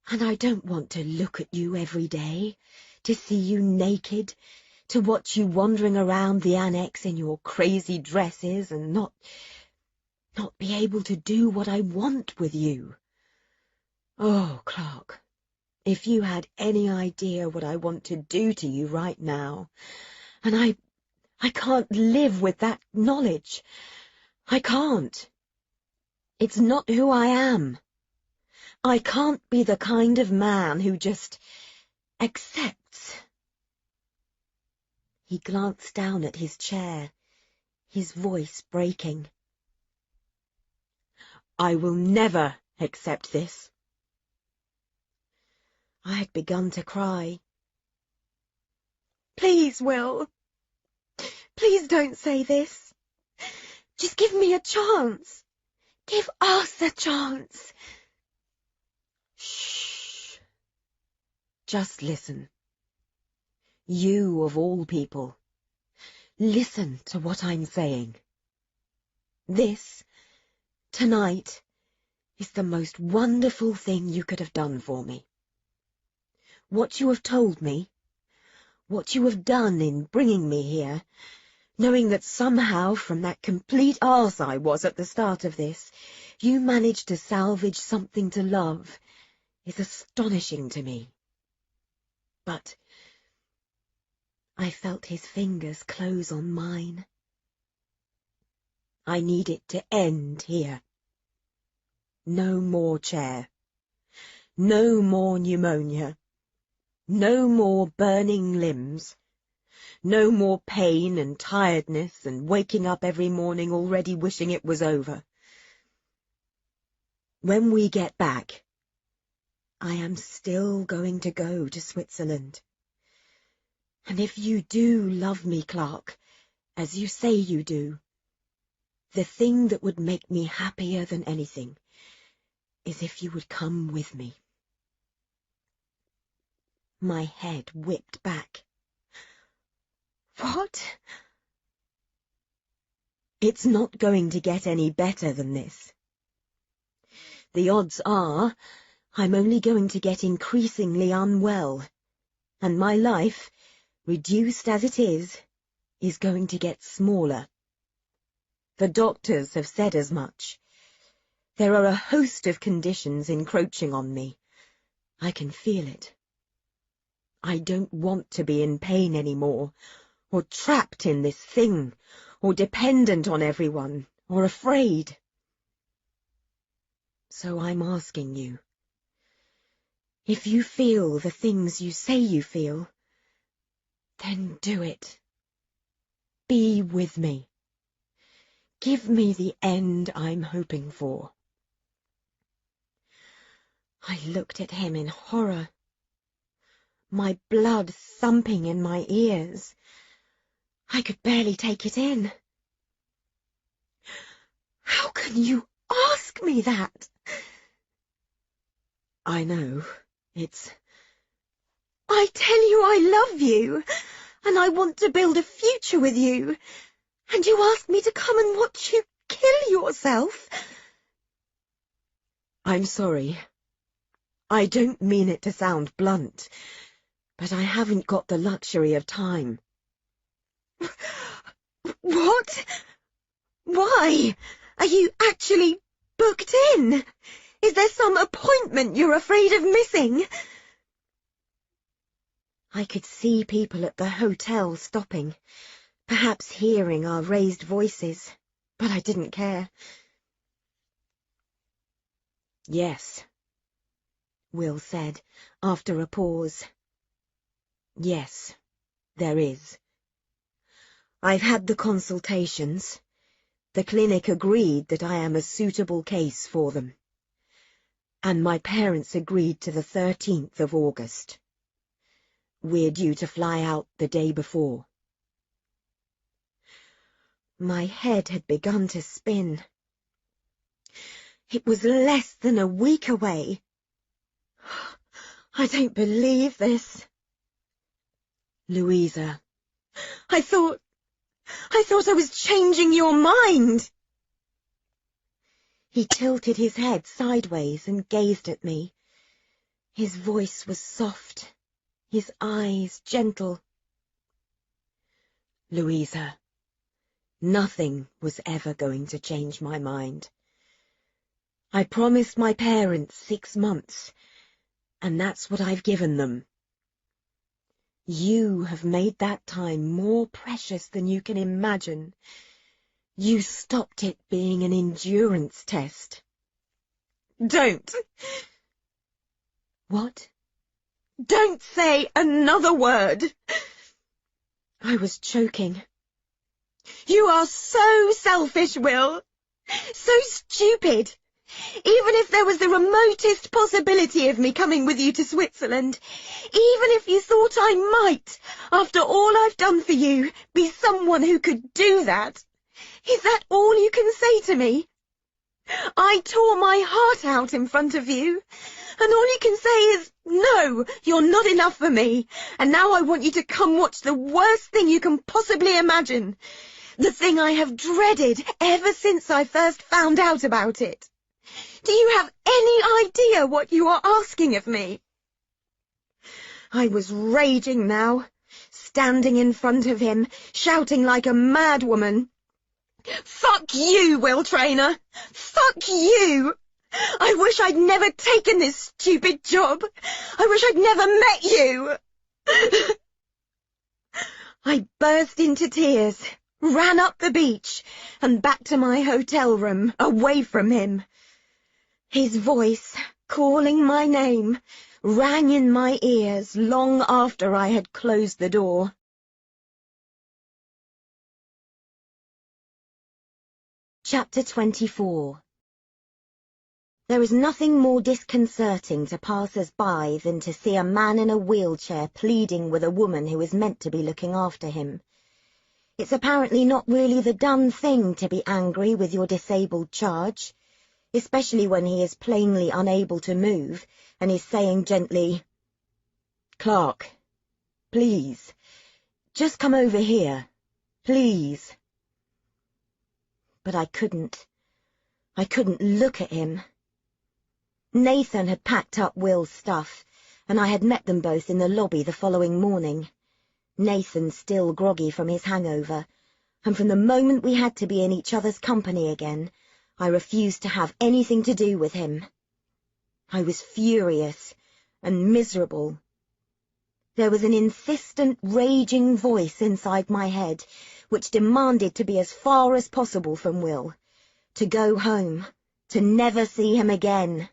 And I don't want to look at you every day, to see you naked, to watch you wandering around the annex in your crazy dresses and not be able to do what I want with you. Oh, Clark, if you had any idea what I want to do to you right now, and I can't live with that knowledge. I can't. It's not who I am. I can't be the kind of man who just accepts. He glanced down at his chair, his voice breaking. I will never accept this. I had begun to cry. Please, Will. Please don't say this. Just give me a chance. Give us a chance. Shh. Just listen. You, of all people, listen to what I'm saying. This, tonight, is the most wonderful thing you could have done for me. What you have told me, what you have done in bringing me here, knowing that somehow from that complete arse I was at the start of this, you managed to salvage something to love, is astonishing to me. But I felt his fingers close on mine. I need it to end here. No more chair. No more pneumonia. No more burning limbs. No more pain and tiredness and waking up every morning already wishing it was over. When we get back, I am still going to go to Switzerland. And if you do love me, Clark, as you say you do, the thing that would make me happier than anything is if you would come with me. My head whipped back. What? It's not going to get any better than this. The odds are I'm only going to get increasingly unwell, and my life, reduced as it is going to get smaller. The doctors have said as much. There are a host of conditions encroaching on me. I can feel it. I don't want to be in pain anymore, or trapped in this thing, or dependent on everyone, or afraid. So I'm asking you, if you feel the things you say you feel, then do it. Be with me. Give me the end I'm hoping for. I looked at him in horror, my blood thumping in my ears. I could barely take it in. How can you ask me that? I know, I tell you I love you, and I want to build a future with you, and you ask me to come and watch you kill yourself? I'm sorry. I don't mean it to sound blunt, but I haven't got the luxury of time. What? Why? Are you actually booked in? Is there some appointment you're afraid of missing? I could see people at the hotel stopping, perhaps hearing our raised voices, but I didn't care. Yes, Will said, after a pause. Yes, there is. I've had the consultations. The clinic agreed that I am a suitable case for them. And my parents agreed to the 13th of August. We're due to fly out the day before. My head had begun to spin. It was less than a week away. I don't believe this. Louisa, I thought I was changing your mind. He tilted his head sideways and gazed at me. His voice was soft, his eyes gentle. Louisa, nothing was ever going to change my mind. I promised my parents 6 months, and that's what I've given them. You have made that time more precious than you can imagine. You stopped it being an endurance test. Don't. What? Don't say another word. I was choking. You are so selfish, Will. So stupid. Even if there was the remotest possibility of me coming with you to Switzerland, even if you thought I might, after all I've done for you, be someone who could do that, is that all you can say to me? I tore my heart out in front of you, and all you can say is, no, you're not enough for me, and now I want you to come watch the worst thing you can possibly imagine, the thing I have dreaded ever since I first found out about it. Do you have any idea what you are asking of me? I was raging now, standing in front of him, shouting like a madwoman. Fuck you, Will Traynor! Fuck you! I wish I'd never taken this stupid job. I wish I'd never met you. I burst into tears, ran up the beach, and back to my hotel room, away from him. His voice, calling my name, rang in my ears long after I had closed the door. Chapter 24. There is nothing more disconcerting to passers-by than to see a man in a wheelchair pleading with a woman who is meant to be looking after him. It's apparently not really the done thing to be angry with your disabled charge, especially when he is plainly unable to move and is saying gently, "Clark, please, just come over here, please." But I couldn't look at him. Nathan had packed up Will's stuff, and I had met them both in the lobby the following morning. Nathan still groggy from his hangover, and from the moment we had to be in each other's company again, I refused to have anything to do with him. I was furious and miserable. There was an insistent, raging voice inside my head, which demanded to be as far as possible from Will, to go home, to never see him again.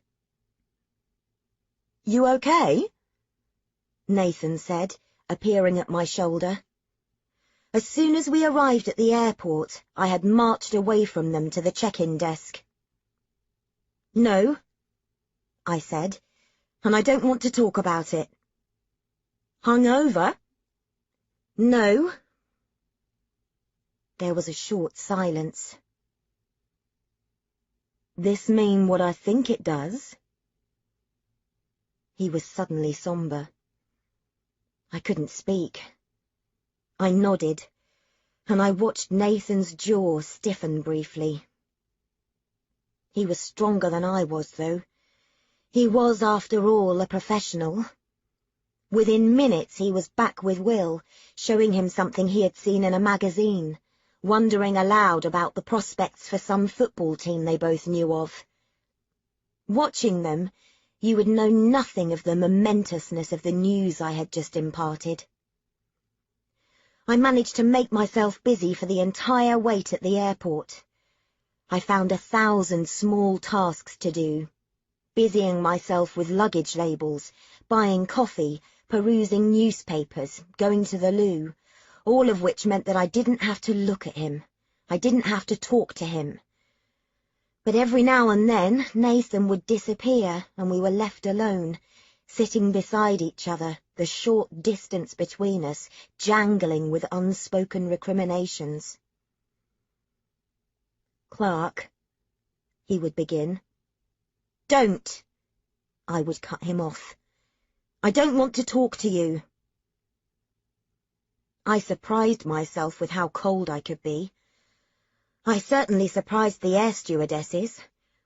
"You okay?" Nathan said, appearing at my shoulder. As soon as we arrived at the airport, I had marched away from them to the check-in desk. "No," I said, "and I don't want to talk about it." "Hungover?" "No." There was a short silence. "This mean what I think it does?" He was suddenly somber. I couldn't speak. I nodded, and I watched Nathan's jaw stiffen briefly. He was stronger than I was, though. He was, after all, a professional. Within minutes he was back with Will, showing him something he had seen in a magazine, wondering aloud about the prospects for some football team they both knew of. Watching them, you would know nothing of the momentousness of the news I had just imparted. I managed to make myself busy for the entire wait at the airport. I found 1,000 small tasks to do, busying myself with luggage labels, buying coffee, perusing newspapers, going to the loo, all of which meant that I didn't have to look at him. I didn't have to talk to him. But every now and then Nathan would disappear and we were left alone, sitting beside each other, the short distance between us jangling with unspoken recriminations. "Clark," he would begin. "Don't!" I would cut him off. "I don't want to talk to you." I surprised myself with how cold I could be. I certainly surprised the air stewardesses.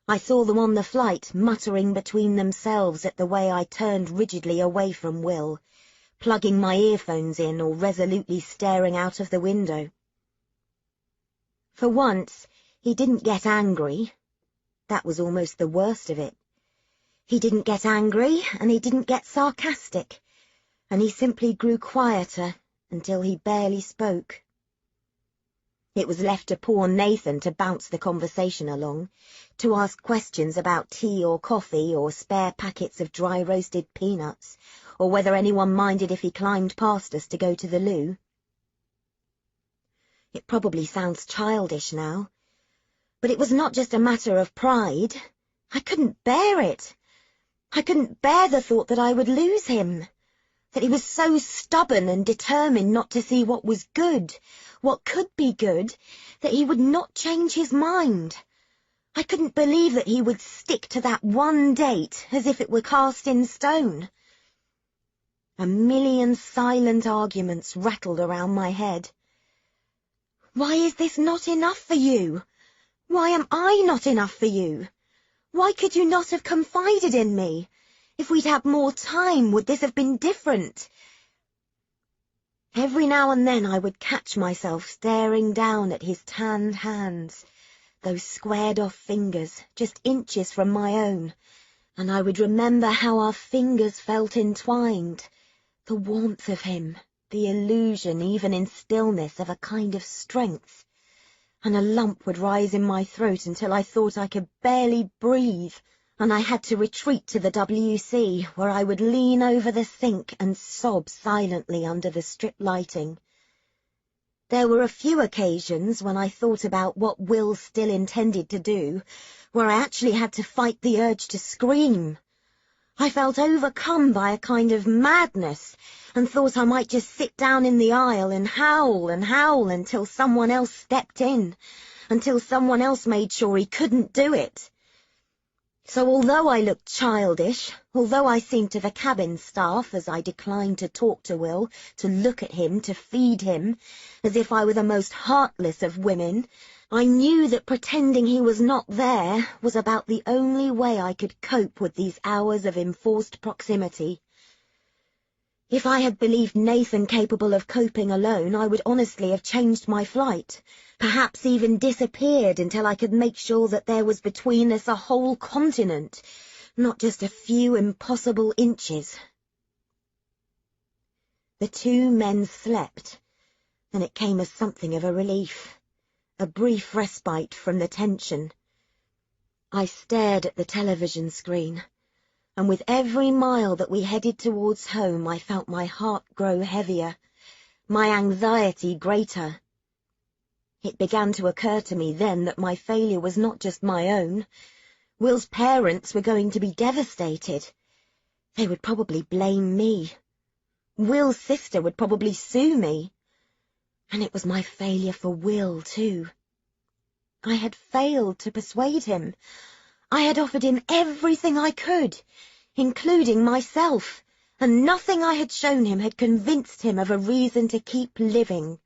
I saw them on the flight, muttering between themselves at the way I turned rigidly away from Will, plugging my earphones in or resolutely staring out of the window. For once, he didn't get angry. That was almost the worst of it. He didn't get angry, and he didn't get sarcastic, and he simply grew quieter until he barely spoke. It was left to poor Nathan to bounce the conversation along, to ask questions about tea or coffee or spare packets of dry-roasted peanuts, or whether anyone minded if he climbed past us to go to the loo. It probably sounds childish now, but it was not just a matter of pride. I couldn't bear it. I couldn't bear the thought that I would lose him, that he was so stubborn and determined not to see what was good, what could be good, that he would not change his mind. I couldn't believe that he would stick to that one date as if it were cast in stone. A million silent arguments rattled around my head. Why is this not enough for you? Why am I not enough for you? Why could you not have confided in me? If we'd had more time, would this have been different? Every now and then I would catch myself staring down at his tanned hands, those squared-off fingers, just inches from my own, and I would remember how our fingers felt entwined, the warmth of him, the illusion, even in stillness, of a kind of strength, and a lump would rise in my throat until I thought I could barely breathe, and I had to retreat to the WC, where I would lean over the sink and sob silently under the strip lighting. There were a few occasions when I thought about what Will still intended to do, where I actually had to fight the urge to scream. I felt overcome by a kind of madness, and thought I might just sit down in the aisle and howl until someone else stepped in, until someone else made sure he couldn't do it. So although I looked childish, although I seemed to the cabin staff, as I declined to talk to Will, to look at him, to feed him, as if I were the most heartless of women, I knew that pretending he was not there was about the only way I could cope with these hours of enforced proximity. If I had believed Nathan capable of coping alone, I would honestly have changed my flight, perhaps even disappeared until I could make sure that there was between us a whole continent, not just a few impossible inches. The two men slept, and it came as something of a relief, a brief respite from the tension. I stared at the television screen, and with every mile that we headed towards home I felt my heart grow heavier, my anxiety greater. It began to occur to me then that my failure was not just my own. Will's parents were going to be devastated. They would probably blame me. Will's sister would probably sue me. And it was my failure for Will, too. I had failed to persuade him. I had offered him everything I could, including myself, and nothing I had shown him had convinced him of a reason to keep living.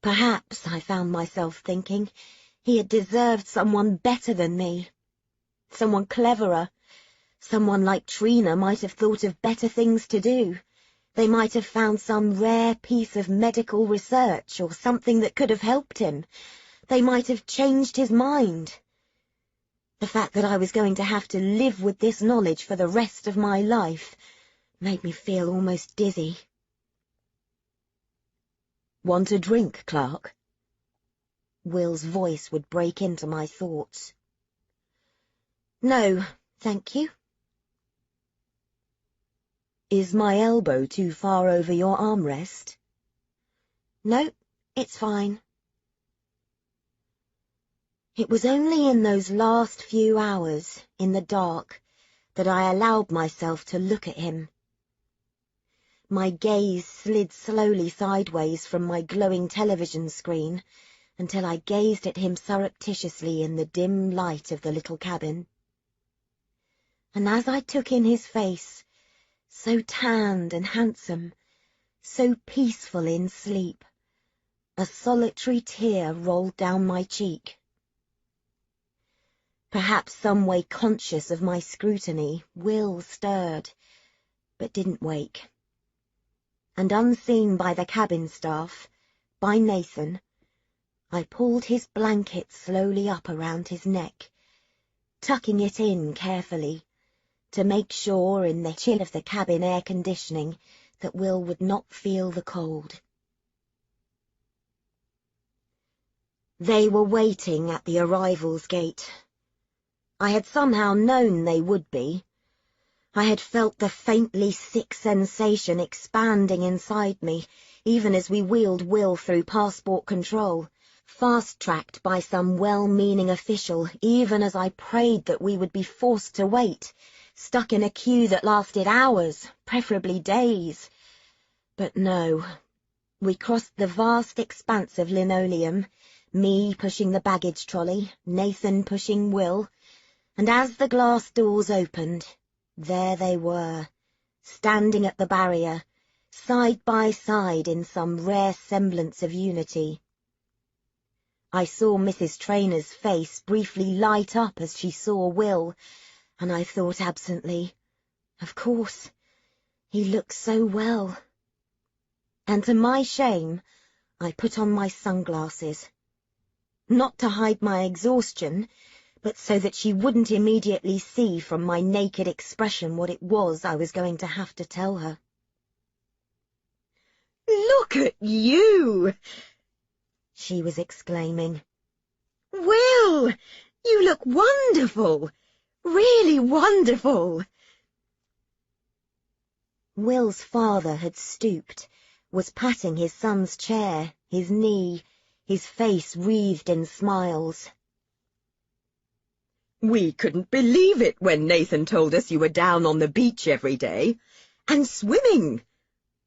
Perhaps, I found myself thinking, he had deserved someone better than me, someone cleverer. Someone like Trina might have thought of better things to do. They might have found some rare piece of medical research or something that could have helped him. They might have changed his mind. The fact that I was going to have to live with this knowledge for the rest of my life made me feel almost dizzy. "Want a drink, Clark?" Will's voice would break into my thoughts. "No, thank you." "Is my elbow too far over your armrest?" "No, it's fine." It was only in those last few hours, in the dark, that I allowed myself to look at him. My gaze slid slowly sideways from my glowing television screen until I gazed at him surreptitiously in the dim light of the little cabin. And as I took in his face, so tanned and handsome, so peaceful in sleep, a solitary tear rolled down my cheek. Perhaps some way conscious of my scrutiny, Will stirred, but didn't wake. And unseen by the cabin staff, by Nathan, I pulled his blanket slowly up around his neck, tucking it in carefully, to make sure in the chill of the cabin air conditioning that Will would not feel the cold. They were waiting at the arrivals gate. I had somehow known they would be. I had felt the faintly sick sensation expanding inside me, even as we wheeled Will through passport control, fast-tracked by some well-meaning official, even as I prayed that we would be forced to wait, stuck in a queue that lasted hours, preferably days. But no, we crossed the vast expanse of linoleum, me pushing the baggage trolley, Nathan pushing Will, and as the glass doors opened, there they were, standing at the barrier, side by side in some rare semblance of unity. I saw Mrs. Trainor's face briefly light up as she saw Will, and I thought absently, of course, he looks so well. And to my shame, I put on my sunglasses. Not to hide my exhaustion, but so that she wouldn't immediately see from my naked expression what it was I was going to have to tell her. "Look at you!" she was exclaiming. "Will, you look wonderful! Really wonderful!" Will's father had stooped, was patting his son's chair, his knee, his face wreathed in smiles. "We couldn't believe it when Nathan told us you were down on the beach every day. And swimming!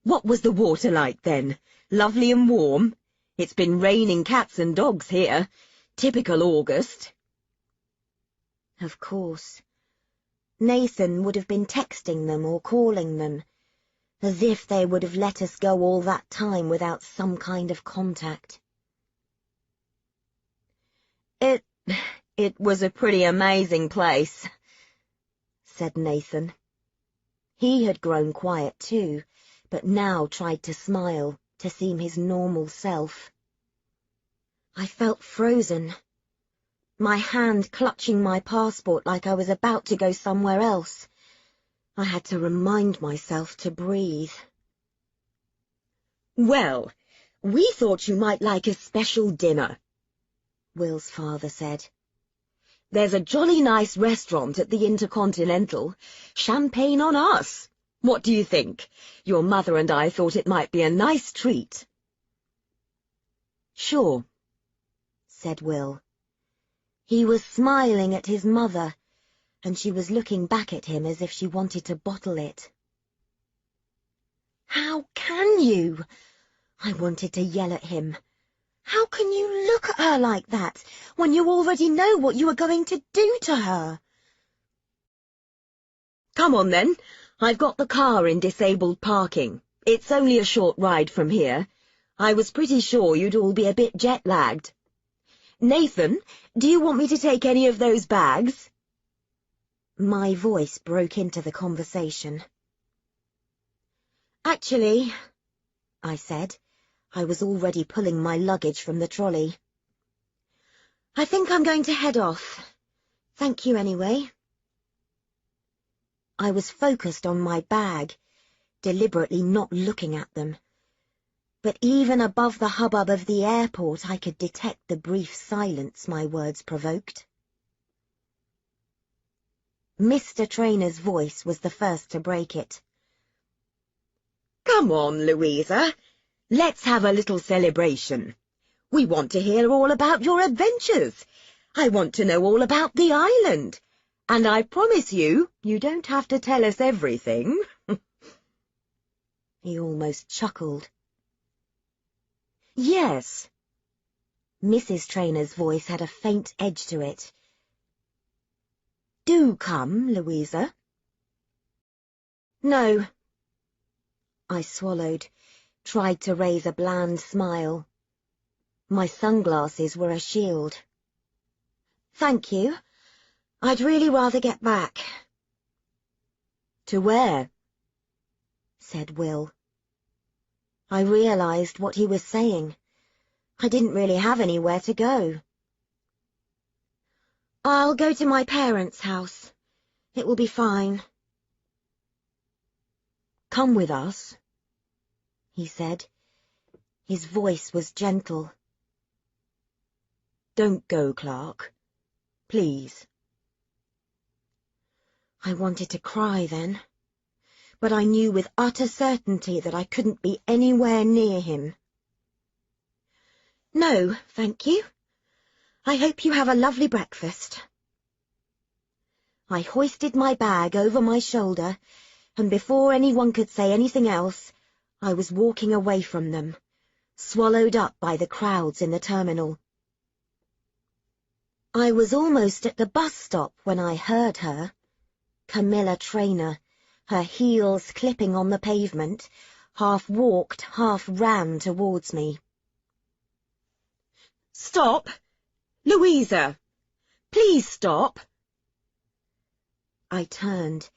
What was the water like then? Lovely and warm? It's been raining cats and dogs here. Typical August." Of course. Nathan would have been texting them or calling them, as if they would have let us go all that time without some kind of contact. It was a pretty amazing place," said Nathan. He had grown quiet too, but now tried to smile, to seem his normal self. I felt frozen, my hand clutching my passport like I was about to go somewhere else. I had to remind myself to breathe. "Well, we thought you might like a special dinner," Will's father said. "There's a jolly nice restaurant at the Intercontinental. Champagne on us. What do you think? Your mother and I thought it might be a nice treat." "Sure," said Will. He was smiling at his mother, and she was looking back at him as if she wanted to bottle it. "How can you?" I wanted to yell at him. "How can you look at her like that, when you already know what you are going to do to her?" "Come on, then. I've got the car in disabled parking. It's only a short ride from here. I was pretty sure you'd all be a bit jet-lagged. Nathan, do you want me to take any of those bags?" My voice broke into the conversation. "Actually," I said. I was already pulling my luggage from the trolley. "I think I'm going to head off. Thank you anyway." I was focused on my bag, deliberately not looking at them. But even above the hubbub of the airport, I could detect the brief silence my words provoked. Mr. Trainer's voice was the first to break it. "Come on, Louisa. Let's have a little celebration. We want to hear all about your adventures. I want to know all about the island. And I promise you, you don't have to tell us everything." He almost chuckled. "Yes." Mrs. Trainer's voice had a faint edge to it. "Do come, Louisa." "No." I swallowed, tried to raise a bland smile. My sunglasses were a shield. "Thank you. I'd really rather get back." "To where?" said Will. I realized what he was saying. I didn't really have anywhere to go. "I'll go to my parents' house. It will be fine." "Come with us," he said. His voice was gentle. "Don't go, Clark. Please." I wanted to cry then, but I knew with utter certainty that I couldn't be anywhere near him. "No, thank you. I hope you have a lovely breakfast." I hoisted my bag over my shoulder, and before anyone could say anything else, I was walking away from them, swallowed up by the crowds in the terminal. I was almost at the bus stop when I heard her, Camilla Trainer, her heels clipping on the pavement, half walked, half ran towards me. "Stop! Louisa! Please stop!" I turned,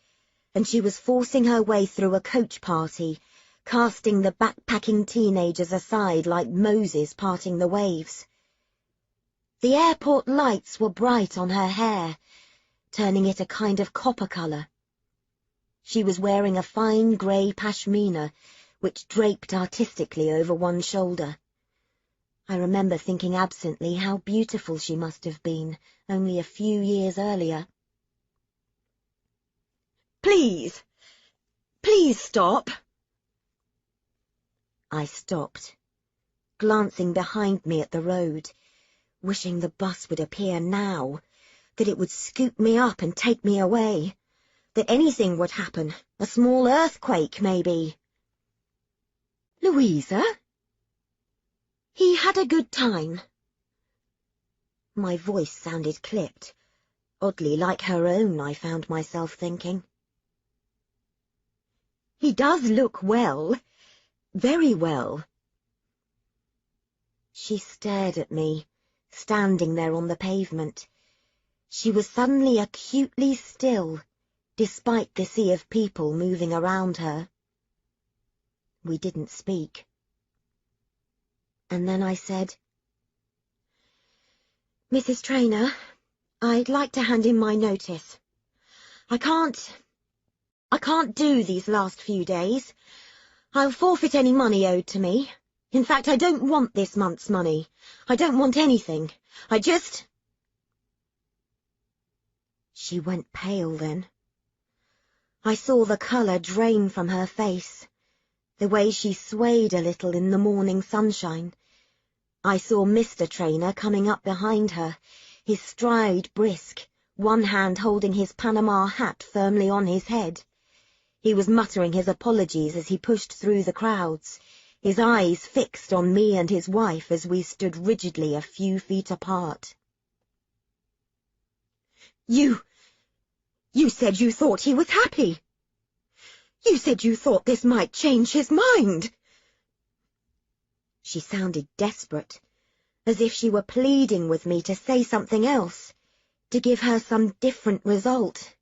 and she was forcing her way through a coach party, casting the backpacking teenagers aside like Moses parting the waves. The airport lights were bright on her hair, turning it a kind of copper colour. She was wearing a fine grey pashmina, which draped artistically over one shoulder. I remember thinking absently how beautiful she must have been only a few years earlier. "Please, please stop." I stopped, glancing behind me at the road, wishing the bus would appear now, that it would scoop me up and take me away, that anything would happen, a small earthquake, maybe. "Louisa? He had a good time." My voice sounded clipped, oddly like her own, I found myself thinking. "He does look well, very well." She stared at me, standing there on the pavement. She was suddenly acutely still, despite the sea of people moving around her. We didn't speak. And then I said, "Mrs. Trainer, I'd like to hand in my notice. I can't I can't do these last few days. I'll forfeit any money owed to me. In fact, I don't want this month's money. I don't want anything. She went pale then. I saw the colour drain from her face, the way she swayed a little in the morning sunshine. I saw Mr. Trainer coming up behind her, his stride brisk, one hand holding his Panama hat firmly on his head. He was muttering his apologies as he pushed through the crowds, his eyes fixed on me and his wife as we stood rigidly a few feet apart. You said you thought he was happy. You said you thought this might change his mind. She sounded desperate, as if she were pleading with me to say something else, to give her some different result.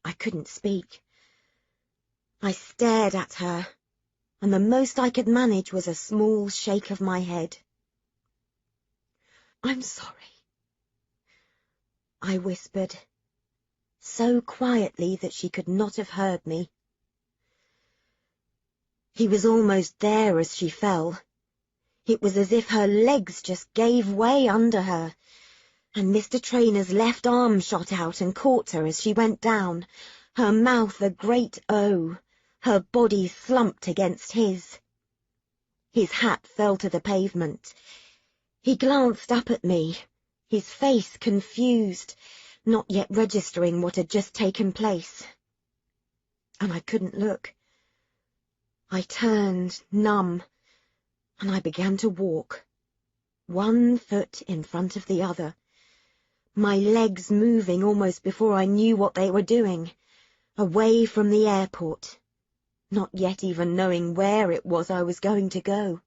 I couldn't speak. I stared at her, and the most I could manage was a small shake of my head. "I'm sorry," I whispered, so quietly that she could not have heard me. He was almost there as she fell. It was as if her legs just gave way under her, and Mr. Trainer's left arm shot out and caught her as she went down, her mouth a great O, her body slumped against his. His hat fell to the pavement. He glanced up at me, his face confused, not yet registering what had just taken place. And I couldn't look. I turned, numb, and I began to walk, one foot in front of the other, my legs moving almost before I knew what they were doing, away from the airport, not yet even knowing where it was I was going to go.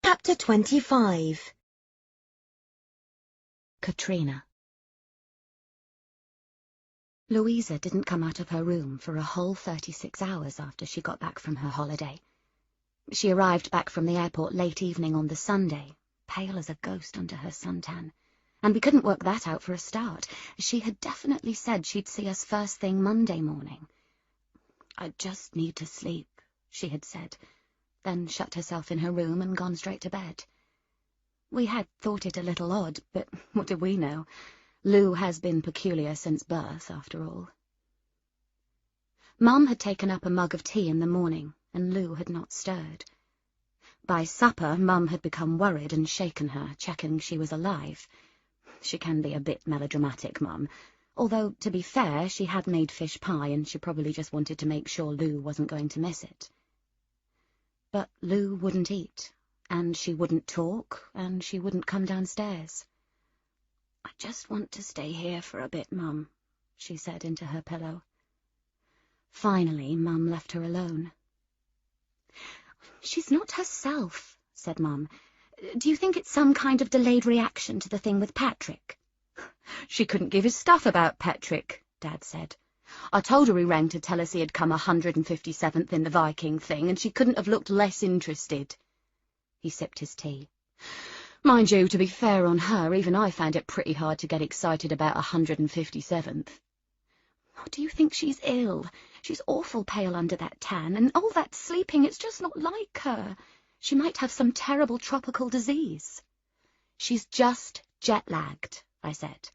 Chapter 25. Katrina. Louisa didn't come out of her room for a whole 36 hours after she got back from her holiday. She arrived back from the airport late evening on the Sunday, pale as a ghost under her suntan, and we couldn't work that out for a start. She had definitely said she'd see us first thing Monday morning. "I just need to sleep," she had said, then shut herself in her room and gone straight to bed. We had thought it a little odd, but what did we know? Lou has been peculiar since birth, after all. Mum had taken up a mug of tea in the morning, and Lou had not stirred. By supper, Mum had become worried and shaken her, checking she was alive. She can be a bit melodramatic, Mum, although, to be fair, she had made fish pie and she probably just wanted to make sure Lou wasn't going to miss it. But Lou wouldn't eat, and she wouldn't talk, and she wouldn't come downstairs. "I just want to stay here for a bit, Mum," she said into her pillow. Finally, Mum left her alone. "She's not herself," said Mum. "Do you think it's some kind of delayed reaction to the thing with Patrick?" "She couldn't give his stuff about Patrick," Dad said. "I told her he rang to tell us he had come 157th in the Viking thing, and she couldn't have looked less interested." He sipped his tea. "Mind you, to be fair on her, even I found it pretty hard to get excited about 157th. Oh, do you think she's ill? She's awful pale under that tan, and all that sleeping, it's just not like her. She might have some terrible tropical disease." "She's just jet-lagged," I said.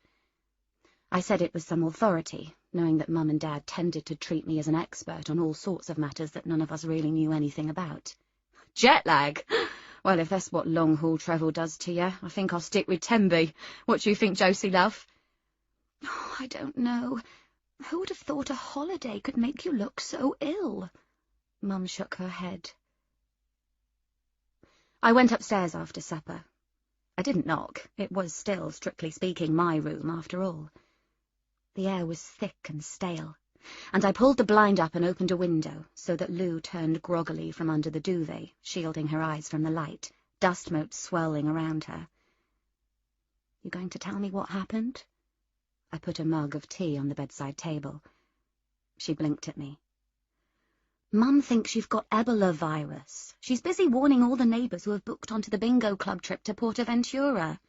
I said it with some authority, knowing that Mum and Dad tended to treat me as an expert on all sorts of matters that none of us really knew anything about. "Jet-lag? Well, if that's what long-haul travel does to you, I think I'll stick with Tembe. What do you think, Josie, love?" "Oh, I don't know. Who would have thought a holiday could make you look so ill?" Mum shook her head. I went upstairs after supper. I didn't knock. It was still, strictly speaking, my room, after all. The air was thick and stale, and I pulled the blind up and opened a window so that Lou turned groggily from under the duvet, shielding her eyes from the light, dust motes swirling around her. "You going to tell me what happened?" I put a mug of tea on the bedside table. She blinked at me. "Mum thinks you've got Ebola virus. She's busy warning all the neighbours who have booked onto the bingo club trip to Portaventura."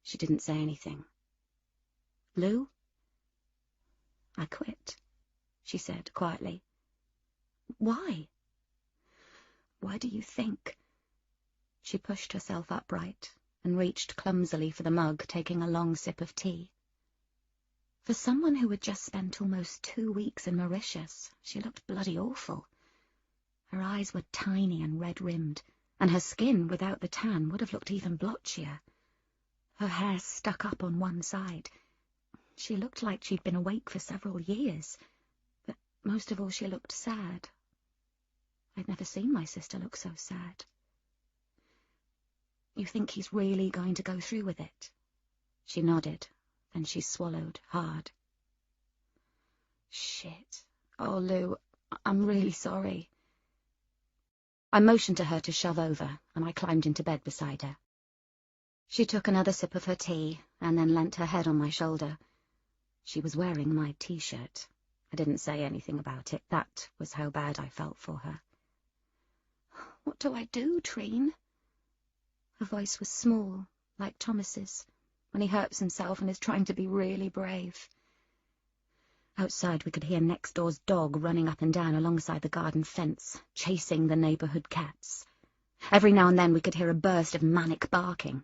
She didn't say anything. Lou? I quit, she said quietly. Why? Why do you think? She pushed herself upright and reached clumsily for the mug, taking a long sip of tea. For someone who had just spent almost 2 weeks in Mauritius, she looked bloody awful. Her eyes were tiny and red-rimmed, and her skin, without the tan, would have looked even blotchier. Her hair stuck up on one side. She looked like she'd been awake for several years, but most of all she looked sad. I'd never seen my sister look so sad. You think he's really going to go through with it? She nodded, then she swallowed hard. Shit. Oh, Lou, I'm really sorry. I motioned to her to shove over, and I climbed into bed beside her. She took another sip of her tea, and then leant her head on my shoulder. She was wearing my T-shirt. I didn't say anything about it. That was how bad I felt for her. What do I do, Trine? Her voice was small, like Thomas's, when he hurts himself and is trying to be really brave. Outside we could hear next door's dog running up and down alongside the garden fence, chasing the neighbourhood cats. Every now and then we could hear a burst of manic barking.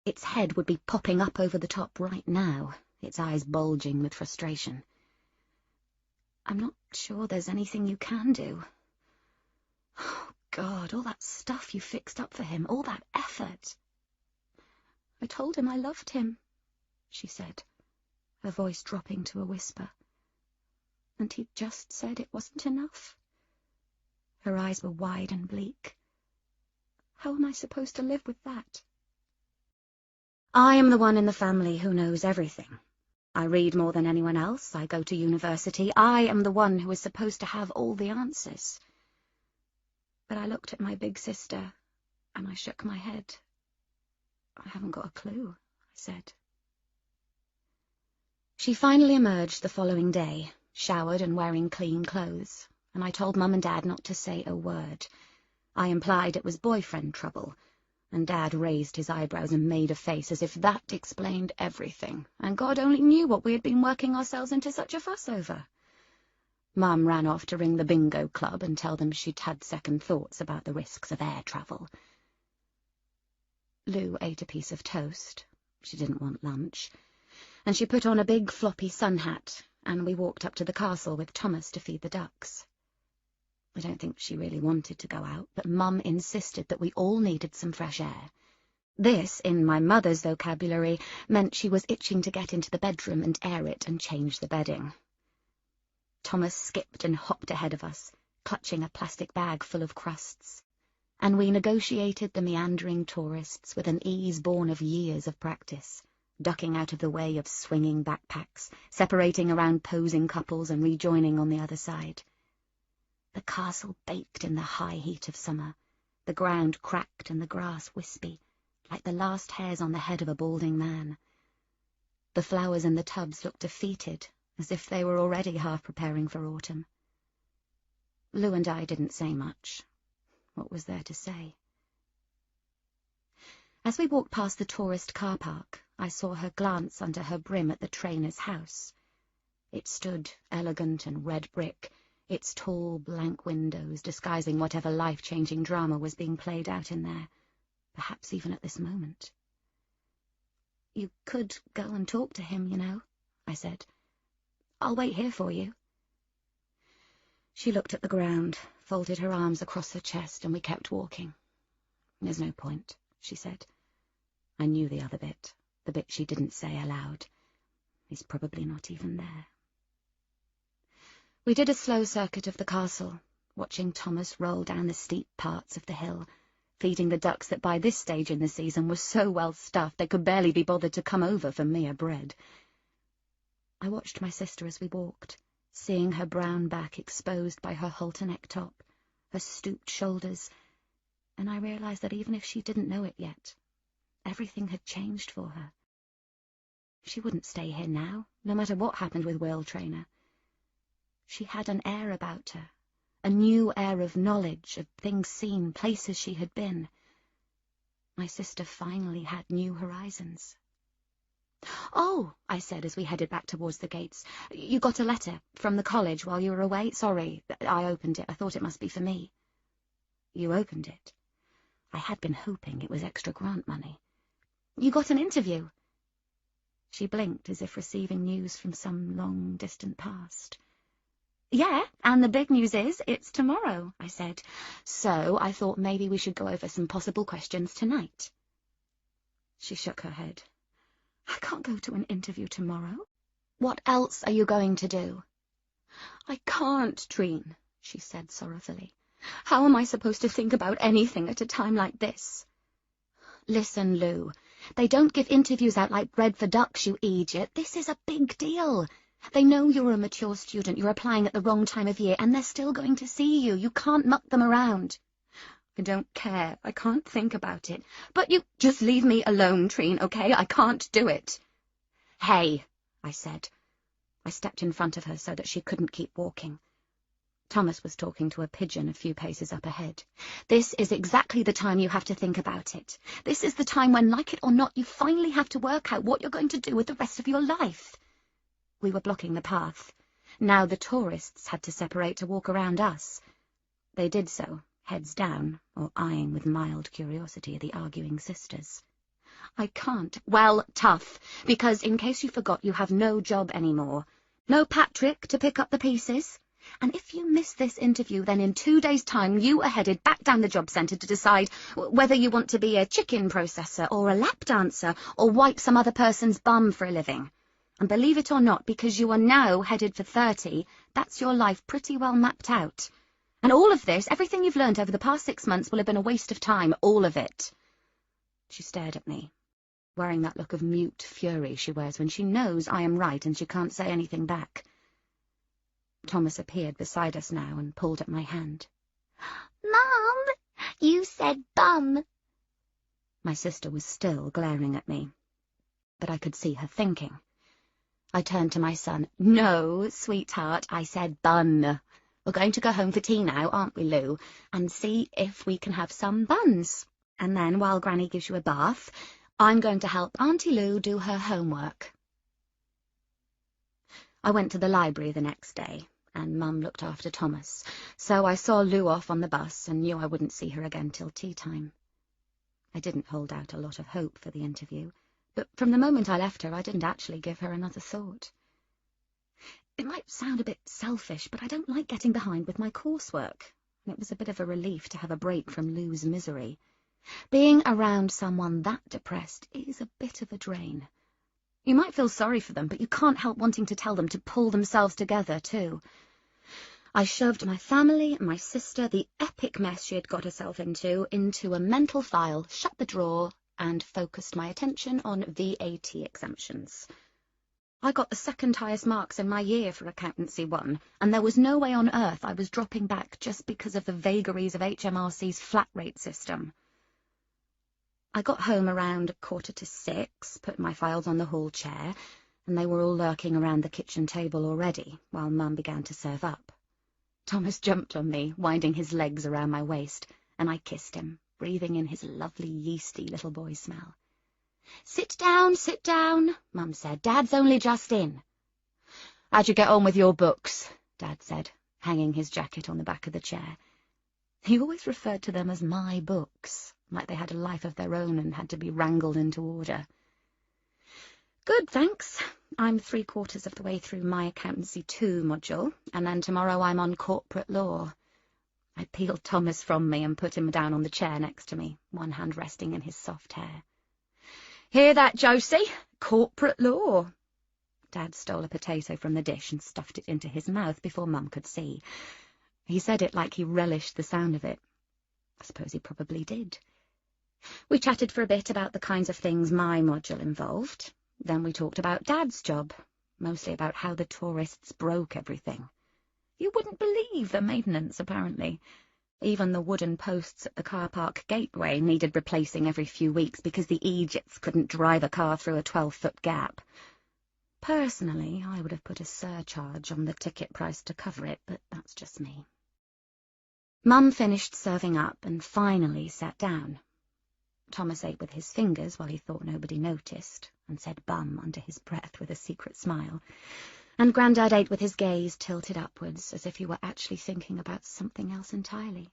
Its head would be popping up over the top right now, its eyes bulging with frustration. I'm not sure there's anything you can do. Oh, God, all that stuff you fixed up for him, all that effort. I told him I loved him, she said, her voice dropping to a whisper. And he just said it wasn't enough. Her eyes were wide and bleak. How am I supposed to live with that? I am the one in the family who knows everything. I read more than anyone else. I go to university. I am the one who is supposed to have all the answers. But I looked at my big sister, and I shook my head. I haven't got a clue, I said. She finally emerged the following day, showered and wearing clean clothes, and I told Mum and Dad not to say a word. I implied it was boyfriend trouble, and Dad raised his eyebrows and made a face as if that explained everything, and God only knew what we had been working ourselves into such a fuss over. Mum ran off to ring the bingo club and tell them she'd had second thoughts about the risks of air travel. Lou ate a piece of toast. She didn't want lunch. And she put on a big floppy sun hat, and we walked up to the castle with Thomas to feed the ducks. I don't think she really wanted to go out, but Mum insisted that we all needed some fresh air. This, in my mother's vocabulary, meant she was itching to get into the bedroom and air it and change the bedding. Thomas skipped and hopped ahead of us, clutching a plastic bag full of crusts, and we negotiated the meandering tourists with an ease born of years of practice, ducking out of the way of swinging backpacks, separating around posing couples and rejoining on the other side. The castle baked in the high heat of summer, the ground cracked and the grass wispy, like the last hairs on the head of a balding man. The flowers in the tubs looked defeated, as if they were already half preparing for autumn. Lou and I didn't say much. What was there to say? As we walked past the tourist car park, I saw her glance under her brim at the trainer's house. It stood elegant and red brick, its tall, blank windows disguising whatever life-changing drama was being played out in there, perhaps even at this moment. You could go and talk to him, you know, I said. I'll wait here for you. She looked at the ground, folded her arms across her chest, and we kept walking. There's no point, she said. I knew the other bit, the bit she didn't say aloud. He's probably not even there. We did a slow circuit of the castle, watching Thomas roll down the steep parts of the hill, feeding the ducks that by this stage in the season were so well stuffed they could barely be bothered to come over for mere bread. I watched my sister as we walked, seeing her brown back exposed by her halter neck top, her stooped shoulders, and I realized that even if she didn't know it yet, everything had changed for her. She wouldn't stay here now, no matter what happened with Will Trainer. She had an air about her, a new air of knowledge, of things seen, places she had been. My sister finally had new horizons. "Oh," I said as we headed back towards the gates. "You got a letter from the college while you were away? Sorry, I opened it. I thought it must be for me." "You opened it?" I had been hoping it was extra grant money. "You got an interview?" She blinked as if receiving news from some long, distant past. "Yeah, and the big news is it's tomorrow," I said. "So I thought maybe we should go over some possible questions tonight." She shook her head. "I can't go to an interview tomorrow." "What else are you going to do?" "I can't, Trine," she said sorrowfully. "How am I supposed to think about anything at a time like this?" "Listen, Lou, they don't give interviews out like bread for ducks, you idiot. This is a big deal. They know you're a mature student, you're applying at the wrong time of year, and they're still going to see you. You can't muck them around." "I don't care. I can't think about it." "But you—" "Just leave me alone, Trine, okay? I can't do it." "Hey," I said. I stepped in front of her so that she couldn't keep walking. Thomas was talking to a pigeon a few paces up ahead. "This is exactly the time you have to think about it. This is the time when, like it or not, you finally have to work out what you're going to do with the rest of your life." We were blocking the path. Now the tourists had to separate to walk around us. They did so, heads down, or eyeing with mild curiosity the arguing sisters. "I can't." "Well, tough, because in case you forgot, you have no job anymore. No Patrick to pick up the pieces. And if you miss this interview, then in 2 days' time you are headed back down the job centre to decide whether you want to be a chicken processor or a lap dancer or wipe some other person's bum for a living. And believe it or not, because you are now headed for 30, that's your life pretty well mapped out. And all of this, everything you've learned over the past 6 months, will have been a waste of time, all of it." She stared at me, wearing that look of mute fury she wears when she knows I am right and she can't say anything back. Thomas appeared beside us now and pulled at my hand. "Mum, you said bum." My sister was still glaring at me, but I could see her thinking. I turned to my son. "No, sweetheart, I said bun. We're going to go home for tea now, aren't we, Lou, and see if we can have some buns. And then, while Granny gives you a bath, I'm going to help Auntie Lou do her homework." I went to the library the next day, and Mum looked after Thomas, so I saw Lou off on the bus and knew I wouldn't see her again till tea time. I didn't hold out a lot of hope for the interview, but from the moment I left her, I didn't actually give her another thought. It might sound a bit selfish, but I don't like getting behind with my coursework, and it was a bit of a relief to have a break from Lou's misery. Being around someone that depressed is a bit of a drain. You might feel sorry for them, but you can't help wanting to tell them to pull themselves together, too. I shoved my family and my sister, the epic mess she had got herself into a mental file, shut the drawer, and focused my attention on VAT exemptions. I got the second highest marks in my year for Accountancy 1, and there was no way on earth I was dropping back just because of the vagaries of HMRC's flat rate system. I got home around 5:45, put my files on the hall chair, and they were all lurking around the kitchen table already, while Mum began to serve up. Thomas jumped on me, winding his legs around my waist, and I kissed him, breathing in his lovely yeasty little boy smell. Sit down, Mum said. Dad's only just in." "How'd you get on with your books?" Dad said, hanging his jacket on the back of the chair. He always referred to them as my books, like they had a life of their own and had to be wrangled into order. "Good, thanks. I'm 3/4 of the way through my Accountancy 2 module, and then tomorrow I'm on Corporate Law." I peeled Thomas from me and put him down on the chair next to me, one hand resting in his soft hair. "Hear that, Josie? Corporate Law." Dad stole a potato from the dish and stuffed it into his mouth before Mum could see. He said it like he relished the sound of it. I suppose he probably did. We chatted for a bit about the kinds of things my module involved. Then we talked about Dad's job, mostly about how the tourists broke everything. You wouldn't believe the maintenance, apparently. Even the wooden posts at the car park gateway needed replacing every few weeks because the Egypts couldn't drive a car through a 12-foot gap. Personally, I would have put a surcharge on the ticket price to cover it, but that's just me. Mum finished serving up and finally sat down. Thomas ate with his fingers while he thought nobody noticed, and said bum under his breath with a secret smile, and Grandad ate with his gaze tilted upwards, as if he were actually thinking about something else entirely.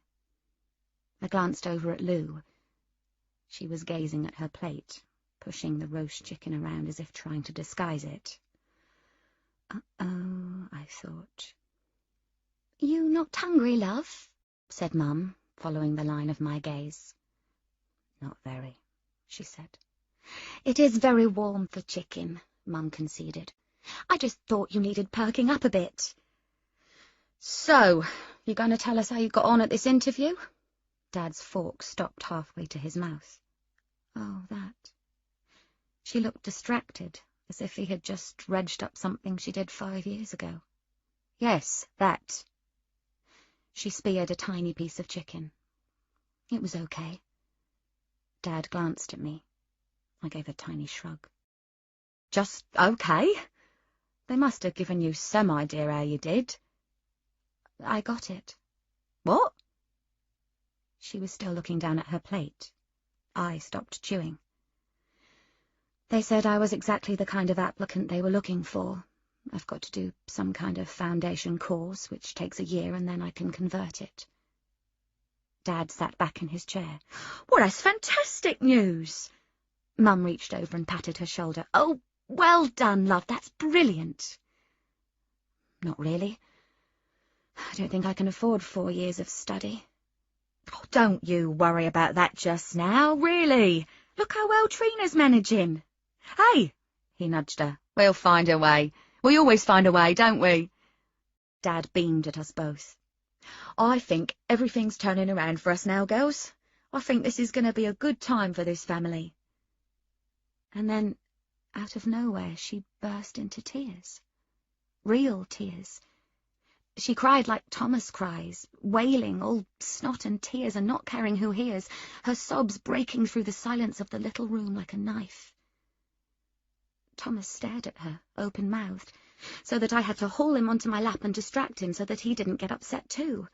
I glanced over at Lou. She was gazing at her plate, pushing the roast chicken around as if trying to disguise it. Uh-oh, I thought. "You not hungry, love?" said Mum, following the line of my gaze. "Not very," she said. "It is very warm for chicken," Mum conceded. "I just thought you needed perking up a bit." "So, you going to tell us how you got on at this interview?" Dad's fork stopped halfway to his mouth. "Oh, that." She looked distracted, as if he had just dredged up something she did 5 years ago. "Yes, that." She speared a tiny piece of chicken. It was okay. Dad glanced at me. I gave a tiny shrug. "Just okay? They must have given you some idea how you did." "I got it." "What?" She was still looking down at her plate. I stopped chewing. "They said I was exactly the kind of applicant they were looking for. I've got to do some kind of foundation course, which takes a year, and then I can convert it." Dad sat back in his chair. "Well, that's fantastic news!" Mum reached over and patted her shoulder. "Oh, well done, love. That's brilliant." "Not really. I don't think I can afford 4 years of study." "Oh, don't you worry about that just now, really. Look how well Trina's managing. Hey," he nudged her, "we'll find a way. We always find a way, don't we?" Dad beamed at us both. "I think everything's turning around for us now, girls. I think this is going to be a good time for this family." And then, out of nowhere, she burst into tears. Real tears. She cried like Thomas cries, wailing, all snot and tears and not caring who hears, her sobs breaking through the silence of the little room like a knife. Thomas stared at her, open-mouthed, so that I had to haul him onto my lap and distract him so that he didn't get upset too.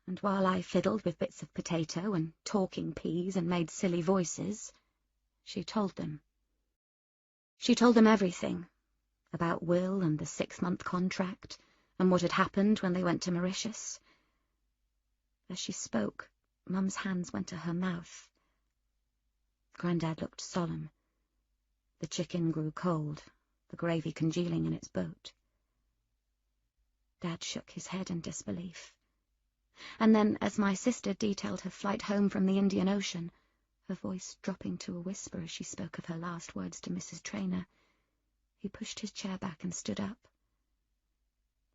And while I fiddled with bits of potato and talking peas and made silly voices, she told them. She told them everything, about Will and the 6-month contract, and what had happened when they went to Mauritius. As she spoke, Mum's hands went to her mouth. Grandad looked solemn. The chicken grew cold, the gravy congealing in its boat. Dad shook his head in disbelief. And then, as my sister detailed her flight home from the Indian Ocean, her voice dropping to a whisper as she spoke of her last words to Mrs. Traynor, he pushed his chair back and stood up.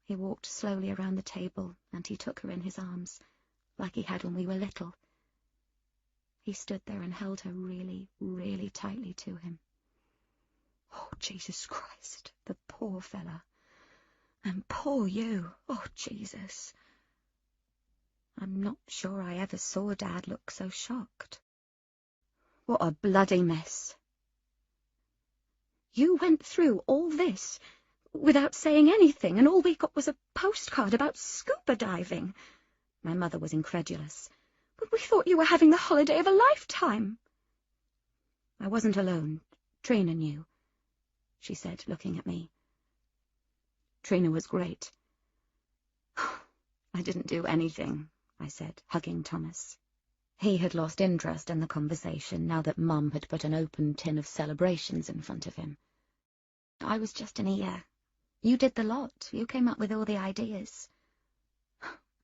He walked slowly around the table, and he took her in his arms, like he had when we were little. He stood there and held her really, really tightly to him. "Oh, Jesus Christ, the poor fella. And poor you. Oh, Jesus." I'm not sure I ever saw Dad look so shocked. "What a bloody mess." "You went through all this without saying anything, and all we got was a postcard about scuba diving." My mother was incredulous. "But we thought you were having the holiday of a lifetime." "I wasn't alone. Trina knew," she said, looking at me. "Trina was great." "I didn't do anything," I said, hugging Thomas. He had lost interest in the conversation now that Mum had put an open tin of celebrations in front of him. "I was just an ear. You did the lot. You came up with all the ideas."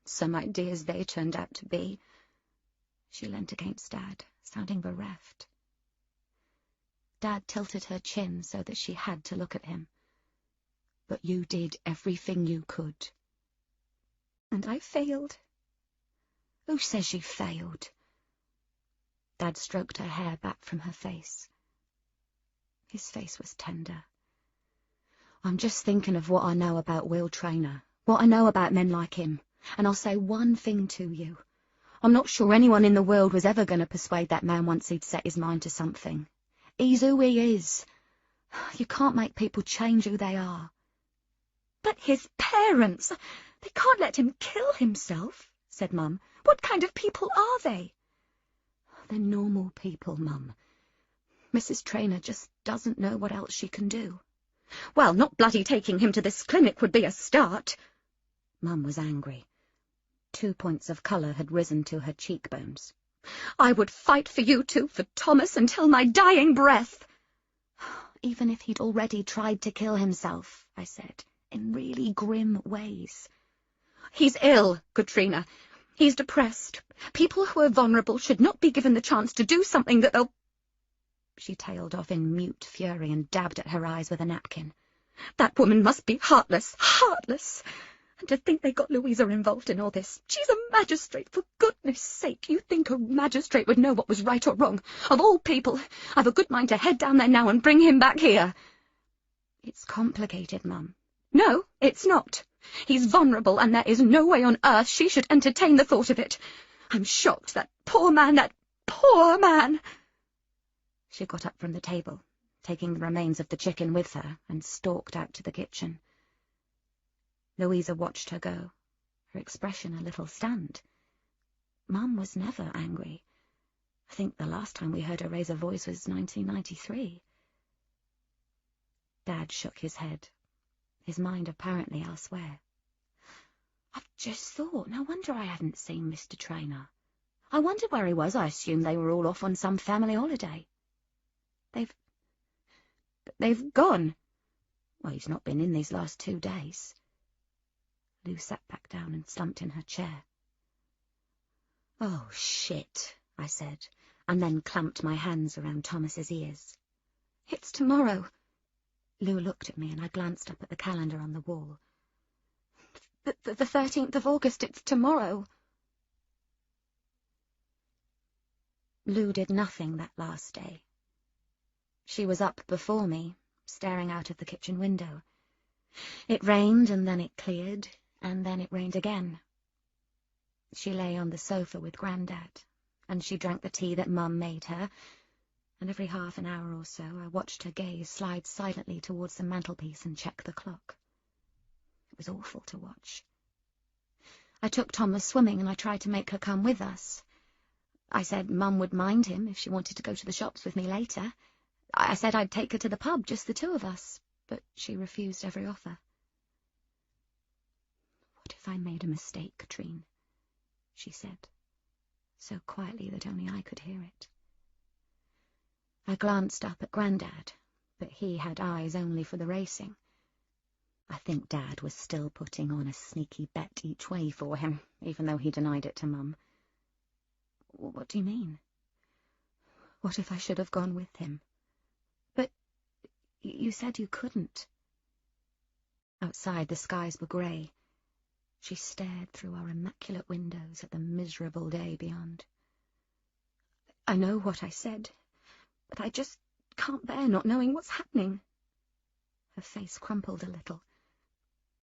"Some ideas they turned out to be." She leant against Dad, sounding bereft. Dad tilted her chin so that she had to look at him. "But you did everything you could." "And I failed." "Who says you failed?" Dad stroked her hair back from her face. His face was tender. "I'm just thinking of what I know about Will Traynor, what I know about men like him, and I'll say one thing to you. I'm not sure anyone in the world was ever going to persuade that man once he'd set his mind to something. He's who he is. You can't make people change who they are." "But his parents, they can't let him kill himself," said Mum. "What kind of people are they?" They're normal people, Mum. Mrs. Traynor just doesn't know what else she can do. Well, not bloody taking him to this clinic would be a start. Mum was angry. 2 points of colour had risen to her cheekbones. I would fight for you two, for Thomas, until my dying breath. Even if he'd already tried to kill himself, I said, in really grim ways. He's ill, Katrina. He's depressed. People who are vulnerable should not be given the chance to do something that they'll... She tailed off in mute fury and dabbed at her eyes with a napkin. That woman must be heartless, heartless. And to think they got Louisa involved in all this. She's a magistrate, for goodness sake. You think a magistrate would know what was right or wrong? Of all people, I've a good mind to head down there now and bring him back here. It's complicated, Mum. No, it's not. He's vulnerable, and there is no way on earth she should entertain the thought of it. I'm shocked. That poor man, that poor man. She got up from the table, taking the remains of the chicken with her, and stalked out to the kitchen. Louisa watched her go, her expression a little stunned. Mum was never angry. I think the last time we heard her raise a voice was 1993. Dad shook his head, his mind apparently elsewhere. I've just thought, no wonder I hadn't seen Mr. Traynor. I wondered where he was. I assumed they were all off on some family holiday. They've gone. Well, he's not been in these last 2 days. Lou sat back down and slumped in her chair. Oh, shit, I said, and then clamped my hands around Thomas's ears. It's tomorrow. Lou looked at me, and I glanced up at the calendar on the wall. The 13th of August, it's tomorrow. Lou did nothing that last day. She was up before me, staring out of the kitchen window. It rained, and then it cleared, and then it rained again. She lay on the sofa with Grandad, and she drank the tea that Mum made her, and every half an hour or so I watched her gaze slide silently towards the mantelpiece and check the clock. It was awful to watch. I took Thomas swimming, and I tried to make her come with us. I said Mum would mind him if she wanted to go to the shops with me later. I said I'd take her to the pub, just the two of us, but she refused every offer. What if I made a mistake, Katrine? She said, so quietly that only I could hear it. I glanced up at Grandad, but he had eyes only for the racing. I think Dad was still putting on a sneaky bet each way for him, even though he denied it to Mum. What do you mean? What if I should have gone with him? But you said you couldn't. Outside the skies were grey. She stared through our immaculate windows at the miserable day beyond. I know what I said, but I just can't bear not knowing what's happening. Her face crumpled a little.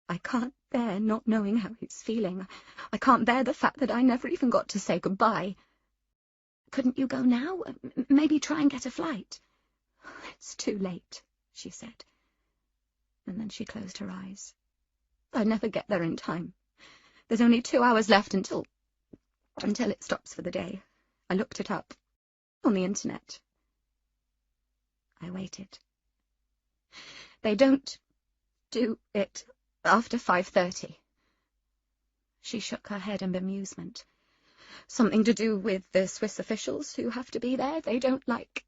I can't bear not knowing how he's feeling. I can't bear the fact that I never even got to say goodbye. Couldn't you go now? Maybe try and get a flight? It's too late, she said. And then she closed her eyes. I'd never get there in time. There's only 2 hours left until it stops for the day. I looked it up on the internet. I waited. They don't do it after 5:30. She shook her head in bemusement. Something to do with the Swiss officials who have to be there. They don't like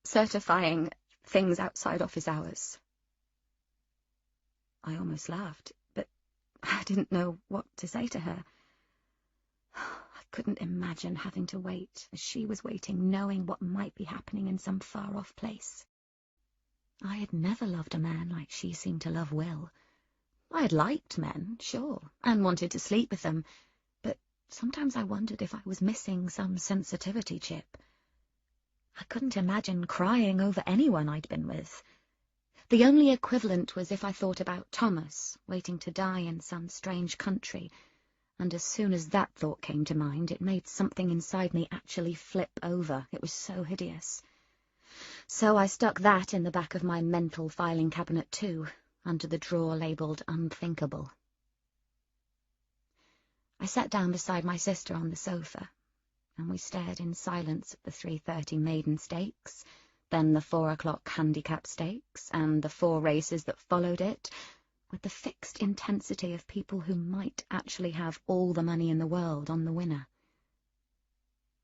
certifying things outside office hours. I almost laughed, but I didn't know what to say to her. I couldn't imagine having to wait as she was waiting, knowing what might be happening in some far-off place. I had never loved a man like she seemed to love Will. I had liked men, sure, and wanted to sleep with them, but sometimes I wondered if I was missing some sensitivity chip. I couldn't imagine crying over anyone I'd been with. The only equivalent was if I thought about Thomas, waiting to die in some strange country, and as soon as that thought came to mind, it made something inside me actually flip over. It was so hideous. So I stuck that in the back of my mental filing cabinet too, under the drawer labelled Unthinkable. I sat down beside my sister on the sofa. and we stared in silence at the 3:30 maiden stakes, then the 4 o'clock handicap stakes, and the 4 races that followed it, with the fixed intensity of people who might actually have all the money in the world on the winner.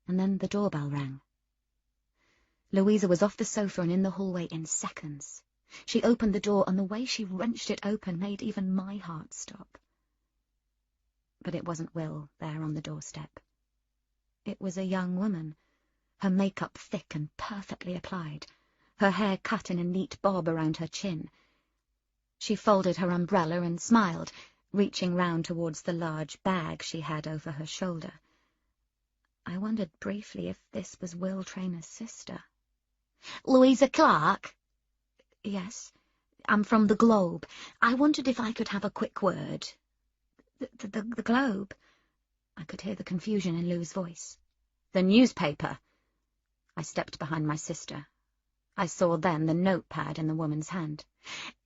And then the doorbell rang. Louisa was off the sofa and in the hallway in seconds. She opened the door, and the way she wrenched it open made even my heart stop. But it wasn't Will there on the doorstep. It was a young woman, her makeup thick and perfectly applied, her hair cut in a neat bob around her chin. She folded her umbrella and smiled, reaching round towards the large bag she had over her shoulder. I wondered briefly if this was Will Trainor's sister. "Louisa Clark?" "Yes, I'm from the Globe. I wondered if I could have a quick word." The Globe?" I could hear the confusion in Lou's voice. "The newspaper." I stepped behind my sister. I saw then the notepad in the woman's hand.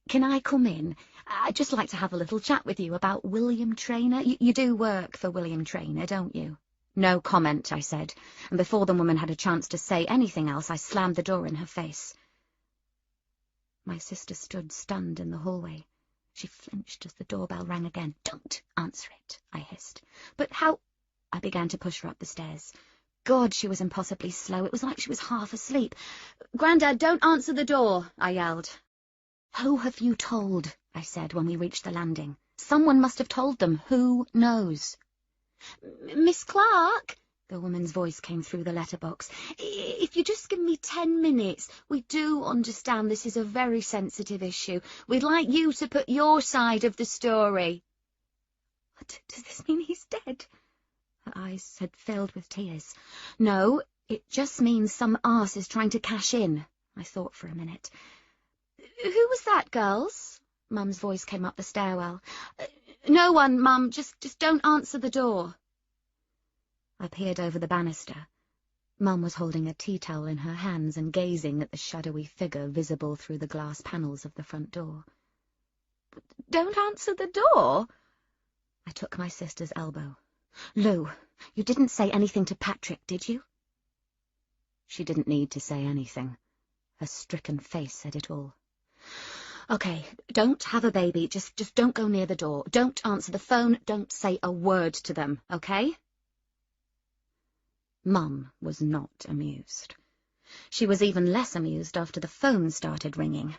"Can I come in? I'd just like to have a little chat with you about William Trainor. You do work for William Trainor, don't you?" "No comment," I said, and before the woman had a chance to say anything else, I slammed the door in her face. My sister stood stunned in the hallway. She flinched as the doorbell rang again. "Don't answer it," I hissed. "But how—" I began to push her up the stairs. God, she was impossibly slow. It was like she was half asleep. "Grandad, don't answer the door," I yelled. "Who have you told?" I said when we reached the landing. "Someone must have told them. Who knows?" "Miss Clark," the woman's voice came through the letterbox, "if you just give me 10 minutes, we do understand this is a very sensitive issue. We'd like you to put your side of the story." Does this mean he's dead? Her eyes had filled with tears. "No, it just means some arse is trying to cash in." I thought for a minute. "Who was that, girls?" Mum's voice came up the stairwell. "No one, Mum. Just don't answer the door." I peered over the banister. Mum was holding a tea towel in her hands and gazing at the shadowy figure visible through the glass panels of the front door. "Don't answer the door?" I took my sister's elbow. "Lou, you didn't say anything to Patrick, did you?" She didn't need to say anything. Her stricken face said it all. "Okay, don't have a baby. Just don't go near the door. Don't answer the phone. Don't say a word to them, okay?" Mum was not amused. She was even less amused after the phone started ringing.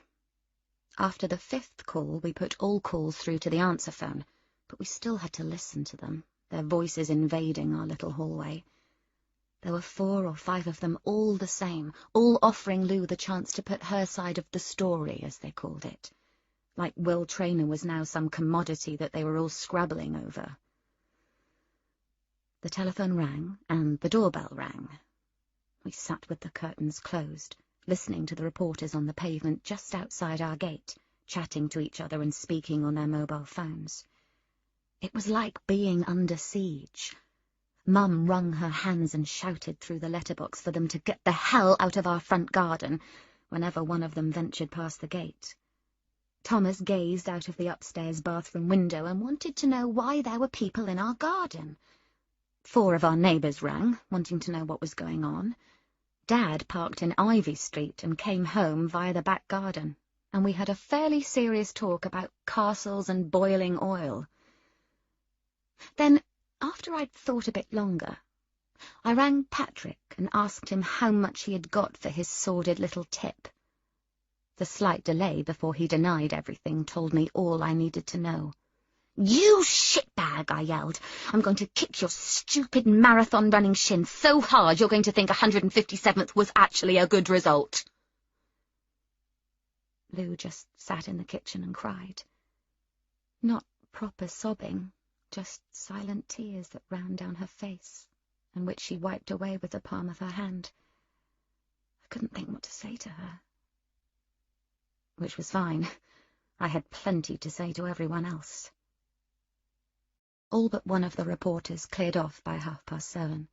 After the 5th call, we put all calls through to the answer phone, but we still had to listen to them, their voices invading our little hallway. There were 4 or 5 of them, all the same, all offering Lou the chance to put her side of the story, as they called it, like Will Trainor was now some commodity that they were all scrabbling over. The telephone rang, and the doorbell rang. We sat with the curtains closed, listening to the reporters on the pavement just outside our gate, chatting to each other and speaking on their mobile phones. It was like being under siege. Mum wrung her hands and shouted through the letterbox for them to get the hell out of our front garden whenever one of them ventured past the gate. Thomas gazed out of the upstairs bathroom window and wanted to know why there were people in our garden. 4 of our neighbours rang, wanting to know what was going on. Dad parked in Ivy Street and came home via the back garden, and we had a fairly serious talk about castles and boiling oil. Then, after I'd thought a bit longer, I rang Patrick and asked him how much he had got for his sordid little tip. The slight delay before he denied everything told me all I needed to know. "You shitbag," I yelled. "I'm going to kick your stupid marathon-running shin so hard you're going to think 157th was actually a good result." Lou just sat in the kitchen and cried. Not proper sobbing, just silent tears that ran down her face, and which she wiped away with the palm of her hand. I couldn't think what to say to her. Which was fine. I had plenty to say to everyone else. All but one of the reporters cleared off by 7:30.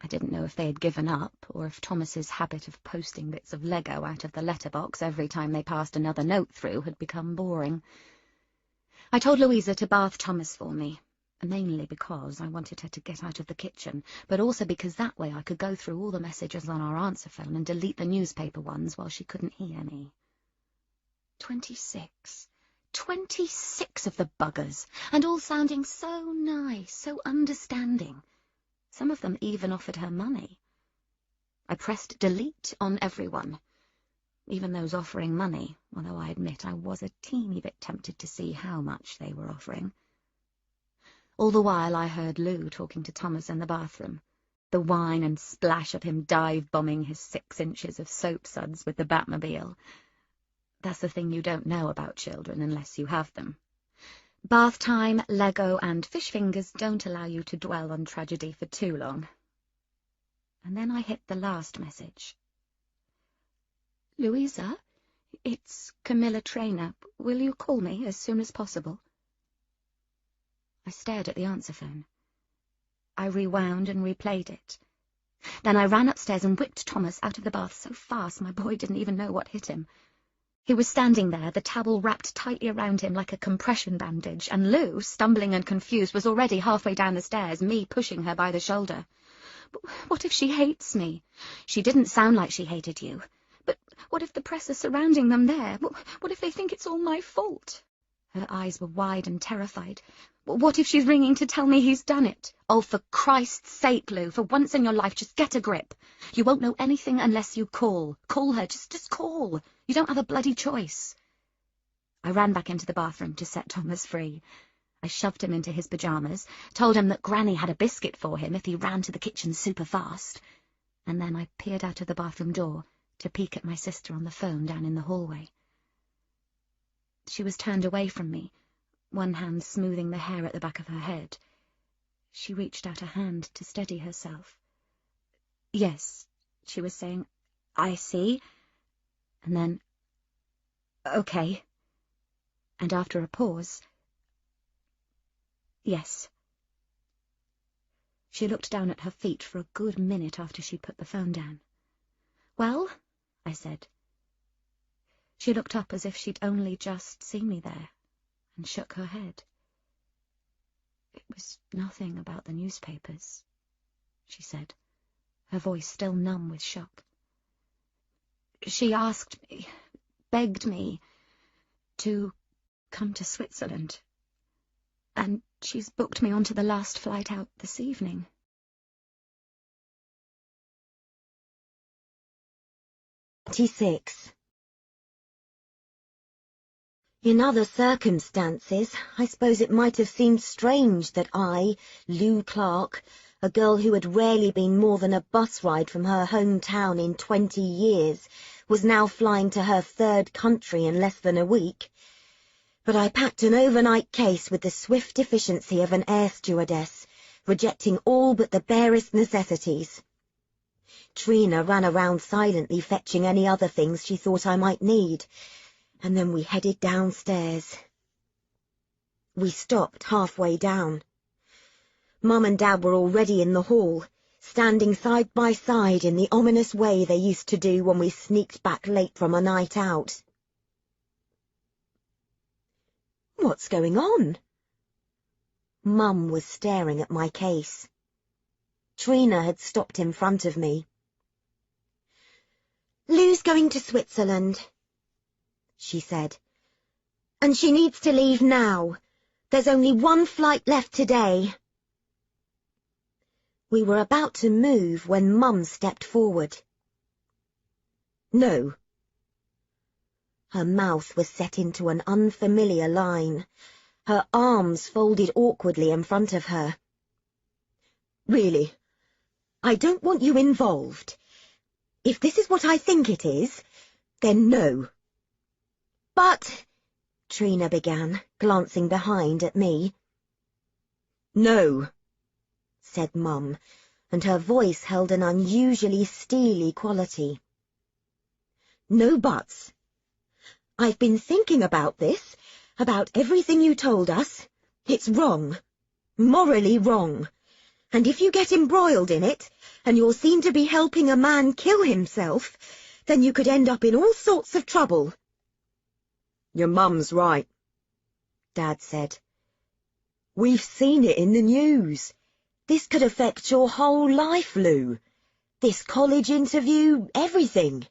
I didn't know if they had given up, or if Thomas's habit of posting bits of Lego out of the letterbox every time they passed another note through had become boring. I told Louisa to bath Thomas for me, mainly because I wanted her to get out of the kitchen, but also because that way I could go through all the messages on our answer phone and delete the newspaper ones while she couldn't hear me. 26. 26 of the buggers, and all sounding so nice, so understanding. Some of them even offered her money. I pressed delete on everyone, even those offering money, although I admit I was a teeny bit tempted to see how much they were offering. All the while I heard Lou talking to Thomas in the bathroom, the whine and splash of him dive-bombing his 6 inches of soap suds with the Batmobile. That's the thing you don't know about children unless you have them. Bath time, Lego, and fish fingers don't allow you to dwell on tragedy for too long. And then I hit the last message. Louisa, it's Camilla Traynor. Will you call me as soon as possible? I stared at the answer phone. I rewound and replayed it. Then I ran upstairs and whipped Thomas out of the bath so fast my boy didn't even know what hit him. He was standing there, the towel wrapped tightly around him like a compression bandage, and Lou, stumbling and confused, was already halfway down the stairs, me pushing her by the shoulder. But what if she hates me? She didn't sound like she hated you. But what if the press are surrounding them there? What if they think it's all my fault? Her eyes were wide and terrified. What if she's ringing to tell me he's done it? Oh, for Christ's sake, Lou, for once in your life, just get a grip. You won't know anything unless you call. Call her, just call. You don't have a bloody choice. I ran back into the bathroom to set Thomas free. I shoved him into his pyjamas, told him that Granny had a biscuit for him if he ran to the kitchen super fast, and then I peered out of the bathroom door to peek at my sister on the phone down in the hallway. She was turned away from me, one hand smoothing the hair at the back of her head. She reached out a hand to steady herself. Yes, she was saying, I see. And then, okay. And after a pause, yes. She looked down at her feet for a good minute after she put the phone down. Well, I said. She looked up as if she'd only just seen me there, and shook her head. It was nothing about the newspapers, she said, her voice still numb with shock. She asked me, begged me, to come to Switzerland, and she's booked me onto the last flight out this evening. In other circumstances, I suppose it might have seemed strange that I, Lou Clark, a girl who had rarely been more than a bus ride from her hometown in 20 years, was now flying to her 3rd country in less than a week. But I packed an overnight case with the swift efficiency of an air stewardess, rejecting all but the barest necessities. Trina ran around silently fetching any other things she thought I might need, and then we headed downstairs. We stopped halfway down. Mum and Dad were already in the hall, standing side by side in the ominous way they used to do when we sneaked back late from a night out. What's going on? Mum was staring at my case. Trina had stopped in front of me. Lou's going to Switzerland, she said, and she needs to leave now. There's only one flight left today. We were about to move when Mum stepped forward. No. Her mouth was set into an unfamiliar line, her arms folded awkwardly in front of her. Really, I don't want you involved. If this is what I think it is, then no. But, Trina began, glancing behind at me. No, said Mum, and her voice held an unusually steely quality. No buts. I've been thinking about this, about everything you told us. It's wrong. Morally wrong. And if you get embroiled in it, and you're seen to be helping a man kill himself, then you could end up in all sorts of trouble. Your mum's right, Dad said. We've seen it in the news. This could affect your whole life, Lou. This college interview, everything.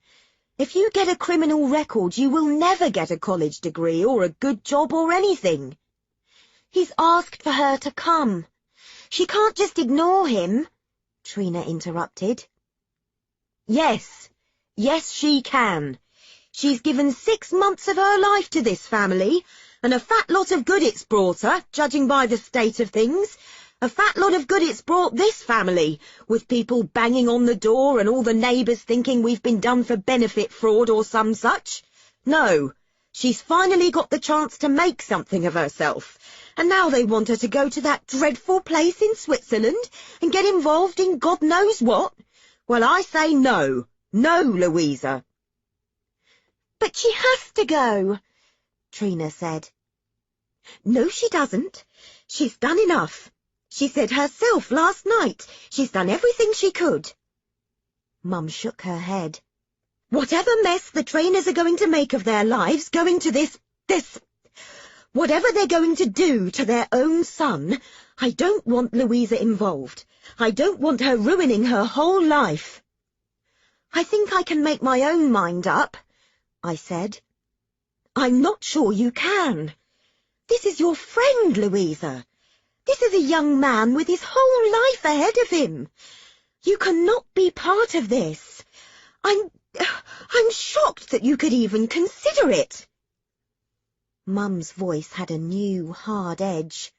If you get a criminal record, you will never get a college degree or a good job or anything. He's asked for her to come. She can't just ignore him, Trina interrupted. Yes, she can. She's given 6 months of her life to this family, and a fat lot of good it's brought her, judging by the state of things. A fat lot of good it's brought this family, with people banging on the door and all the neighbours thinking we've been done for benefit fraud or some such. No, she's finally got the chance to make something of herself, and now they want her to go to that dreadful place in Switzerland and get involved in God knows what. Well, I say no. No, Louisa. But she has to go, Trina said. No, she doesn't. She's done enough. She said herself last night she's done everything she could. Mum shook her head. Whatever mess the trainers are going to make of their lives going to this... Whatever they're going to do to their own son, I don't want Louisa involved. I don't want her ruining her whole life. I think I can make my own mind up, I said. I'm not sure you can. This is your friend, Louisa. This is a young man with his whole life ahead of him. You cannot be part of this. I'm shocked that you could even consider it. Mum's voice had a new, hard edge.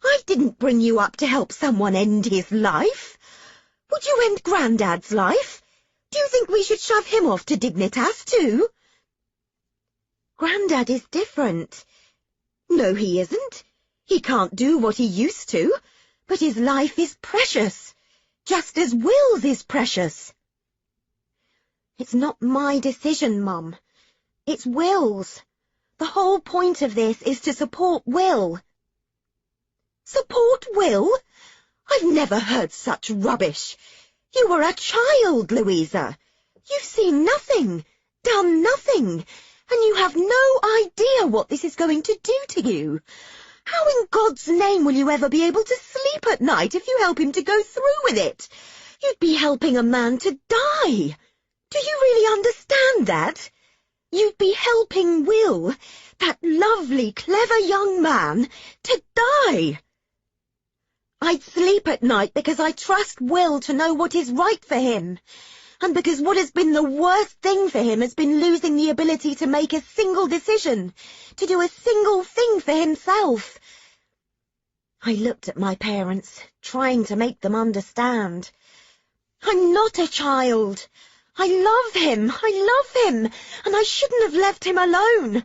I didn't bring you up to help someone end his life. Would you end Grandad's life? Do you think we should shove him off to Dignitas too? Grandad is different. No, he isn't. He can't do what he used to, but his life is precious, just as Will's is precious. It's not my decision, Mum. It's Will's. The whole point of this is to support Will. Support Will? I've never heard such rubbish. You were a child, Louisa. You've seen nothing, done nothing, and you have no idea what this is going to do to you. How in God's name will you ever be able to sleep at night if you help him to go through with it? You'd be helping a man to die. Do you really understand that? You'd be helping Will, that lovely, clever young man, to die. I'd sleep at night because I trust Will to know what is right for him, and because what has been the worst thing for him has been losing the ability to make a single decision, to do a single thing for himself. I looked at my parents, trying to make them understand. I'm not a child. I love him, and I shouldn't have left him alone, and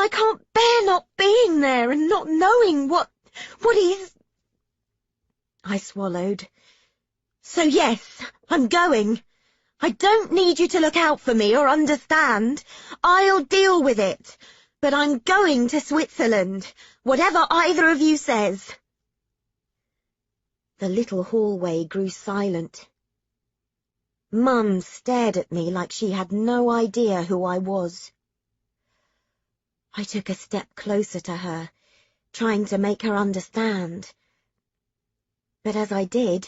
I can't bear not being there and not knowing what he's... I swallowed. So yes, I'm going. I don't need you to look out for me or understand. I'll deal with it. But I'm going to Switzerland, whatever either of you says. The little hallway grew silent. Mum stared at me like she had no idea who I was. I took a step closer to her, trying to make her understand. But as I did,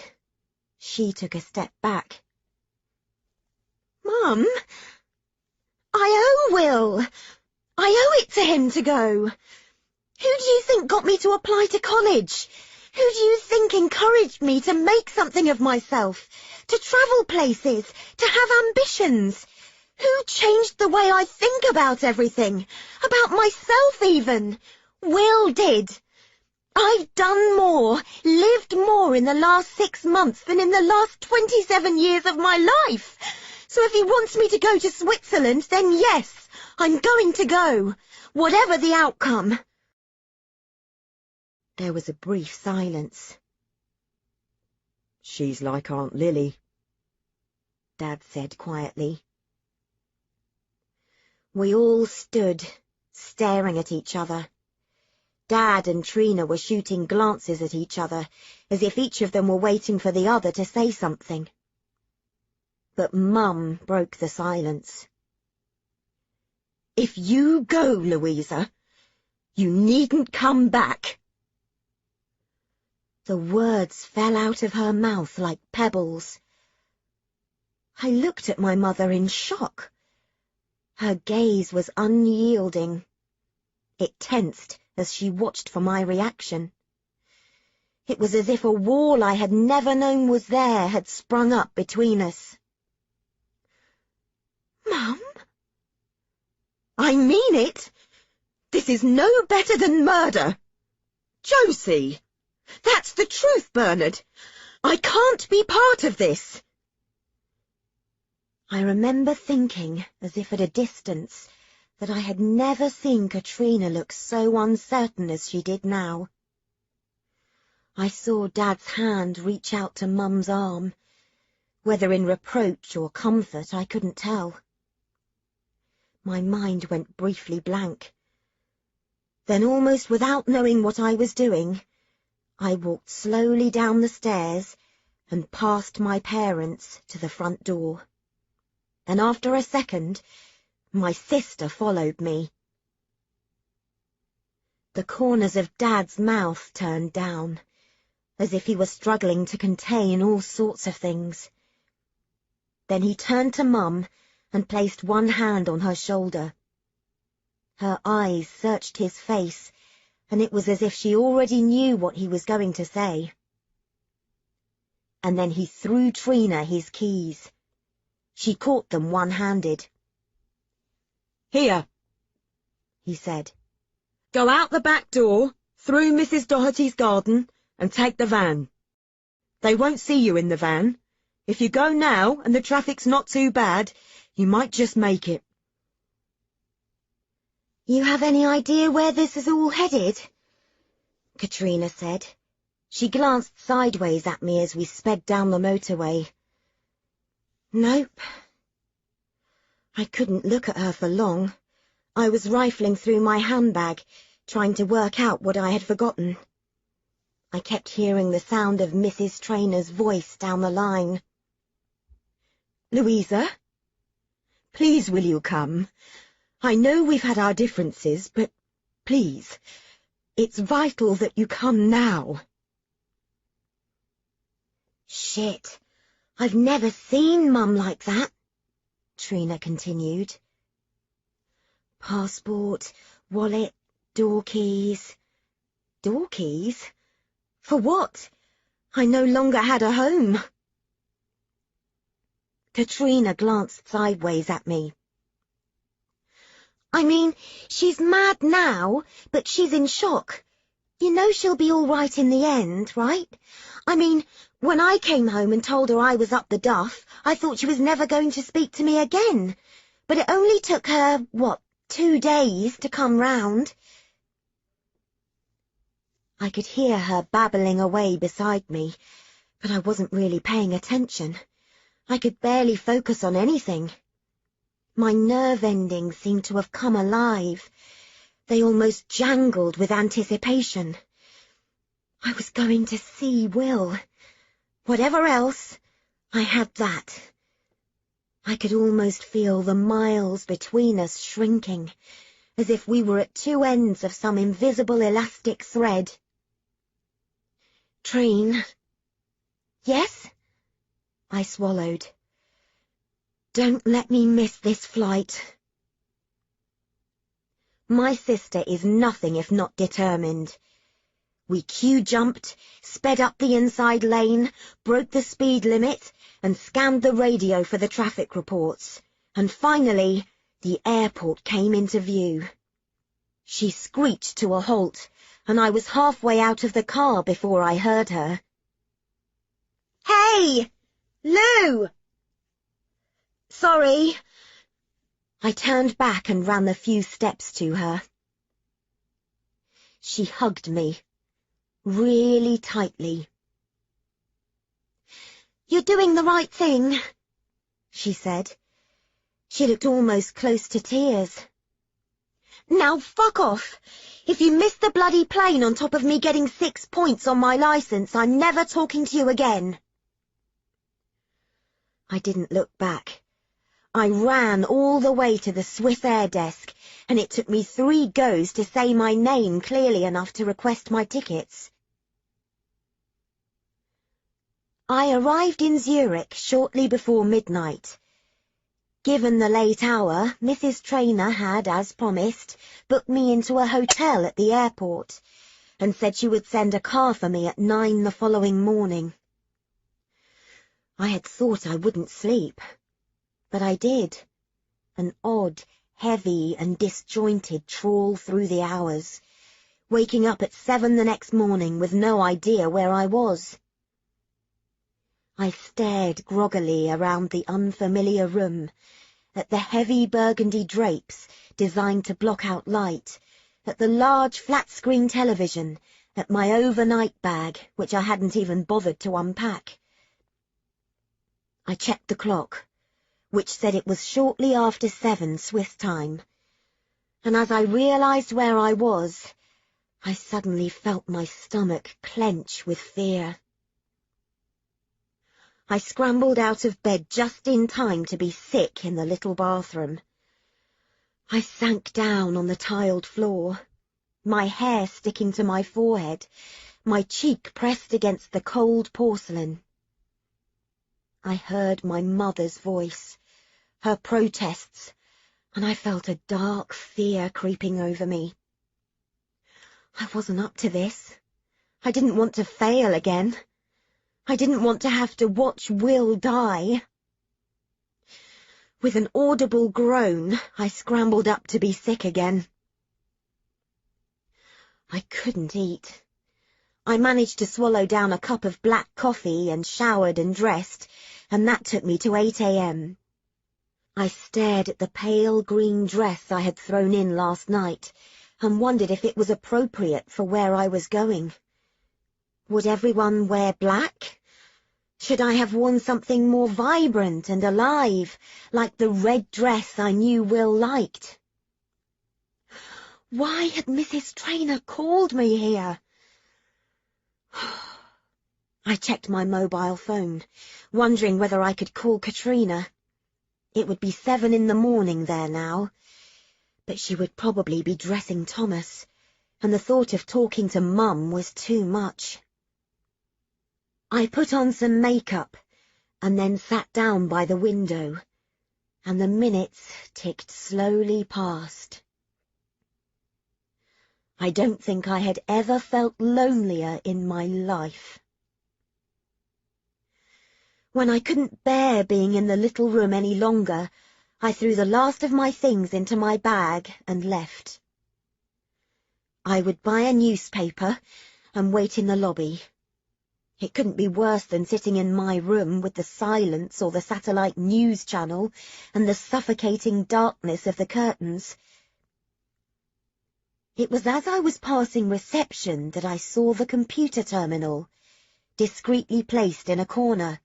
she took a step back. Mum, I owe Will. I owe it to him to go. Who do you think got me to apply to college? Who do you think encouraged me to make something of myself, to travel places, to have ambitions? Who changed the way I think about everything, about myself even? Will did. I've done more, lived more in the last 6 months than in the last 27 years of my life. So if he wants me to go to Switzerland, then yes, I'm going to go, whatever the outcome. There was a brief silence. She's like Aunt Lily, Dad said quietly. We all stood, staring at each other. Dad and Trina were shooting glances at each other, as if each of them were waiting for the other to say something. But Mum broke the silence. If you go, Louisa, you needn't come back. The words fell out of her mouth like pebbles. I looked at my mother in shock. Her gaze was unyielding. It tensed as she watched for my reaction. It was as if a wall I had never known was there had sprung up between us. Mum? I mean it! This is no better than murder! Josie! That's the truth, Bernard! I can't be part of this! I remember thinking, as if at a distance, that I had never seen Katrina look so uncertain as she did now. I saw Dad's hand reach out to Mum's arm. Whether in reproach or comfort, I couldn't tell. My mind went briefly blank. Then, almost without knowing what I was doing, I walked slowly down the stairs and past my parents to the front door. And after a second, my sister followed me. The corners of Dad's mouth turned down, as if he were struggling to contain all sorts of things. Then he turned to Mum and placed one hand on her shoulder. Her eyes searched his face, and it was as if she already knew what he was going to say. And then he threw Trina his keys. She caught them one-handed. Here, he said. Go out the back door, through Mrs. Doherty's garden, and take the van. They won't see you in the van. If you go now and the traffic's not too bad, you might just make it. You have any idea where this is all headed? Katrina said. She glanced sideways at me as we sped down the motorway. Nope. I couldn't look at her for long. I was rifling through my handbag, trying to work out what I had forgotten. I kept hearing the sound of Mrs. Trainor's voice down the line. Louisa? Please will you come? I know we've had our differences, but please, it's vital that you come now. Shit. I've never seen Mum like that, Trina continued. Passport, wallet, door keys. Door keys? For what? I no longer had a home. Katrina glanced sideways at me. I mean, she's mad now, but she's in shock. You know she'll be all right in the end, right? I mean, when I came home and told her I was up the duff, I thought she was never going to speak to me again. But it only took her, 2 days to come round. I could hear her babbling away beside me, but I wasn't really paying attention. I could barely focus on anything. My nerve endings seemed to have come alive. They almost jangled with anticipation. I was going to see Will. Whatever else, I had that. I could almost feel the miles between us shrinking, as if we were at two ends of some invisible elastic thread. Trine. Yes? I swallowed. Don't let me miss this flight. My sister is nothing if not determined. We queue-jumped, sped up the inside lane, broke the speed limit, and scanned the radio for the traffic reports. And finally, the airport came into view. She screeched to a halt, and I was halfway out of the car before I heard her. Hey! Lou! Sorry. I turned back and ran the few steps to her. She hugged me, really tightly. You're doing the right thing, she said. She looked almost close to tears. Now fuck off. If you miss the bloody plane on top of me getting 6 points on my licence, I'm never talking to you again. I didn't look back. I ran all the way to the Swiss Air desk, and it took me 3 goes to say my name clearly enough to request my tickets. I arrived in Zurich shortly before midnight. Given the late hour, Mrs. Traynor had, as promised, booked me into a hotel at the airport, and said she would send a car for me at 9 the following morning. I had thought I wouldn't sleep, but I did. An odd, heavy and disjointed trawl through the hours, waking up at 7 the next morning with no idea where I was. I stared groggily around the unfamiliar room, at the heavy burgundy drapes designed to block out light, at the large flat-screen television, at my overnight bag, which I hadn't even bothered to unpack. I checked the clock, which said it was shortly after 7 Swiss time, and as I realized where I was, I suddenly felt my stomach clench with fear. I scrambled out of bed just in time to be sick in the little bathroom. I sank down on the tiled floor, my hair sticking to my forehead, my cheek pressed against the cold porcelain. I heard my mother's voice, her protests, and I felt a dark fear creeping over me. I wasn't up to this. I didn't want to fail again. I didn't want to have to watch Will die. With an audible groan, I scrambled up to be sick again. I couldn't eat. I managed to swallow down a cup of black coffee and showered and dressed, and that took me to 8 a.m. I stared at the pale green dress I had thrown in last night and wondered if it was appropriate for where I was going. Would everyone wear black? Should I have worn something more vibrant and alive, like the red dress I knew Will liked? Why had Mrs. Traynor called me here? I checked my mobile phone, wondering whether I could call Katrina. It would be 7 in the morning there now, but she would probably be dressing Thomas, and the thought of talking to Mum was too much. I put on some makeup, and then sat down by the window, and the minutes ticked slowly past. I don't think I had ever felt lonelier in my life. When I couldn't bear being in the little room any longer, I threw the last of my things into my bag and left. I would buy a newspaper and wait in the lobby. It couldn't be worse than sitting in my room with the silence or the satellite news channel and the suffocating darkness of the curtains. It was as I was passing reception that I saw the computer terminal, discreetly placed in a corner.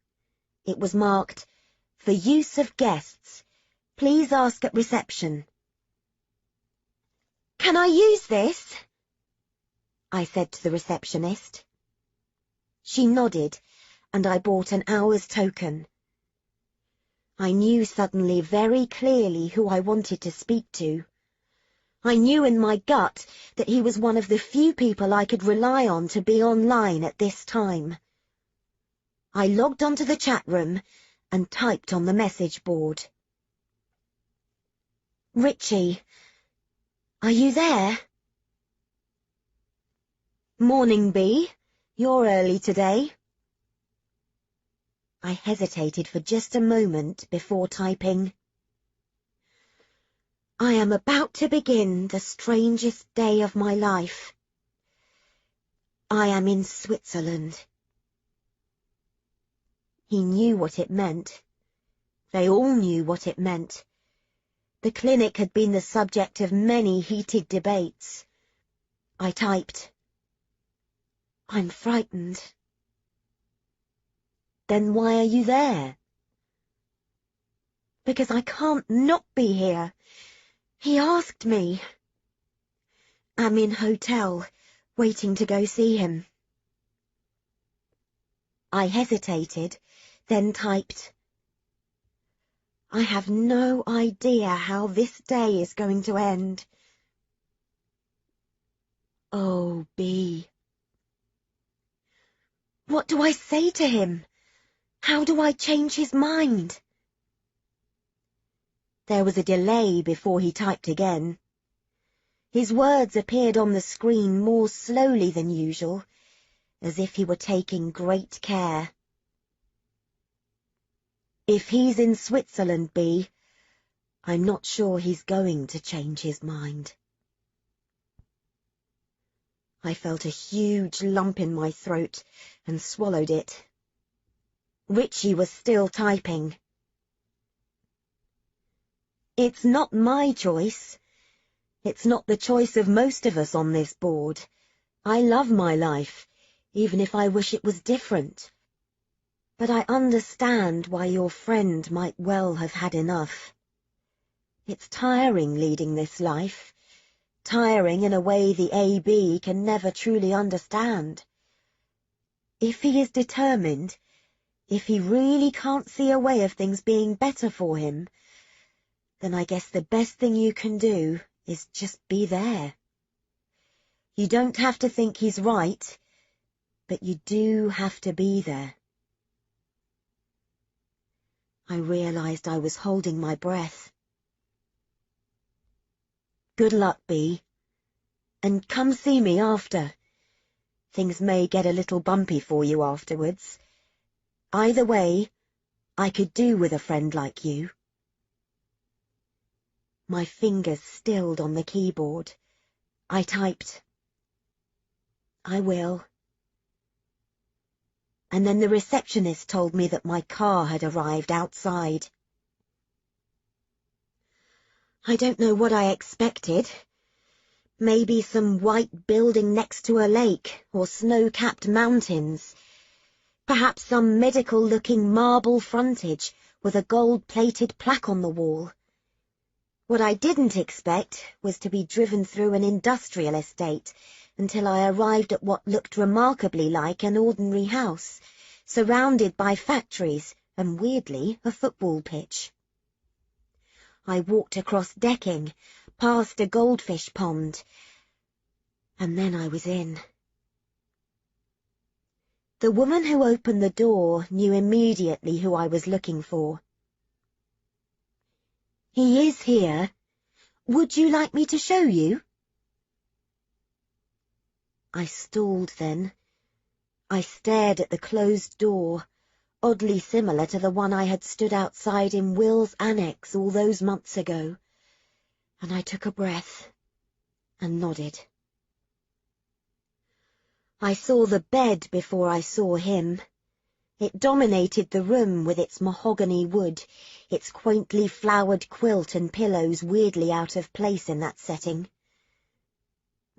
It was marked, "For use of guests. Please ask at reception." "Can I use this?" I said to the receptionist. She nodded, and I bought an hour's token. I knew suddenly very clearly who I wanted to speak to. I knew in my gut that he was one of the few people I could rely on to be online at this time. I logged onto the chat room and typed on the message board. "Richie, are you there?" "Morning, B. You're early today." I hesitated for just a moment before typing, "I am about to begin the strangest day of my life. I am in Switzerland." He knew what it meant. They all knew what it meant. The clinic had been the subject of many heated debates. I typed, "I'm frightened." "Then why are you there?" "Because I can't not be here. He asked me." "I'm in hotel, waiting to go see him." I hesitated, then typed, "I have no idea how this day is going to end." Oh, B. What do I say to him? How do I change his mind? There was a delay before he typed again. His words appeared on the screen more slowly than usual, as if he were taking great care. If he's in Switzerland, B, I'm not sure he's going to change his mind. I felt a huge lump in my throat and swallowed it. Richie was still typing. It's not my choice. It's not the choice of most of us on this board. I love my life, even if I wish it was different. But I understand why your friend might well have had enough. It's tiring leading this life, tiring in a way the AB can never truly understand. If he is determined, if he really can't see a way of things being better for him, then I guess the best thing you can do is just be there. You don't have to think he's right, but you do have to be there. I realized I was holding my breath. Good luck, B. And come see me after. Things may get a little bumpy for you afterwards. Either way, I could do with a friend like you. My fingers stilled on the keyboard. I typed, I will. And then the receptionist told me that my car had arrived outside. I don't know what I expected. Maybe some white building next to a lake or snow-capped mountains. Perhaps some medical-looking marble frontage with a gold-plated plaque on the wall. What I didn't expect was to be driven through an industrial estate until I arrived at what looked remarkably like an ordinary house, surrounded by factories and, weirdly, a football pitch. I walked across decking, past a goldfish pond, and then I was in. The woman who opened the door knew immediately who I was looking for. He is here. Would you like me to show you? I stalled then. I stared at the closed door, oddly similar to the one I had stood outside in Will's annex all those months ago, and I took a breath and nodded. I saw the bed before I saw him. It dominated the room with its mahogany wood, its quaintly flowered quilt and pillows weirdly out of place in that setting.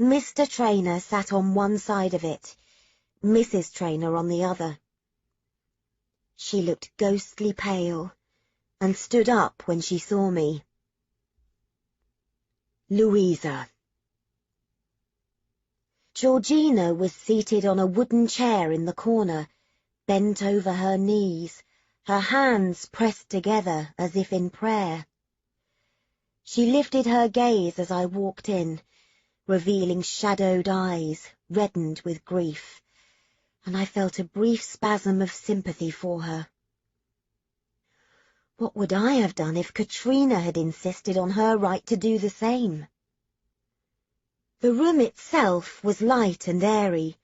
Mr. Traynor sat on one side of it, Mrs. Traynor on the other. She looked ghostly pale, and stood up when she saw me. Louisa. Georgina was seated on a wooden chair in the corner, bent over her knees, her hands pressed together as if in prayer. She lifted her gaze as I walked in, revealing shadowed eyes, reddened with grief, and I felt a brief spasm of sympathy for her. What would I have done if Katrina had insisted on her right to do the same? The room itself was light and airy,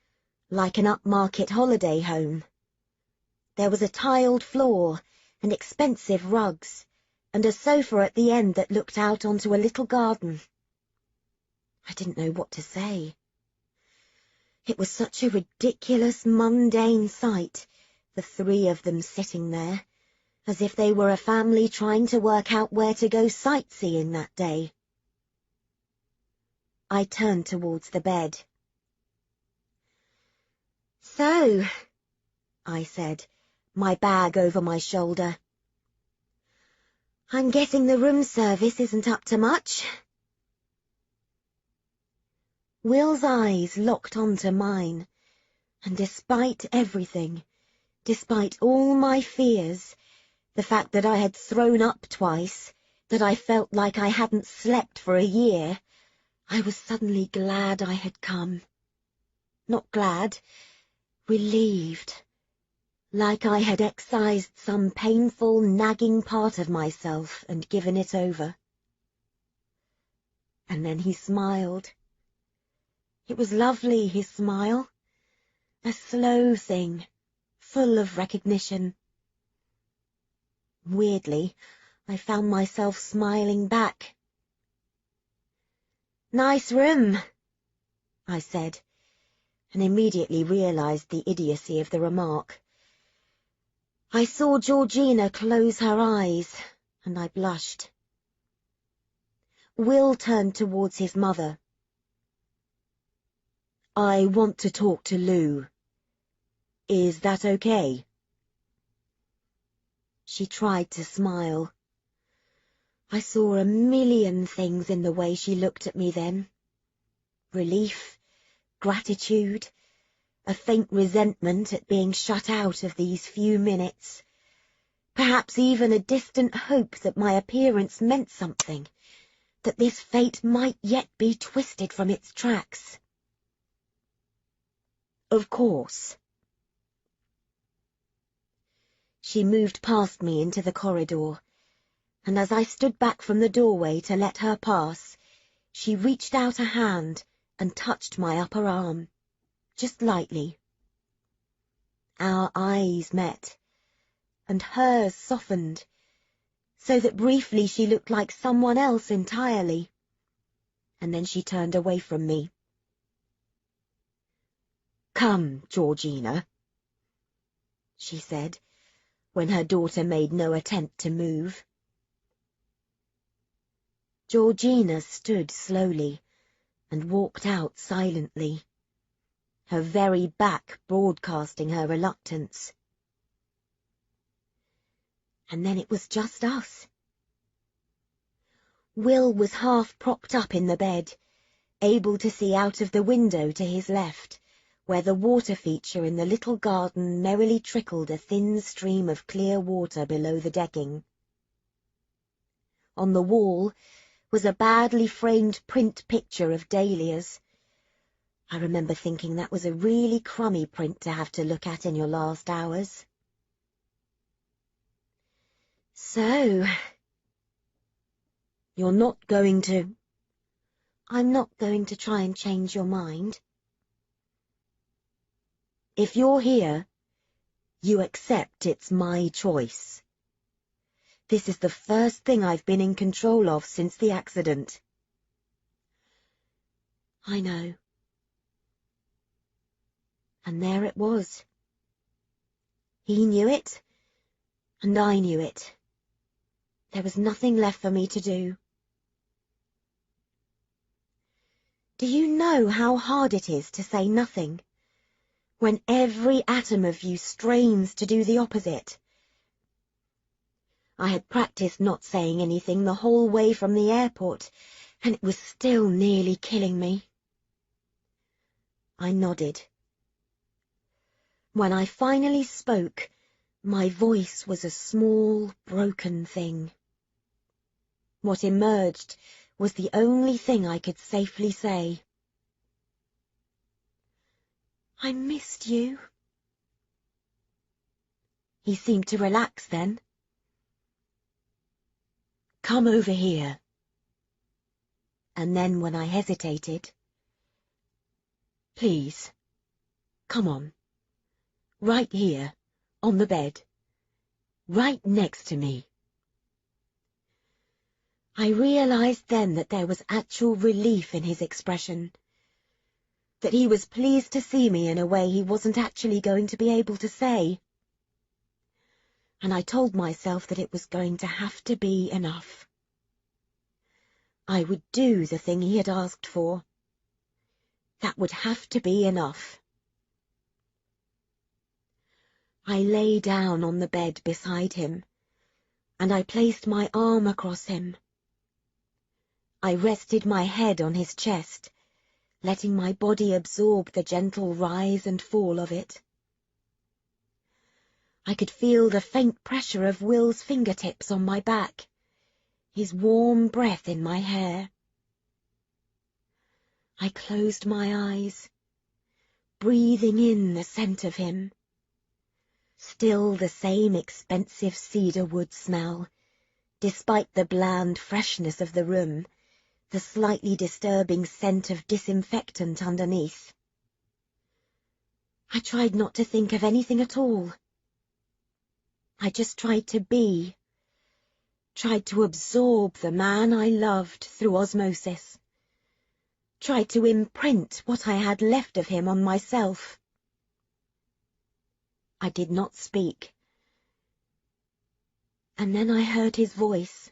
like an upmarket holiday home. There was a tiled floor and expensive rugs, and a sofa at the end that looked out onto a little garden. I didn't know what to say. It was such a ridiculous, mundane sight, the three of them sitting there, as if they were a family trying to work out where to go sightseeing that day. I turned towards the bed. So, I said, my bag over my shoulder. I'm guessing the room service isn't up to much. Will's eyes locked onto mine, and despite everything, despite all my fears, the fact that I had thrown up twice, that I felt like I hadn't slept for a year, I was suddenly glad I had come. Not glad, relieved. like I had excised some painful, nagging part of myself and given it over. And then he smiled. It was lovely, his smile. A slow thing, full of recognition. Weirdly, I found myself smiling back. "Nice room," I said, and immediately realized the idiocy of the remark. I saw Georgina close her eyes, and I blushed. Will turned towards his mother. "I want to talk to Lou. Is that okay?" She tried to smile. I saw a million things in the way she looked at me then. Relief, gratitude, a faint resentment at being shut out of these few minutes, perhaps even a distant hope that my appearance meant something, that this fate might yet be twisted from its tracks. "Of course." She moved past me into the corridor, and as I stood back from the doorway to let her pass, she reached out a hand and touched my upper arm, just lightly. Our eyes met, and hers softened, so that briefly she looked like someone else entirely, and then she turned away from me. "Come, Georgina," she said, when her daughter made no attempt to move. Georgina stood slowly and walked out silently, her very back broadcasting her reluctance. And then it was just us. Will was half propped up in the bed, able to see out of the window to his left, where the water feature in the little garden merrily trickled a thin stream of clear water below the decking. On the wall was a badly framed print picture of dahlias. I remember thinking that was a really crummy print to have to look at in your last hours. "So, you're not going to—" "I'm not going to try and change your mind." "If you're here, you accept it's my choice. This is the first thing I've been in control of since the accident." "I know." And there it was. He knew it, and I knew it. There was nothing left for me to do. Do you know how hard it is to say nothing, when every atom of you strains to do the opposite? I had practiced not saying anything the whole way from the airport, and it was still nearly killing me. I nodded. When I finally spoke, my voice was a small, broken thing. What emerged was the only thing I could safely say. "I missed you." He seemed to relax then. "Come over here." And then when I hesitated, "Please, come on. Right here, on the bed. Right next to me." I realized then that there was actual relief in his expression, that he was pleased to see me in a way he wasn't actually going to be able to say. And I told myself that it was going to have to be enough. I would do the thing he had asked for. That would have to be enough. I lay down on the bed beside him, and I placed my arm across him. I rested my head on his chest, letting my body absorb the gentle rise and fall of it. I could feel the faint pressure of Will's fingertips on my back, his warm breath in my hair. I closed my eyes, breathing in the scent of him, Still the same expensive cedar wood smell, despite the bland freshness of the room, the slightly disturbing scent of disinfectant underneath. I tried not to think of anything at all. I just tried to be, tried to absorb the man I loved through osmosis, tried to imprint what I had left of him on myself. I did not speak. And then I heard his voice.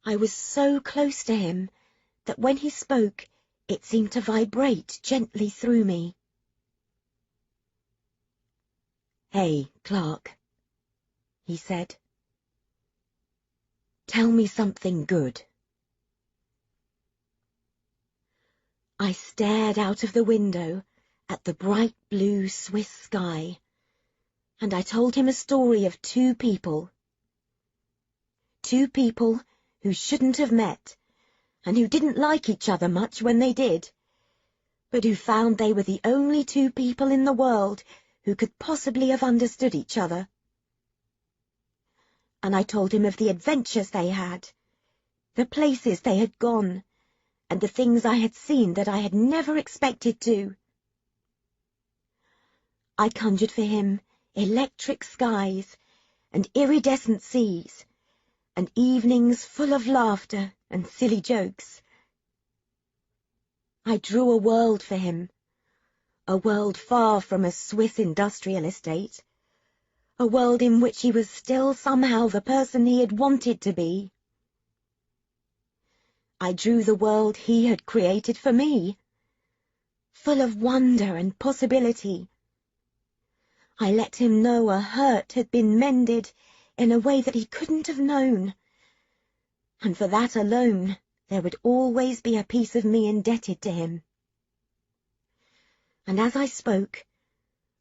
I was so close to him that when he spoke, it seemed to vibrate gently through me. "Hey, Clark," he said. "Tell me something good." I stared out of the window at the bright blue Swiss sky, and I told him a story of two people who shouldn't have met, and who didn't like each other much when they did, but who found they were the only two people in the world who could possibly have understood each other. And I told him of the adventures they had, the places they had gone, and the things I had seen that I had never expected to. I conjured for him electric skies and iridescent seas, and evenings full of laughter and silly jokes. I drew a world for him, a world far from a Swiss industrial estate, a world in which he was still somehow the person he had wanted to be. I drew the world he had created for me, full of wonder and possibility. I let him know a hurt had been mended in a way that he couldn't have known, and for that alone there would always be a piece of me indebted to him. And as I spoke,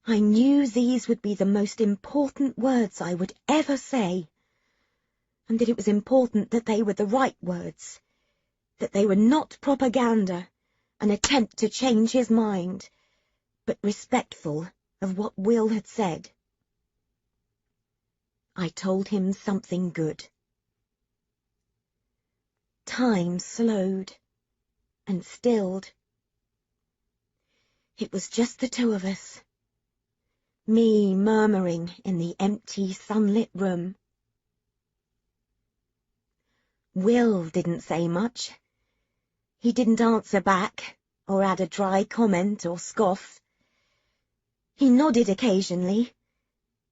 I knew these would be the most important words I would ever say, and that it was important that they were the right words, that they were not propaganda, an attempt to change his mind, but respectful of what Will had said. I told him something good. Time slowed and stilled. It was just the two of us, me murmuring in the empty, sunlit room. Will didn't say much. He didn't answer back, or add a dry comment or scoff. He nodded occasionally,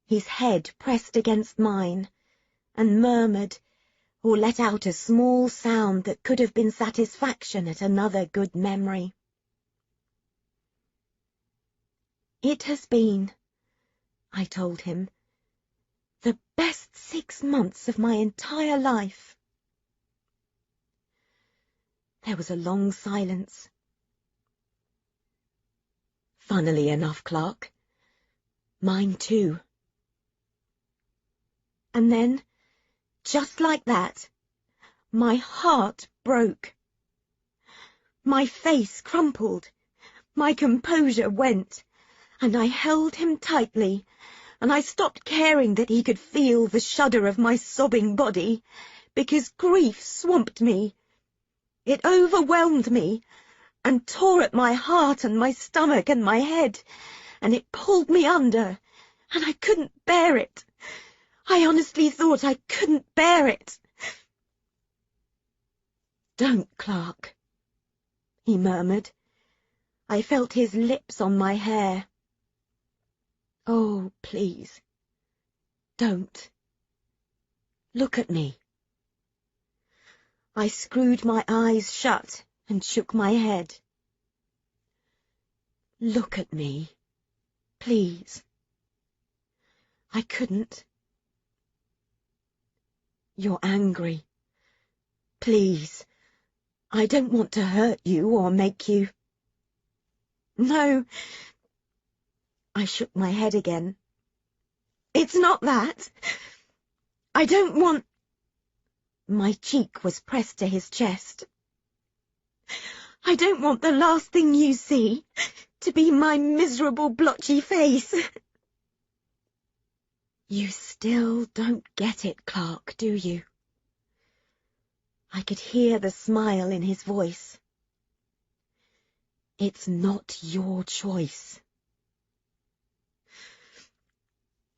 his head pressed against mine, and murmured, or let out a small sound that could have been satisfaction at another good memory. "It has been," I told him, "the best 6 months of my entire life." There was a long silence. "Funnily enough, Clark, mine too." And then, just like that, my heart broke. My face crumpled, my composure went, and I held him tightly, and I stopped caring that he could feel the shudder of my sobbing body, because grief swamped me. It overwhelmed me, and tore at my heart and my stomach and my head, and it pulled me under, and I couldn't bear it. I honestly thought I couldn't bear it. "Don't, Clark," he murmured. I felt his lips on my hair. "Oh, please, don't. Look at me." I screwed my eyes shut and shook my head. "Look at me, please." I couldn't. "You're angry. Please, I don't want to hurt you or make you—" "No." I shook my head again. "It's not that. I don't want—" My cheek was pressed to his chest. "I don't want the last thing you see to be my miserable blotchy face." You still don't get it, Clark, do you? I could hear the smile in his voice. It's not your choice.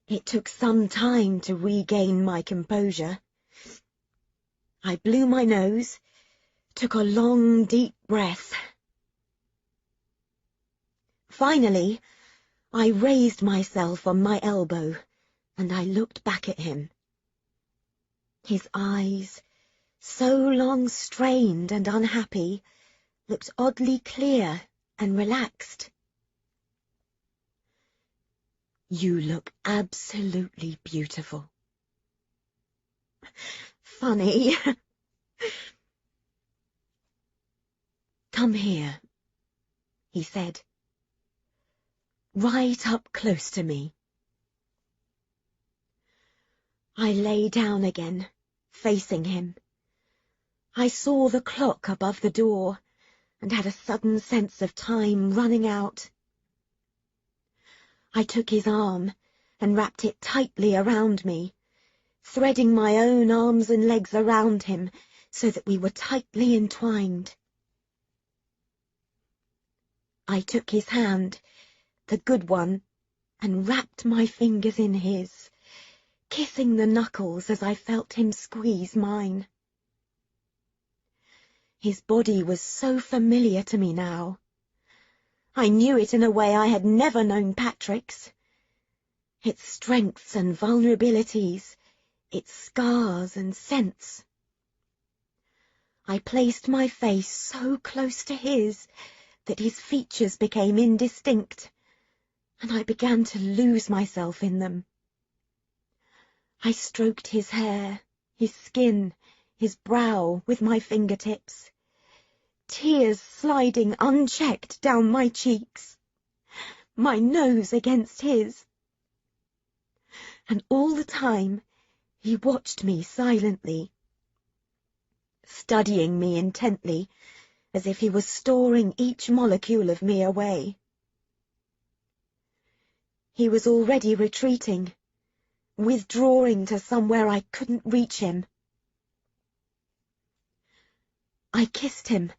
It took some time to regain my composure. I blew my nose, took a long, deep breath. Finally, I raised myself on my elbow, and I looked back at him. His eyes, so long strained and unhappy, looked oddly clear and relaxed. You look absolutely beautiful. Funny. Come here, he said. Right up close to me. I lay down again, facing him. I saw the clock above the door and had a sudden sense of time running out. I took his arm and wrapped it tightly around me, threading my own arms and legs around him so that we were tightly entwined. I took his hand, the good one, and wrapped my fingers in his, kissing the knuckles as I felt him squeeze mine. His body was so familiar to me now. I knew it in a way I had never known Patrick's. Its strengths and vulnerabilities, its scars and scents. I placed my face so close to his that his features became indistinct, and I began to lose myself in them. I stroked his hair, his skin, his brow with my fingertips, tears sliding unchecked down my cheeks, my nose against his. And all the time he watched me silently, studying me intently, as if he was storing each molecule of me away. He was already retreating, withdrawing to somewhere I couldn't reach him. I kissed him,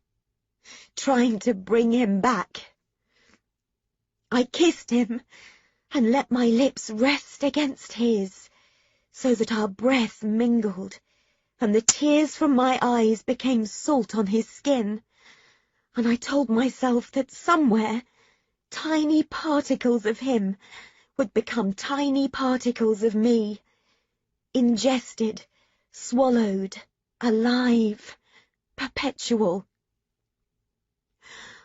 trying to bring him back. I kissed him and let my lips rest against his, so that our breath mingled, and the tears from my eyes became salt on his skin, and I told myself that somewhere tiny particles of him would become tiny particles of me, ingested, swallowed, alive, perpetual.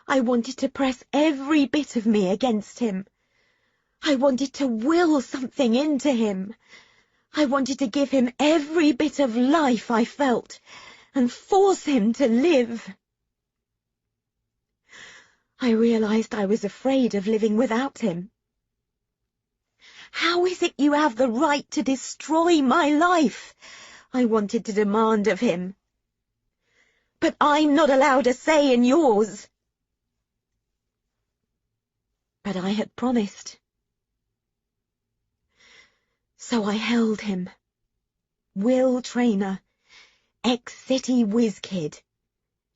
I wanted to press every bit of me against him. I wanted to will something into him. I wanted to give him every bit of life I felt and force him to live. I realized I was afraid of living without him. How is it you have the right to destroy my life? I wanted to demand of him. But I'm not allowed a say in yours. But I had promised. So I held him. Will trainer, ex-city whiz kid,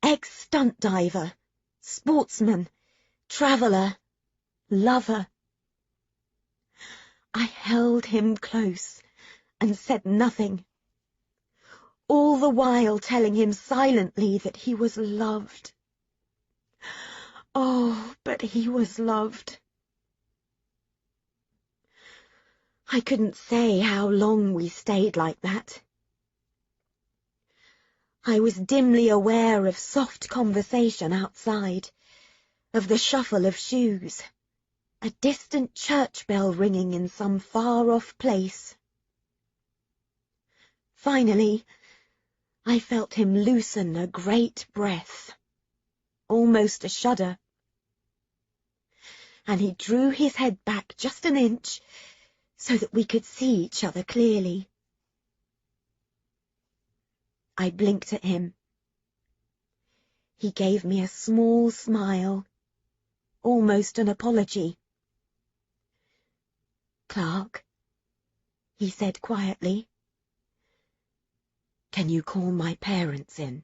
ex-stunt diver, sportsman, traveller, lover. I held him close and said nothing, all the while telling him silently that he was loved. Oh, but he was loved. I couldn't say how long we stayed like that. I was dimly aware of soft conversation outside, of the shuffle of shoes, a distant church bell ringing in some far-off place. Finally, I felt him loosen a great breath, almost a shudder, and he drew his head back just an inch so that we could see each other clearly. I blinked at him. He gave me a small smile, almost an apology. Clark, he said quietly. Can you call my parents in?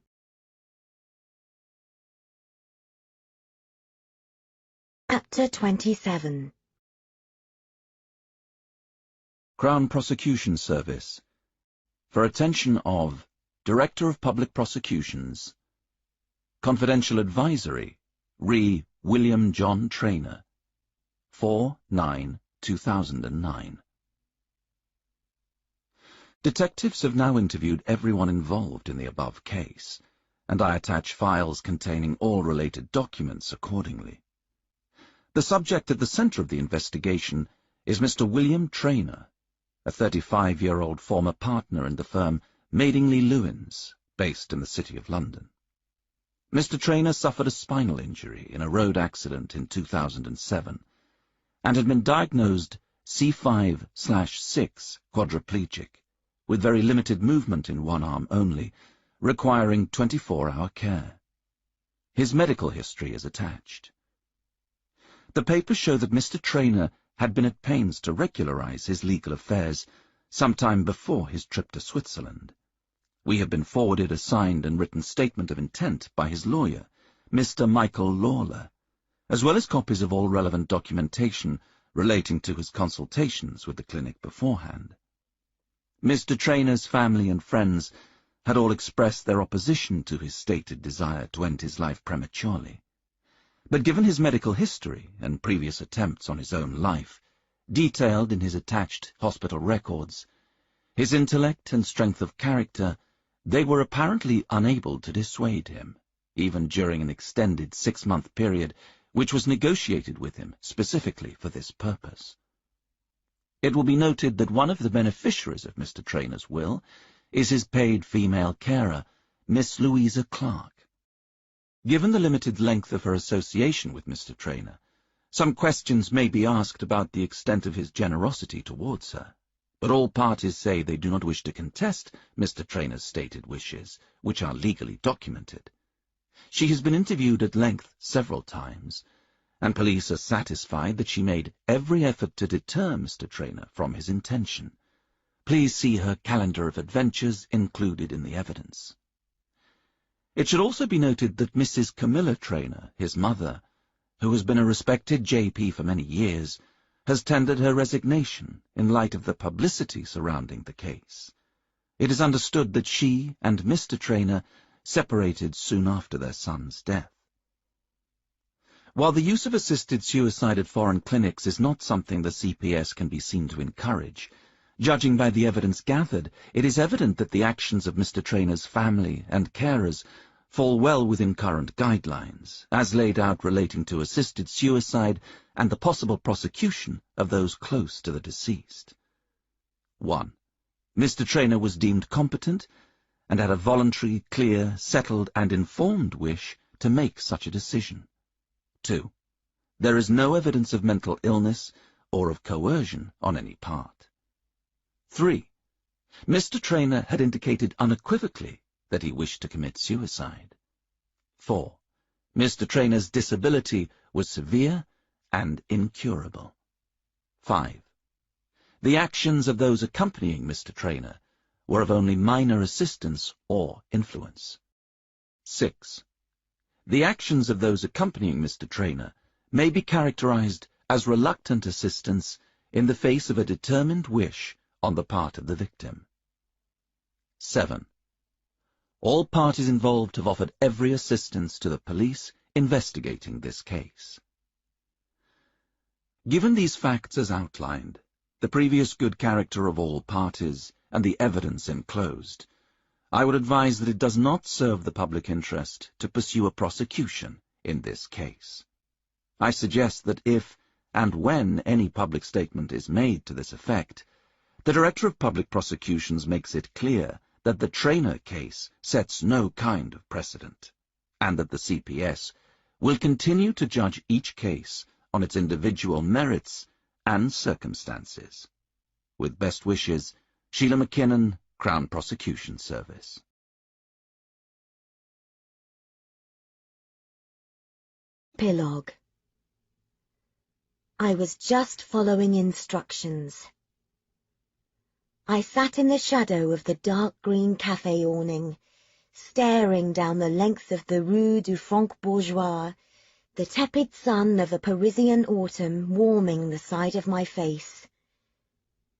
Chapter 27. Crown Prosecution Service. For attention of Director of Public Prosecutions. Confidential Advisory, Re. William John Trainer. 4/9/2009. Detectives have now interviewed everyone involved in the above case, and I attach files containing all related documents accordingly. The subject at the centre of the investigation is Mr. William Trainer, a 35-year-old former partner in the firm Madingley Lewins, based in the City of London. Mr. Trainer suffered a spinal injury in a road accident in 2007 and had been diagnosed C5/6 quadriplegic, with very limited movement in one arm only, requiring 24-hour care. His medical history is attached. The papers show that Mr. Trainer had been at pains to regularize his legal affairs some time before his trip to Switzerland. We have been forwarded a signed and written statement of intent by his lawyer, Mr. Michael Lawler, as well as copies of all relevant documentation relating to his consultations with the clinic beforehand. Mr. Trainer's family and friends had all expressed their opposition to his stated desire to end his life prematurely. But given his medical history and previous attempts on his own life, detailed in his attached hospital records, his intellect and strength of character, they were apparently unable to dissuade him, even during an extended 6-month period which was negotiated with him specifically for this purpose. It will be noted that one of the beneficiaries of Mr. Trainer's will is his paid female carer, Miss Louisa Clark. Given the limited length of her association with Mr. Trainer, some questions may be asked about the extent of his generosity towards her, but all parties say they do not wish to contest Mr. Trainer's stated wishes, which are legally documented. She has been interviewed at length several times, and police are satisfied that she made every effort to deter Mr. Trainer from his intention. Please see her calendar of adventures included in the evidence. It should also be noted that Mrs. Camilla Trainer, his mother, who has been a respected JP for many years, has tendered her resignation in light of the publicity surrounding the case. It is understood that she and Mr. Trainer separated soon after their son's death. While the use of assisted suicide at foreign clinics is not something the CPS can be seen to encourage, judging by the evidence gathered, it is evident that the actions of Mr. Trainer's family and carers fall well within current guidelines, as laid out relating to assisted suicide and the possible prosecution of those close to the deceased. 1. Mr. Trainer was deemed competent and had a voluntary, clear, settled and informed wish to make such a decision. 2. There is no evidence of mental illness or of coercion on any part. 3. Mr. Trainer had indicated unequivocally that he wished to commit suicide. 4. Mr. Trainer's disability was severe and incurable. 5. The actions of those accompanying Mr. Trainer were of only minor assistance or influence. 6. The actions of those accompanying Mr. Trainer may be characterized as reluctant assistance in the face of a determined wish on the part of the victim. 7. All parties involved have offered every assistance to the police investigating this case. Given these facts as outlined, the previous good character of all parties, and the evidence enclosed, I would advise that it does not serve the public interest to pursue a prosecution in this case. I suggest that if and when any public statement is made to this effect, the Director of Public Prosecutions makes it clear that the Trainer case sets no kind of precedent, and that the CPS will continue to judge each case on its individual merits and circumstances. With best wishes, Sheila McKinnon, Crown Prosecution Service. Epilogue. I was just following instructions. I sat in the shadow of the dark green cafe awning, staring down the length of the Rue du Franc-Bourgeois, the tepid sun of a Parisian autumn warming the side of my face.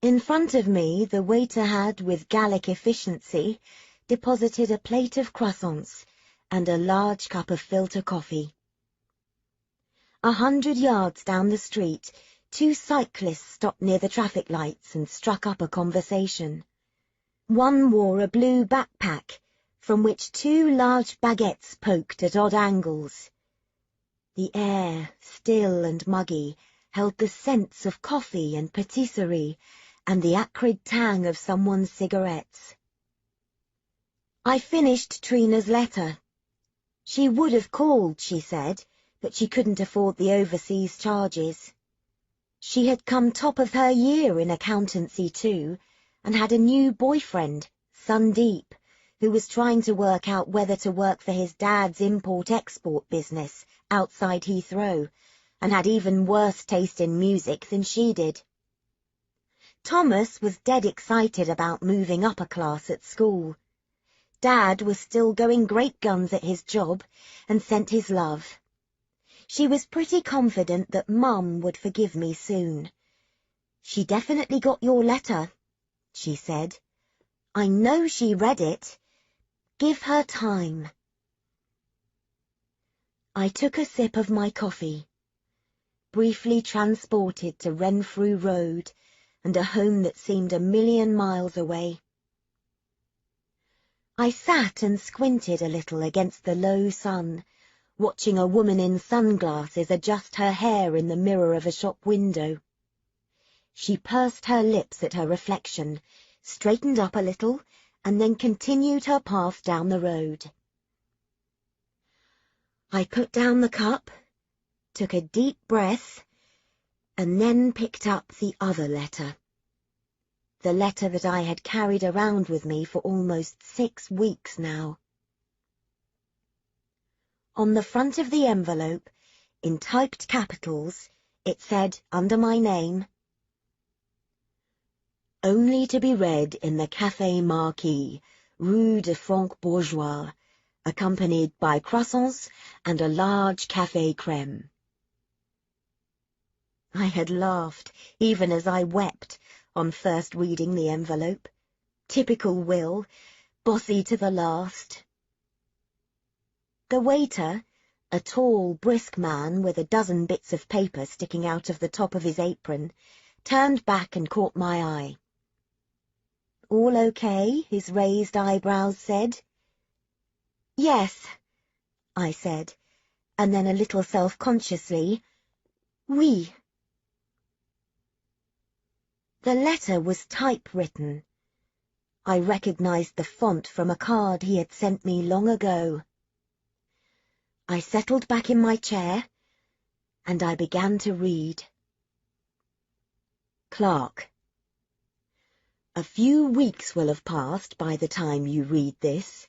In front of me, the waiter had, with Gallic efficiency, deposited a plate of croissants and a large cup of filter coffee. 100 yards down the street, 2 cyclists stopped near the traffic lights and struck up a conversation. One wore a blue backpack, from which 2 large baguettes poked at odd angles. The air, still and muggy, held the scents of coffee and patisserie and the acrid tang of someone's cigarettes. I finished Trina's letter. She would have called, she said, but she couldn't afford the overseas charges. She had come top of her year in accountancy too, and had a new boyfriend, Sundeep, who was trying to work out whether to work for his dad's import-export business outside Heathrow, and had even worse taste in music than she did. Thomas was dead excited about moving up a class at school. Dad was still going great guns at his job and sent his love. She was pretty confident that Mum would forgive me soon. "She definitely got your letter," she said. "I know she read it. Give her time." I took a sip of my coffee, briefly transported to Renfrew Road and a home that seemed a million miles away. I sat and squinted a little against the low sun, watching a woman in sunglasses adjust her hair in the mirror of a shop window. She pursed her lips at her reflection, straightened up a little, and then continued her path down the road. I put down the cup, took a deep breath, and then picked up the other letter. The letter that I had carried around with me for almost 6 weeks now. On the front of the envelope, in typed capitals, it said, under my name, "Only to be read in the Café Marquis, Rue du Franc-Bourgeois, accompanied by croissants and a large café crème." I had laughed, even as I wept, on first reading the envelope. Typical Will, bossy to the last. The waiter, a tall, brisk man with a dozen bits of paper sticking out of the top of his apron, turned back and caught my eye. "All okay?" his raised eyebrows said. "Yes," I said, and then a little self-consciously, "Oui." The letter was typewritten. I recognized the font from a card he had sent me long ago. I settled back in my chair, and I began to read. Clark. A few weeks will have passed by the time you read this.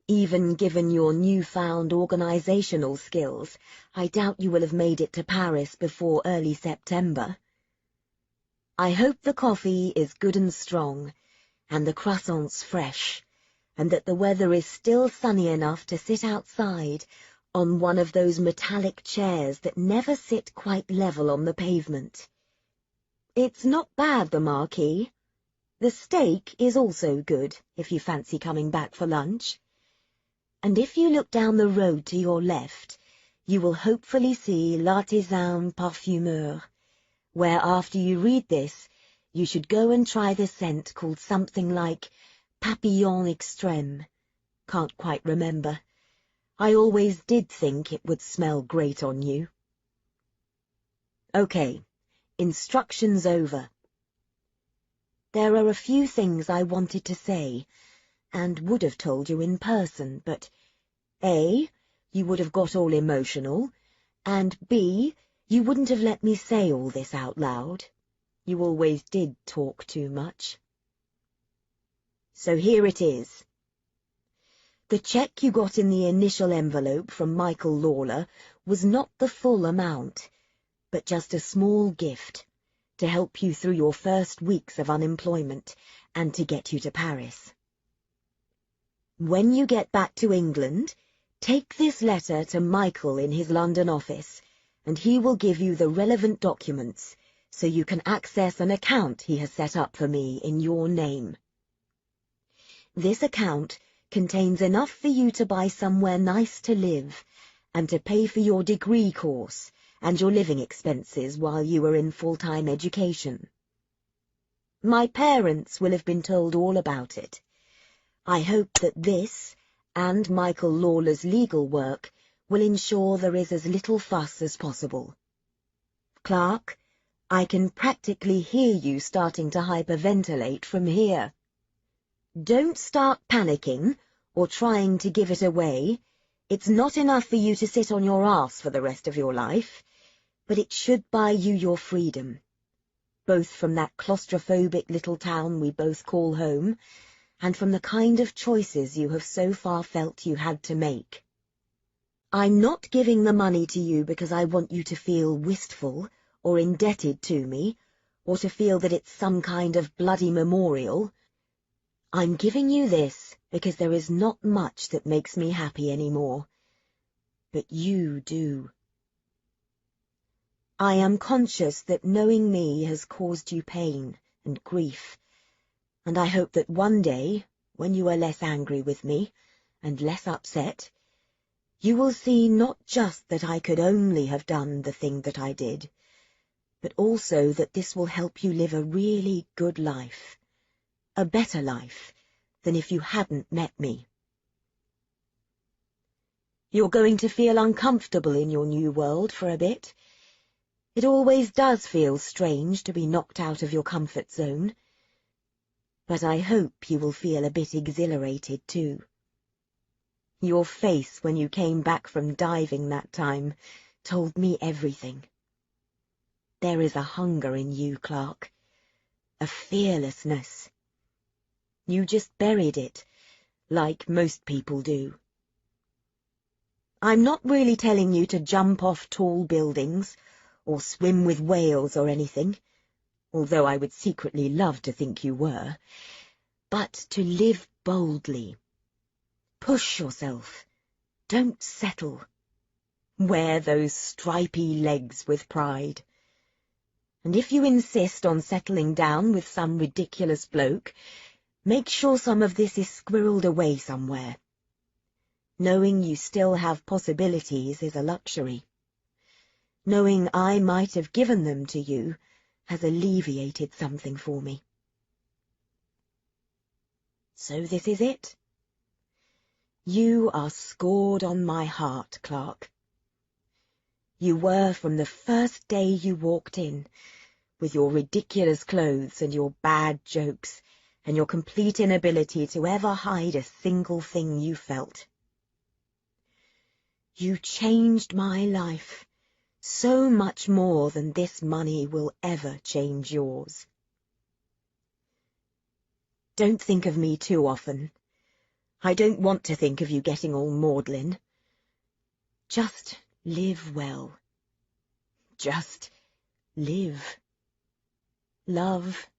Even given your newfound organizational skills, I doubt you will have made it to Paris before early September. I hope the coffee is good and strong, and the croissants fresh, and that the weather is still sunny enough to sit outside on one of those metallic chairs that never sit quite level on the pavement. It's not bad, the Marquis. The steak is also good, if you fancy coming back for lunch. And if you look down the road to your left, you will hopefully see L'Artisan Parfumeur, where after you read this, you should go and try the scent called something like Papillon Extrême. Can't quite remember. I always did think it would smell great on you. Okay, instructions over. There are a few things I wanted to say, and would have told you in person, but A, you would have got all emotional, and B, you wouldn't have let me say all this out loud. You always did talk too much. So here it is. The cheque you got in the initial envelope from Michael Lawler was not the full amount, but just a small gift, to help you through your first weeks of unemployment and to get you to Paris. When you get back to England, take this letter to Michael in his London office, and he will give you the relevant documents so you can access an account he has set up for me in your name. This account contains enough for you to buy somewhere nice to live and to pay for your degree course and your living expenses while you are in full-time education. My parents will have been told all about it. I hope that this, and Michael Lawler's legal work, will ensure there is as little fuss as possible. Clark, I can practically hear you starting to hyperventilate from here. Don't start panicking or trying to give it away. It's not enough for you to sit on your arse for the rest of your life, but it should buy you your freedom, both from that claustrophobic little town we both call home, and from the kind of choices you have so far felt you had to make. I'm not giving the money to you because I want you to feel wistful or indebted to me, or to feel that it's some kind of bloody memorial. I'm giving you this because there is not much that makes me happy anymore. But you do. I am conscious that knowing me has caused you pain and grief, and I hope that one day, when you are less angry with me and less upset, you will see not just that I could only have done the thing that I did, but also that this will help you live a really good life, a better life than if you hadn't met me. You're going to feel uncomfortable in your new world for a bit. It always does feel strange to be knocked out of your comfort zone, but I hope you will feel a bit exhilarated too. Your face when you came back from diving that time told me everything. There is a hunger in you, Clark, a fearlessness. You just buried it, like most people do. I'm not really telling you to jump off tall buildings, or swim with whales or anything, although I would secretly love to think you were, but to live boldly. Push yourself. Don't settle. Wear those stripy legs with pride. And if you insist on settling down with some ridiculous bloke, make sure some of this is squirreled away somewhere. Knowing you still have possibilities is a luxury. Knowing I might have given them to you has alleviated something for me. So this is it. You are scored on my heart, Clark. You were from the first day you walked in, with your ridiculous clothes and your bad jokes, and your complete inability to ever hide a single thing you felt. You changed my life, so much more than this money will ever change yours. Don't think of me too often. I don't want to think of you getting all maudlin. Just live well. Just live. Love,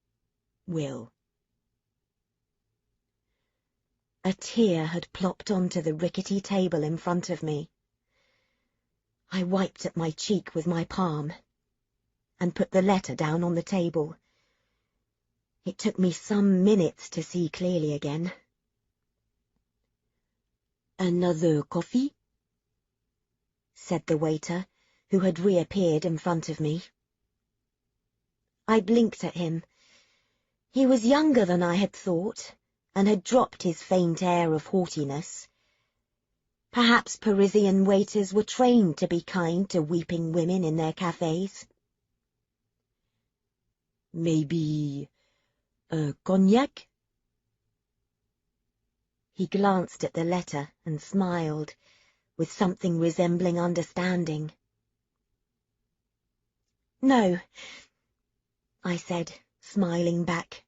Will. A tear had plopped onto the rickety table in front of me. I wiped at my cheek with my palm and put the letter down on the table. It took me some minutes to see clearly again. "Another coffee?" said the waiter, who had reappeared in front of me. I blinked at him. He was younger than I had thought, and had dropped his faint air of haughtiness. Perhaps Parisian waiters were trained to be kind to weeping women in their cafes. "Maybe a cognac?" He glanced at the letter and smiled, with something resembling understanding. "No," I said, smiling back.